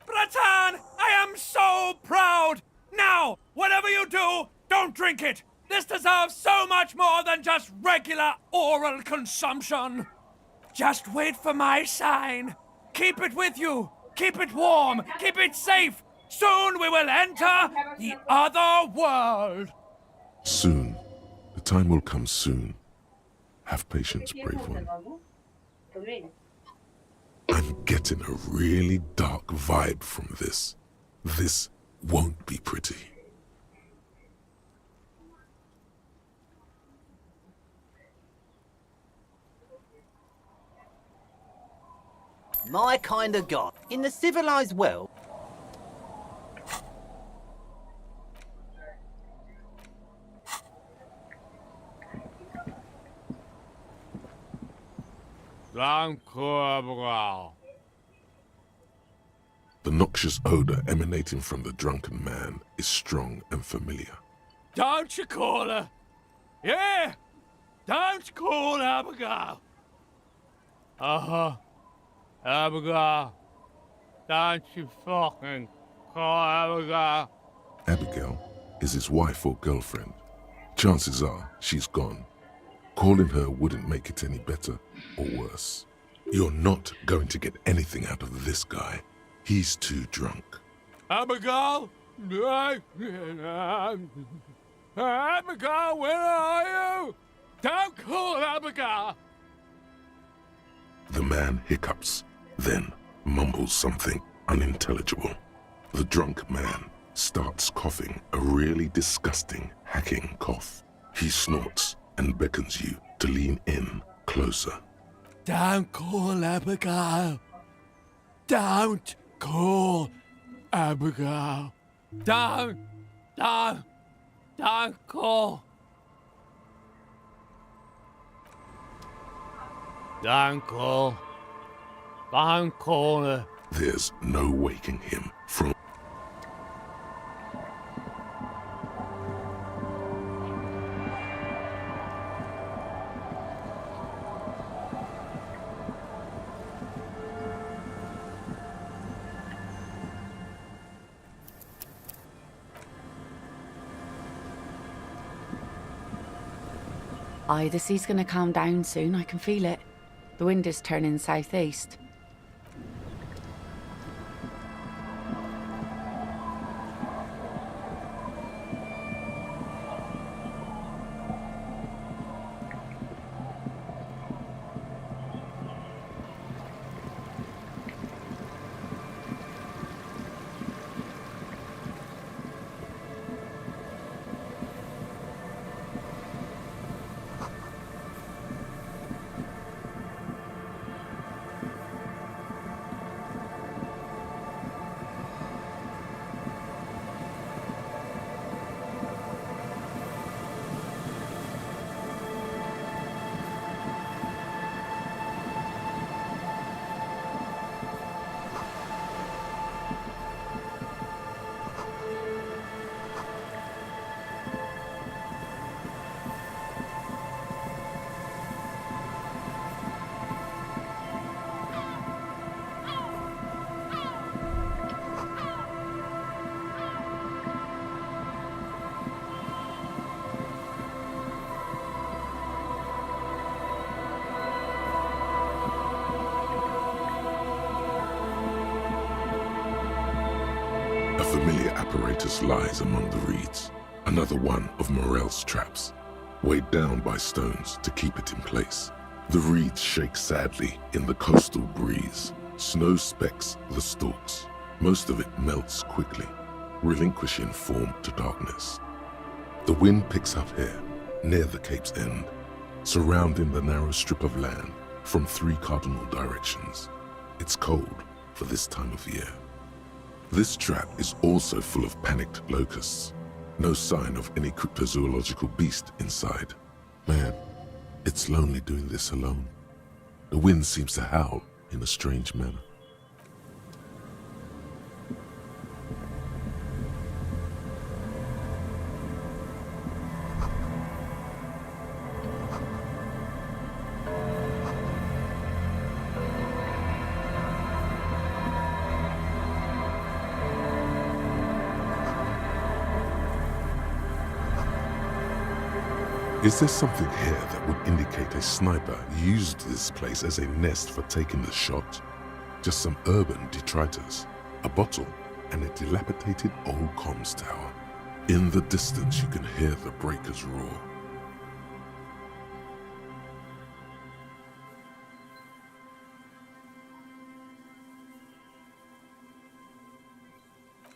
Bratan, I am so proud! Now, whatever you do, don't drink it! This deserves so much more than just regular oral consumption! Just wait for my sign. Keep it with you. Keep it warm. Keep it safe. Soon we will enter the other world. Soon. The time will come soon. Have patience, brave one. I'm getting a really dark vibe from this. This won't be pretty. My kind of god. In the civilized world... The noxious odor emanating from the drunken man is strong and familiar. Don't you call her? Yeah! Don't call Abigail! Abigail. Don't you fucking call Abigail. Abigail is his wife or girlfriend. Chances are she's gone. Calling her wouldn't make it any better or worse. You're not going to get anything out of this guy. He's too drunk. Abigail? Abigail, where are you? Don't call Abigail! The man hiccups, then mumbles something unintelligible. The drunk man starts coughing a really disgusting, hacking cough. He snorts and beckons you to lean in closer. Don't call Abigail. Don't call Abigail. Don't call. Don't call. Don't call her. There's no waking him from... Aye, the sea's gonna calm down soon, I can feel it. The wind is turning southeast. A familiar apparatus lies among the reeds, another one of Morel's traps, weighed down by stones to keep it in place. The reeds shake sadly in the coastal breeze. Snow specks the stalks. Most of it melts quickly, relinquishing form to darkness. The wind picks up here, near the Cape's end, surrounding the narrow strip of land from 3 cardinal directions. It's cold for this time of year. This trap is also full of panicked locusts. No sign of any cryptozoological beast inside. Man, it's lonely doing this alone. The wind seems to howl in a strange manner. Is there something here that would indicate a sniper used this place as a nest for taking the shot? Just some urban detritus, a bottle, and a dilapidated old comms tower. In the distance you can hear the breakers roar.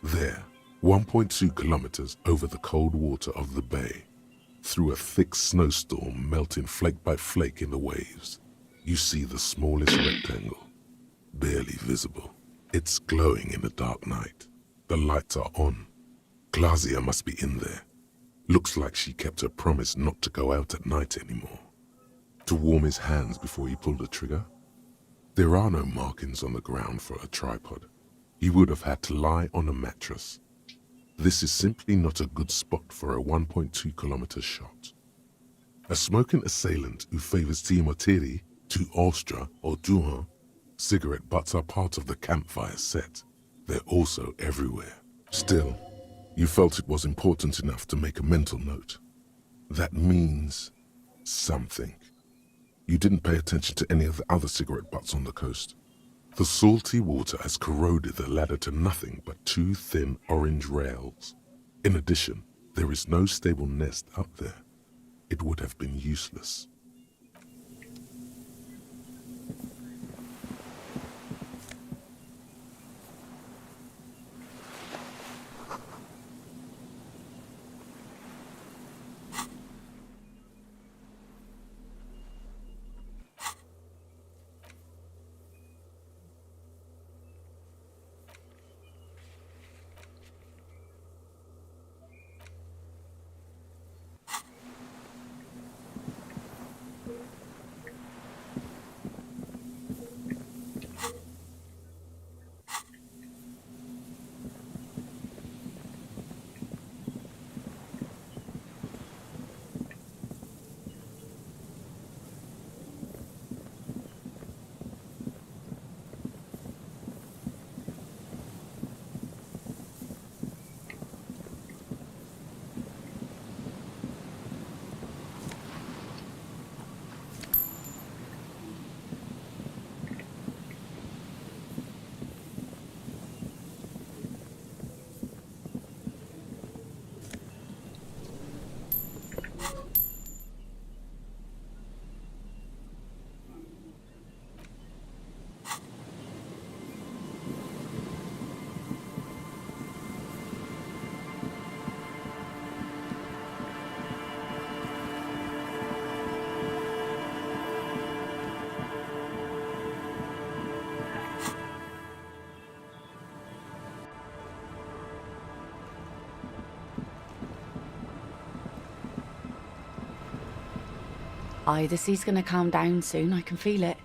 There, 1.2 kilometers over the cold water of the bay, through a thick snowstorm melting flake by flake in the waves, you see the smallest rectangle, barely visible. It's glowing in the dark night. The lights are on. Glazia must be in there. Looks like she kept her promise not to go out at night anymore. To warm his hands before he pulled the trigger? There are no markings on the ground for a tripod. He would have had to lie on a mattress. This is simply not a good spot for a 1.2 kilometer shot. A smoking assailant who favors Timotiri, Tu Ostra, or Duhan, cigarette butts are part of the campfire set. They're also everywhere. Still, you felt it was important enough to make a mental note. That means something. You didn't pay attention to any of the other cigarette butts on the coast. The salty water has corroded the ladder to nothing but 2 thin orange rails. In addition, there is no stable nest up there. It would have been useless. Aye, the sea's gonna calm down soon, I can feel it.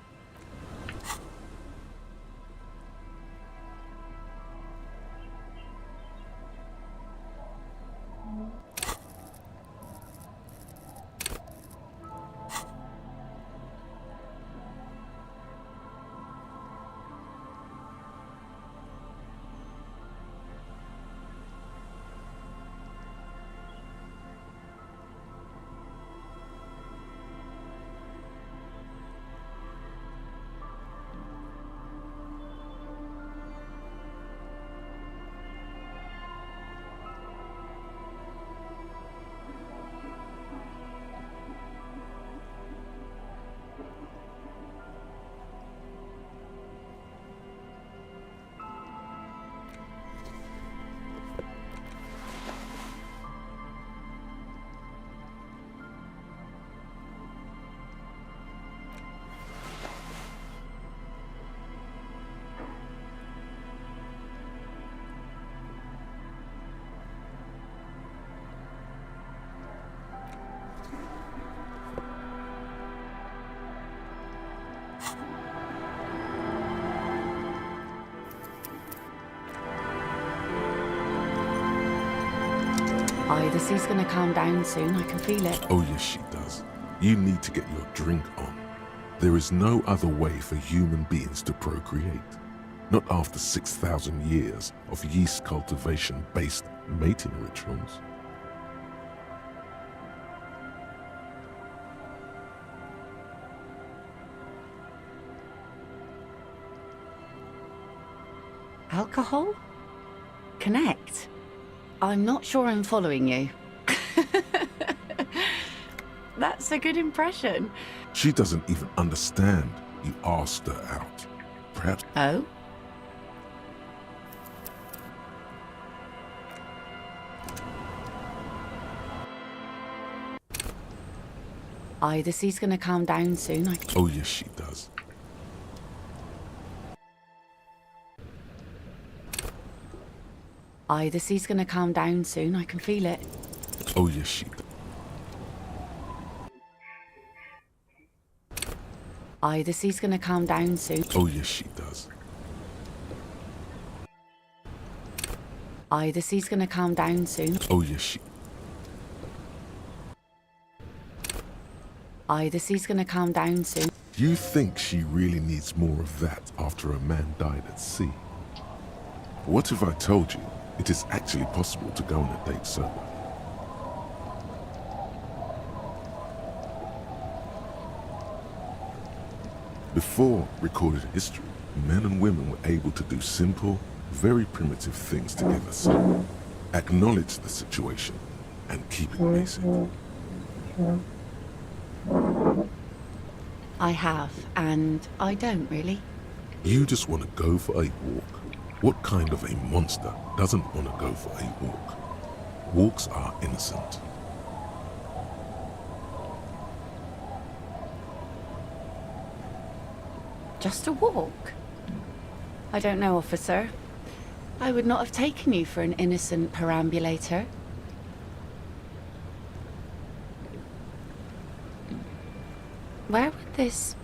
Aye, the sea's gonna calm down soon, I can feel it. Oh yes, she does. You need to get your drink on. There is no other way for human beings to procreate. Not after 6,000 years of yeast cultivation-based mating rituals. Alcohol? Connect? I'm not sure I'm following you. That's a good impression. She doesn't even understand. You asked her out. Perhaps... Oh? Aye, the sea's gonna calm down soon. Oh yes, she does. Aye, the sea's gonna calm down soon, I can feel it. Oh yes, she does. Aye, the sea's gonna calm down soon. Oh yes, she does. Aye, the sea's gonna calm down soon. Oh yes, she... Aye, the sea's gonna calm down soon. You think she really needs more of that after a man died at sea? What if I told you it is actually possible to go on a date sober? Before recorded history, men and women were able to do simple, very primitive things together. So, acknowledge the situation and keep it basic. I have, and I don't really. You just want to go for a walk. What kind of a monster doesn't want to go for a walk? Walks are innocent. Just a walk? I don't know, officer. I would not have taken you for an innocent perambulator. Where would this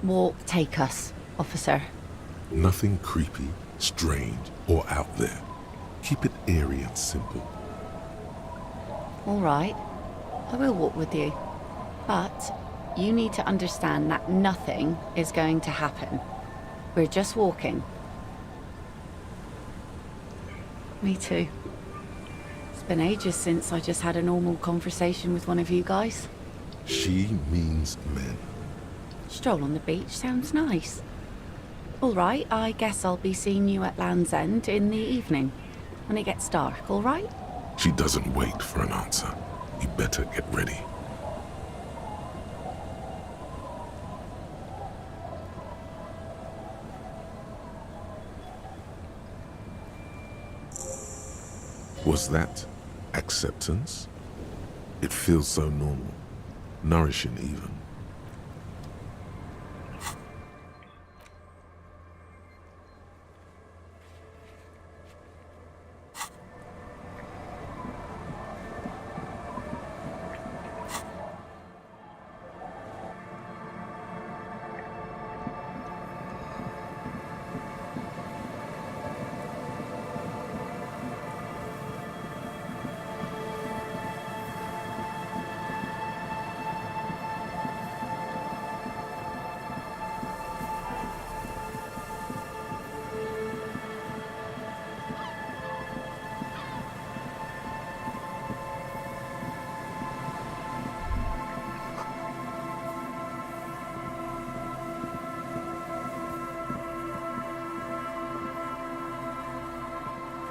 walk take us, officer? Nothing creepy, strange, or out there. Keep it airy and simple. All right, I will walk with you. But you need to understand that nothing is going to happen. We're just walking. Me too. It's been ages since I just had a normal conversation with one of you guys. She means men. Stroll on the beach sounds nice. All right, I guess I'll be seeing you at Land's End in the evening, when it gets dark, all right? She doesn't wait for an answer. You better get ready. Was that acceptance? It feels so normal, nourishing even.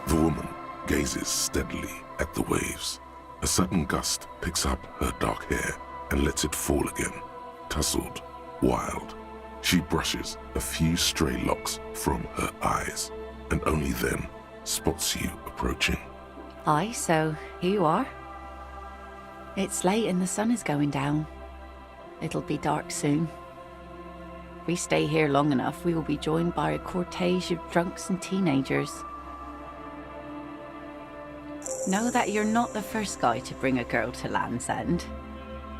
The woman gazes steadily at the waves. A sudden gust picks up her dark hair and lets it fall again, tousled, wild. She brushes a few stray locks from her eyes, and only then spots you approaching. Aye, so here you are. It's late and the sun is going down. It'll be dark soon. If we stay here long enough, we will be joined by a cortege of drunks and teenagers. Know that you're not the first guy to bring a girl to Land's End.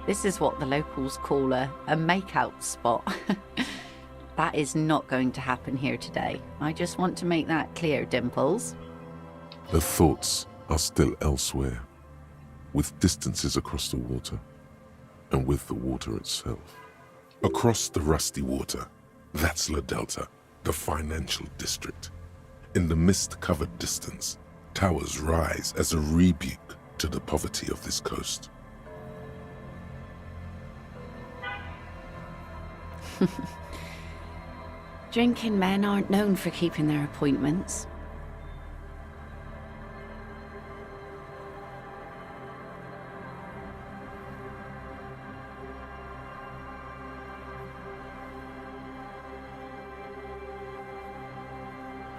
This is what the locals call a make-out spot. That is not going to happen here today. I just want to make that clear, Dimples. Her thoughts are still elsewhere, with distances across the water, and with the water itself. Across the rusty water, that's La Delta, the financial district. In the mist-covered distance, towers rise as a rebuke to the poverty of this coast. Drinking men aren't known for keeping their appointments.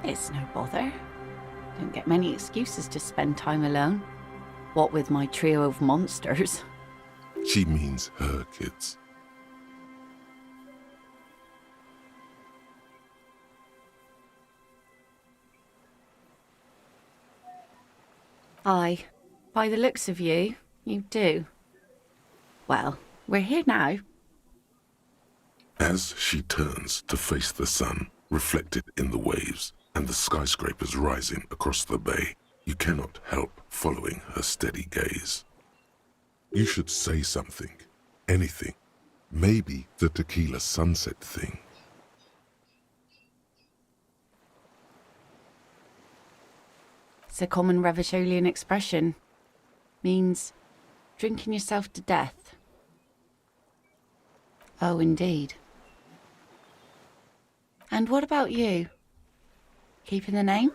It's no bother. Don't get many excuses to spend time alone. What with my trio of monsters. She means her kids. Aye, by the looks of you, you do. Well, we're here now. As she turns to face the sun, reflected in the waves, and the skyscrapers rising across the bay, you cannot help following her steady gaze. You should say something, anything, Maybe the tequila sunset thing. It's a common Revacholian expression. Means drinking yourself to death. Oh, indeed. And what about you? Keeping the name?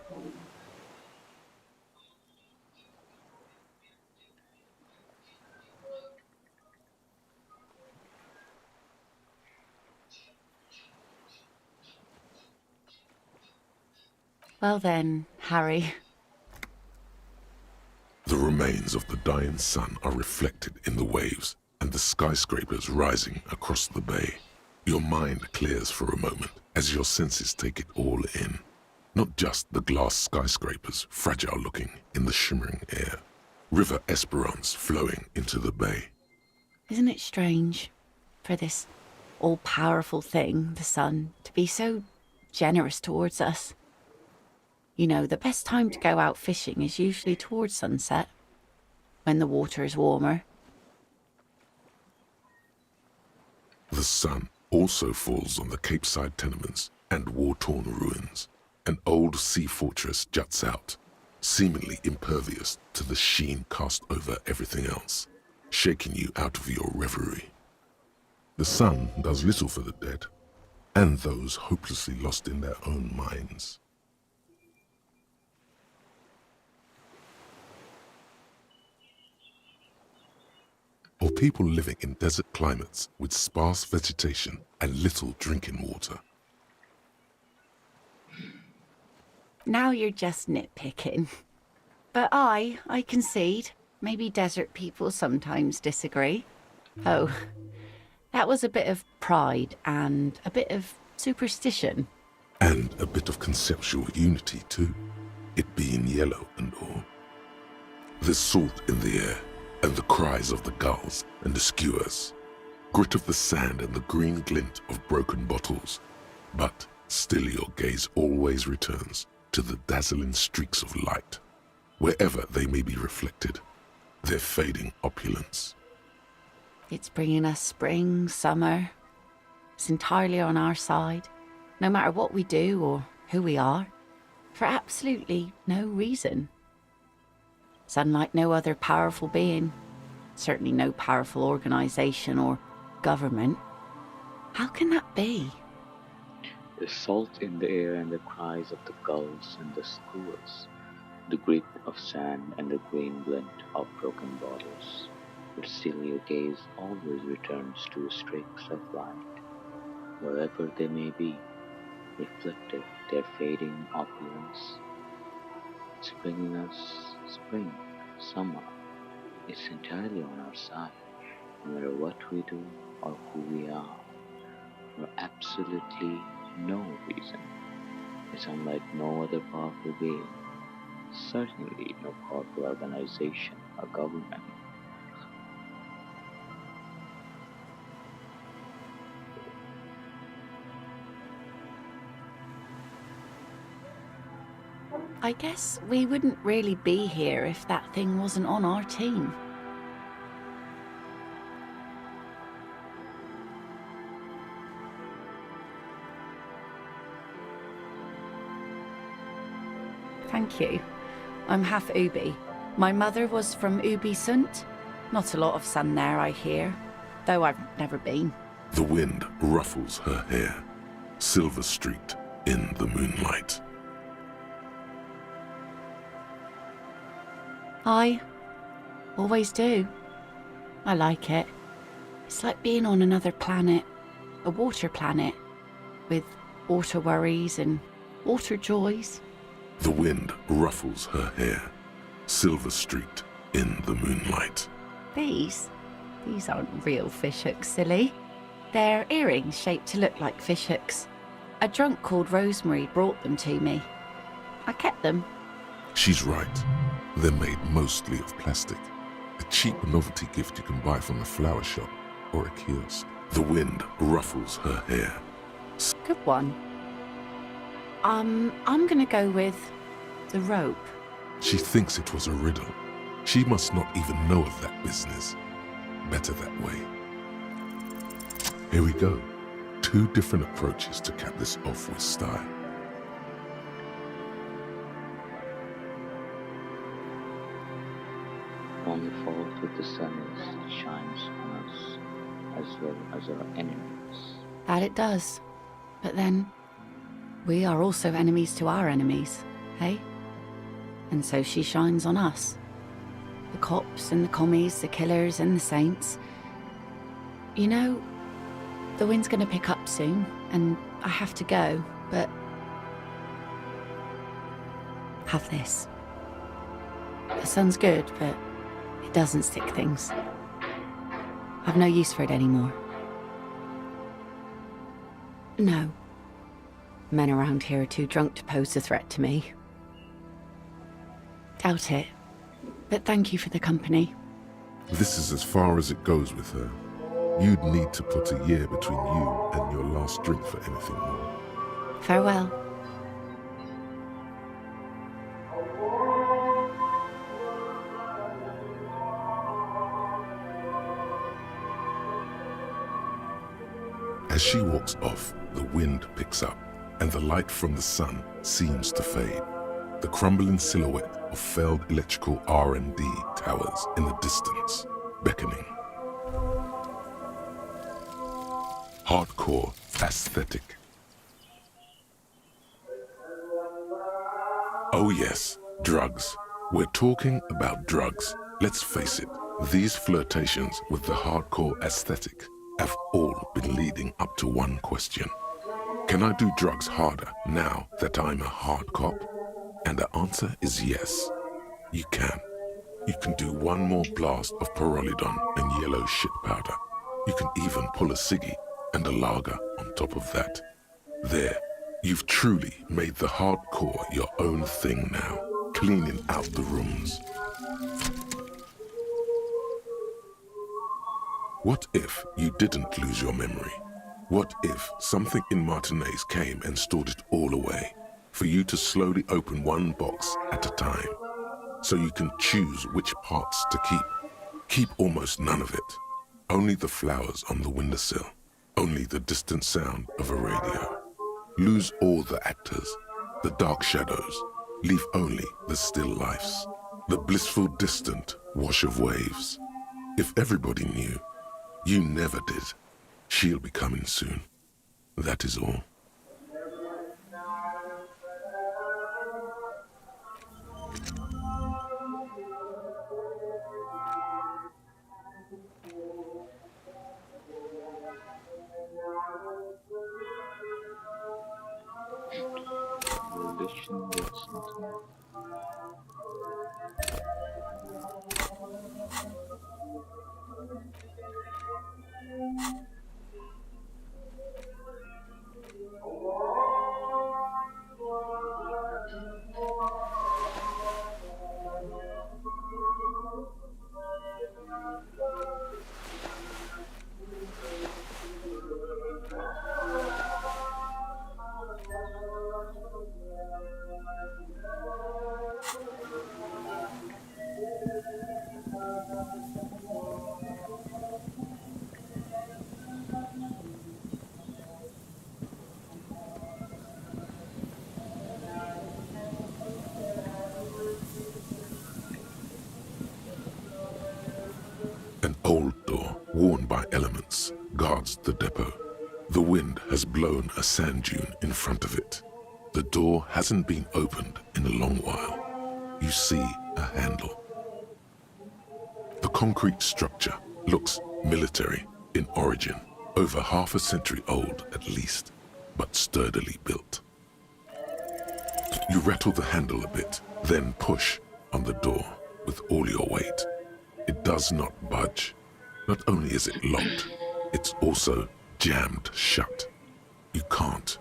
Well then, Harry. The remains of the dying sun are reflected in the waves and the skyscrapers rising across the bay. Your mind clears for a moment as your senses take it all in. Not just the glass skyscrapers, fragile looking in the shimmering air. River Esperance flowing into the bay. Isn't it strange for this all-powerful thing, the sun, to be so generous towards us? You know, the best time to go out fishing is usually towards sunset, when the water is warmer. The sun also falls on the Capeside tenements and war-torn ruins. An old sea fortress juts out, seemingly impervious to the sheen cast over everything else, shaking you out of your reverie. The sun does little for the dead, and those hopelessly lost in their own minds. Or people living in desert climates with sparse vegetation and little drinking water. Now you're just nitpicking. But I concede. Maybe desert people sometimes disagree. Oh, that was a bit of pride and a bit of superstition. And a bit of conceptual unity too, it being yellow and all. There's salt in the air, and the cries of the gulls and the skuas, grit of the sand and the green glint of broken bottles. But still your gaze always returns to the dazzling streaks of light, wherever they may be reflected, their fading opulence. It's bringing us spring, summer. It's entirely on our side, no matter what we do or who we are, for absolutely no reason. It's unlike no other powerful being, certainly no powerful organization or government. How can that be? The salt in the air and the cries of the gulls and the skuas, the grit of sand and the green glint of broken bottles. But still your gaze always returns to the streaks of light, wherever they may be, reflected their fading opulence. It's bringing us spring, summer. It's entirely on our side, no matter what we do or who we are, for absolutely no reason. It's unlike no other powerful being, certainly no powerful organization or government. I guess we wouldn't really be here if that thing wasn't on our team. Thank you. I'm half Ubi. My mother was from Ubi Sunt. Not a lot of sun there, I hear, though I've never been. The wind ruffles her hair, silver-streaked in the moonlight. I always do. I like it. It's like being on another planet, a water planet, with water worries and water joys. The wind ruffles her hair, silver-streaked in the moonlight. These aren't real fishhooks, silly. They're earrings shaped to look like fishhooks. A drunk called Rosemary brought them to me. I kept them. She's right. They're made mostly of plastic. A cheap novelty gift you can buy from a flower shop or a kiosk. The wind ruffles her hair. Good one. I'm gonna go with the rope. She thinks it was a riddle. She must not even know of that business. Better that way. Here we go. 2 different approaches to cap this off with style. Only fault with the sun is it shines on us as well as our enemies. That it does. But then, we are also enemies to our enemies, hey? And so she shines on us. The cops and the commies, the killers and the saints. You know, the wind's gonna pick up soon, and I have to go, but... have this. The sun's good, but it doesn't stick things. I've no use for it anymore. No. Men around here are too drunk to pose a threat to me. Doubt it. But thank you for the company. This is as far as it goes with her. You'd need to put a year between you and your last drink for anything more. Farewell. As she walks off, the wind picks up, and the light from the sun seems to fade. The crumbling silhouette of failed electrical R&D towers in the distance, beckoning. Hardcore aesthetic. Oh yes, drugs. We're talking about drugs. Let's face it, these flirtations with the hardcore aesthetic have all been leading up to one question. Can I do drugs harder now that I'm a hard cop? And the answer is yes, you can. You can do one more blast of Pyrrolidon and yellow shit powder. You can even pull a ciggy and a lager on top of that. There, you've truly made the hardcore your own thing now, cleaning out the rooms. What if you didn't lose your memory? What if something in Martinez came and stored it all away, for you to slowly open one box at a time, so you can choose which parts to keep? Keep almost none of it. Only the flowers on the windowsill. Only the distant sound of a radio. Lose all the actors, the dark shadows. Leave only the still lifes. The blissful distant wash of waves. If everybody knew, you never did. She'll be coming soon. That is all. Religion was nothing. An old door, worn by elements, guards the depot. The wind has blown a sand dune in front of it. The door hasn't been opened in a long while. You see a handle. The concrete structure looks military in origin, over half a century old at least, but sturdily built. You rattle the handle a bit, then push on the door with all your weight. It does not budge. Not only is it locked, it's also jammed shut. You can't.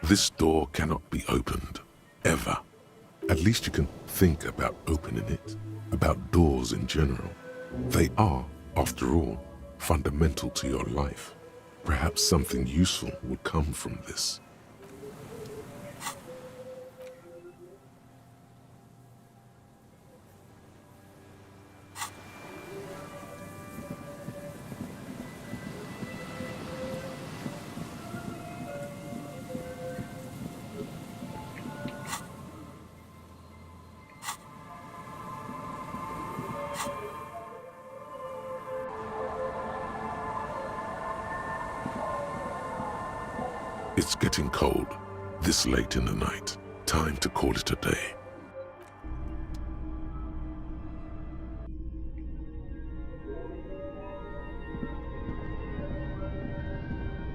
This door cannot be opened, ever. At least you can think about opening it, about doors in general. They are, after all, fundamental to your life. Perhaps something useful will come from this. It's getting cold, this late in the night. Time to call it a day.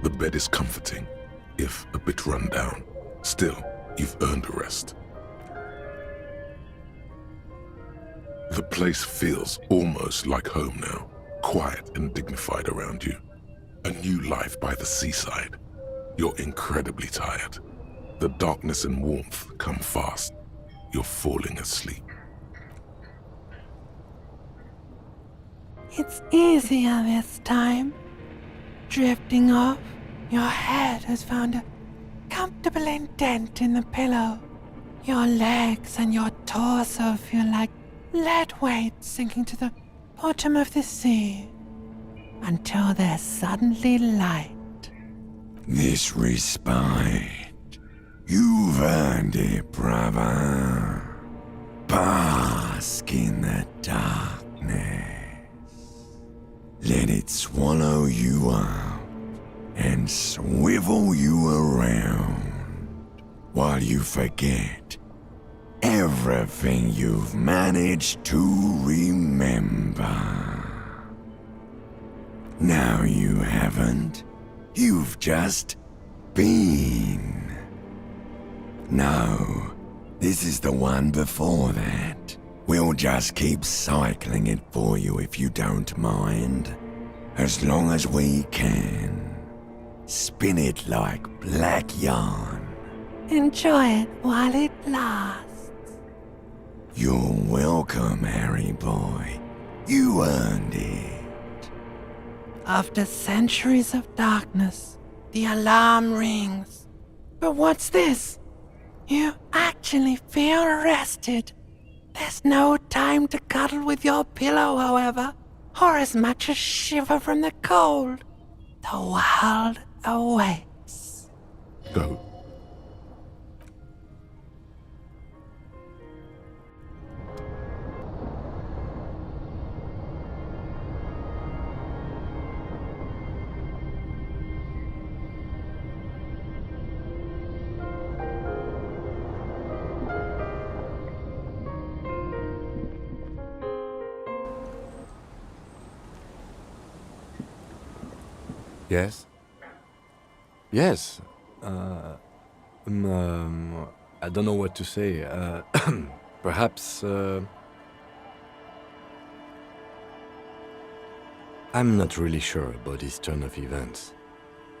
The bed is comforting, if a bit run down. Still, you've earned a rest. The place feels almost like home now, quiet and dignified around you. A new life by the seaside. You're incredibly tired. The darkness and warmth come fast. You're falling asleep. It's easier this time. Drifting off, your head has found a comfortable indent in the pillow. Your legs and your torso feel like lead weight sinking to the bottom of the sea until they're suddenly light. This respite, you've earned it, brother. Bask in the darkness. Let it swallow you up and swivel you around while you forget everything you've managed to remember. No, you haven't. You've just been. No, this is the one before that. We'll just keep cycling it for you if you don't mind. As long as we can. Spin it like black yarn. Enjoy it while it lasts. You're welcome, Harry boy. You earned it. After centuries of darkness, the alarm rings. But what's this? You actually feel rested. There's no time to cuddle with your pillow, however, or as much as shiver from the cold. The world awaits. Go. Yes? Yes. I don't know what to say. Perhaps, I'm not really sure about this turn of events.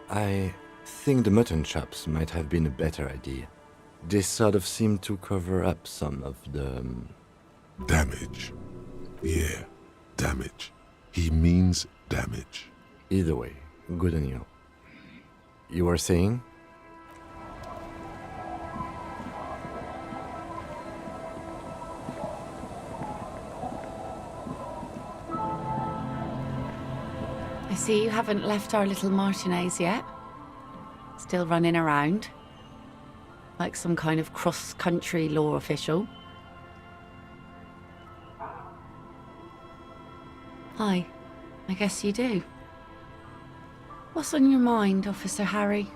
I think the mutton chops might have been a better idea. They sort of seem to cover up some of the... Damage. Yeah, damage. He means damage. Either way, good on you. You were saying? I see you haven't left our little Martinez yet. Still running around. Like some kind of cross-country law official. Hi. I guess you do. What's on your mind, Officer Harry?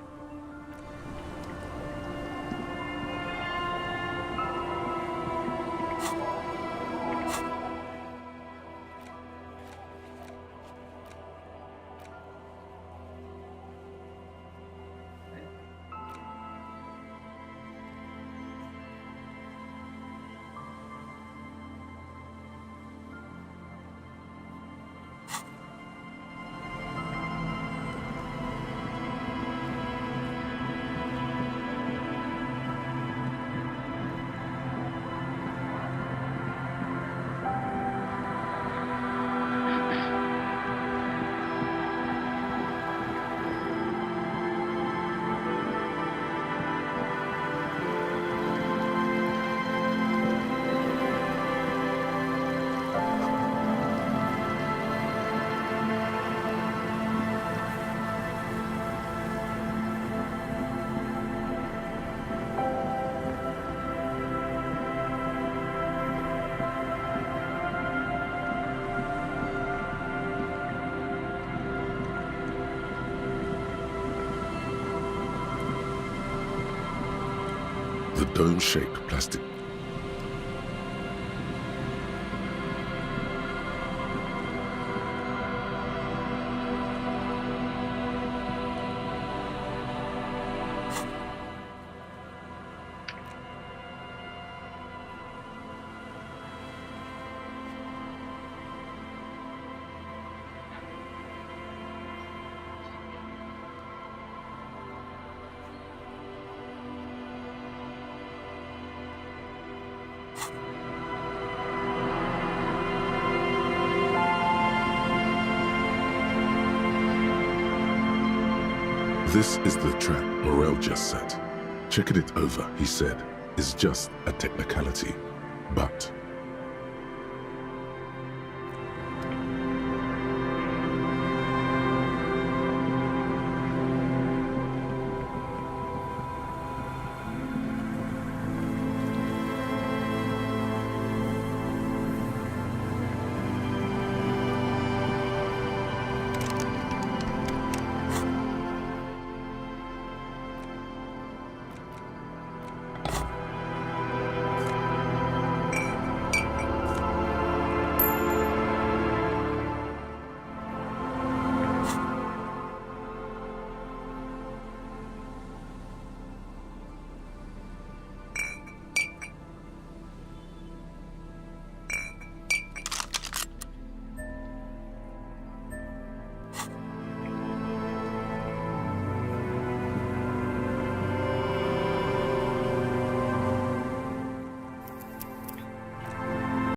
dome-shaped plastic. This is the trap Morell just set. Checking it over, he said, is just a technicality. But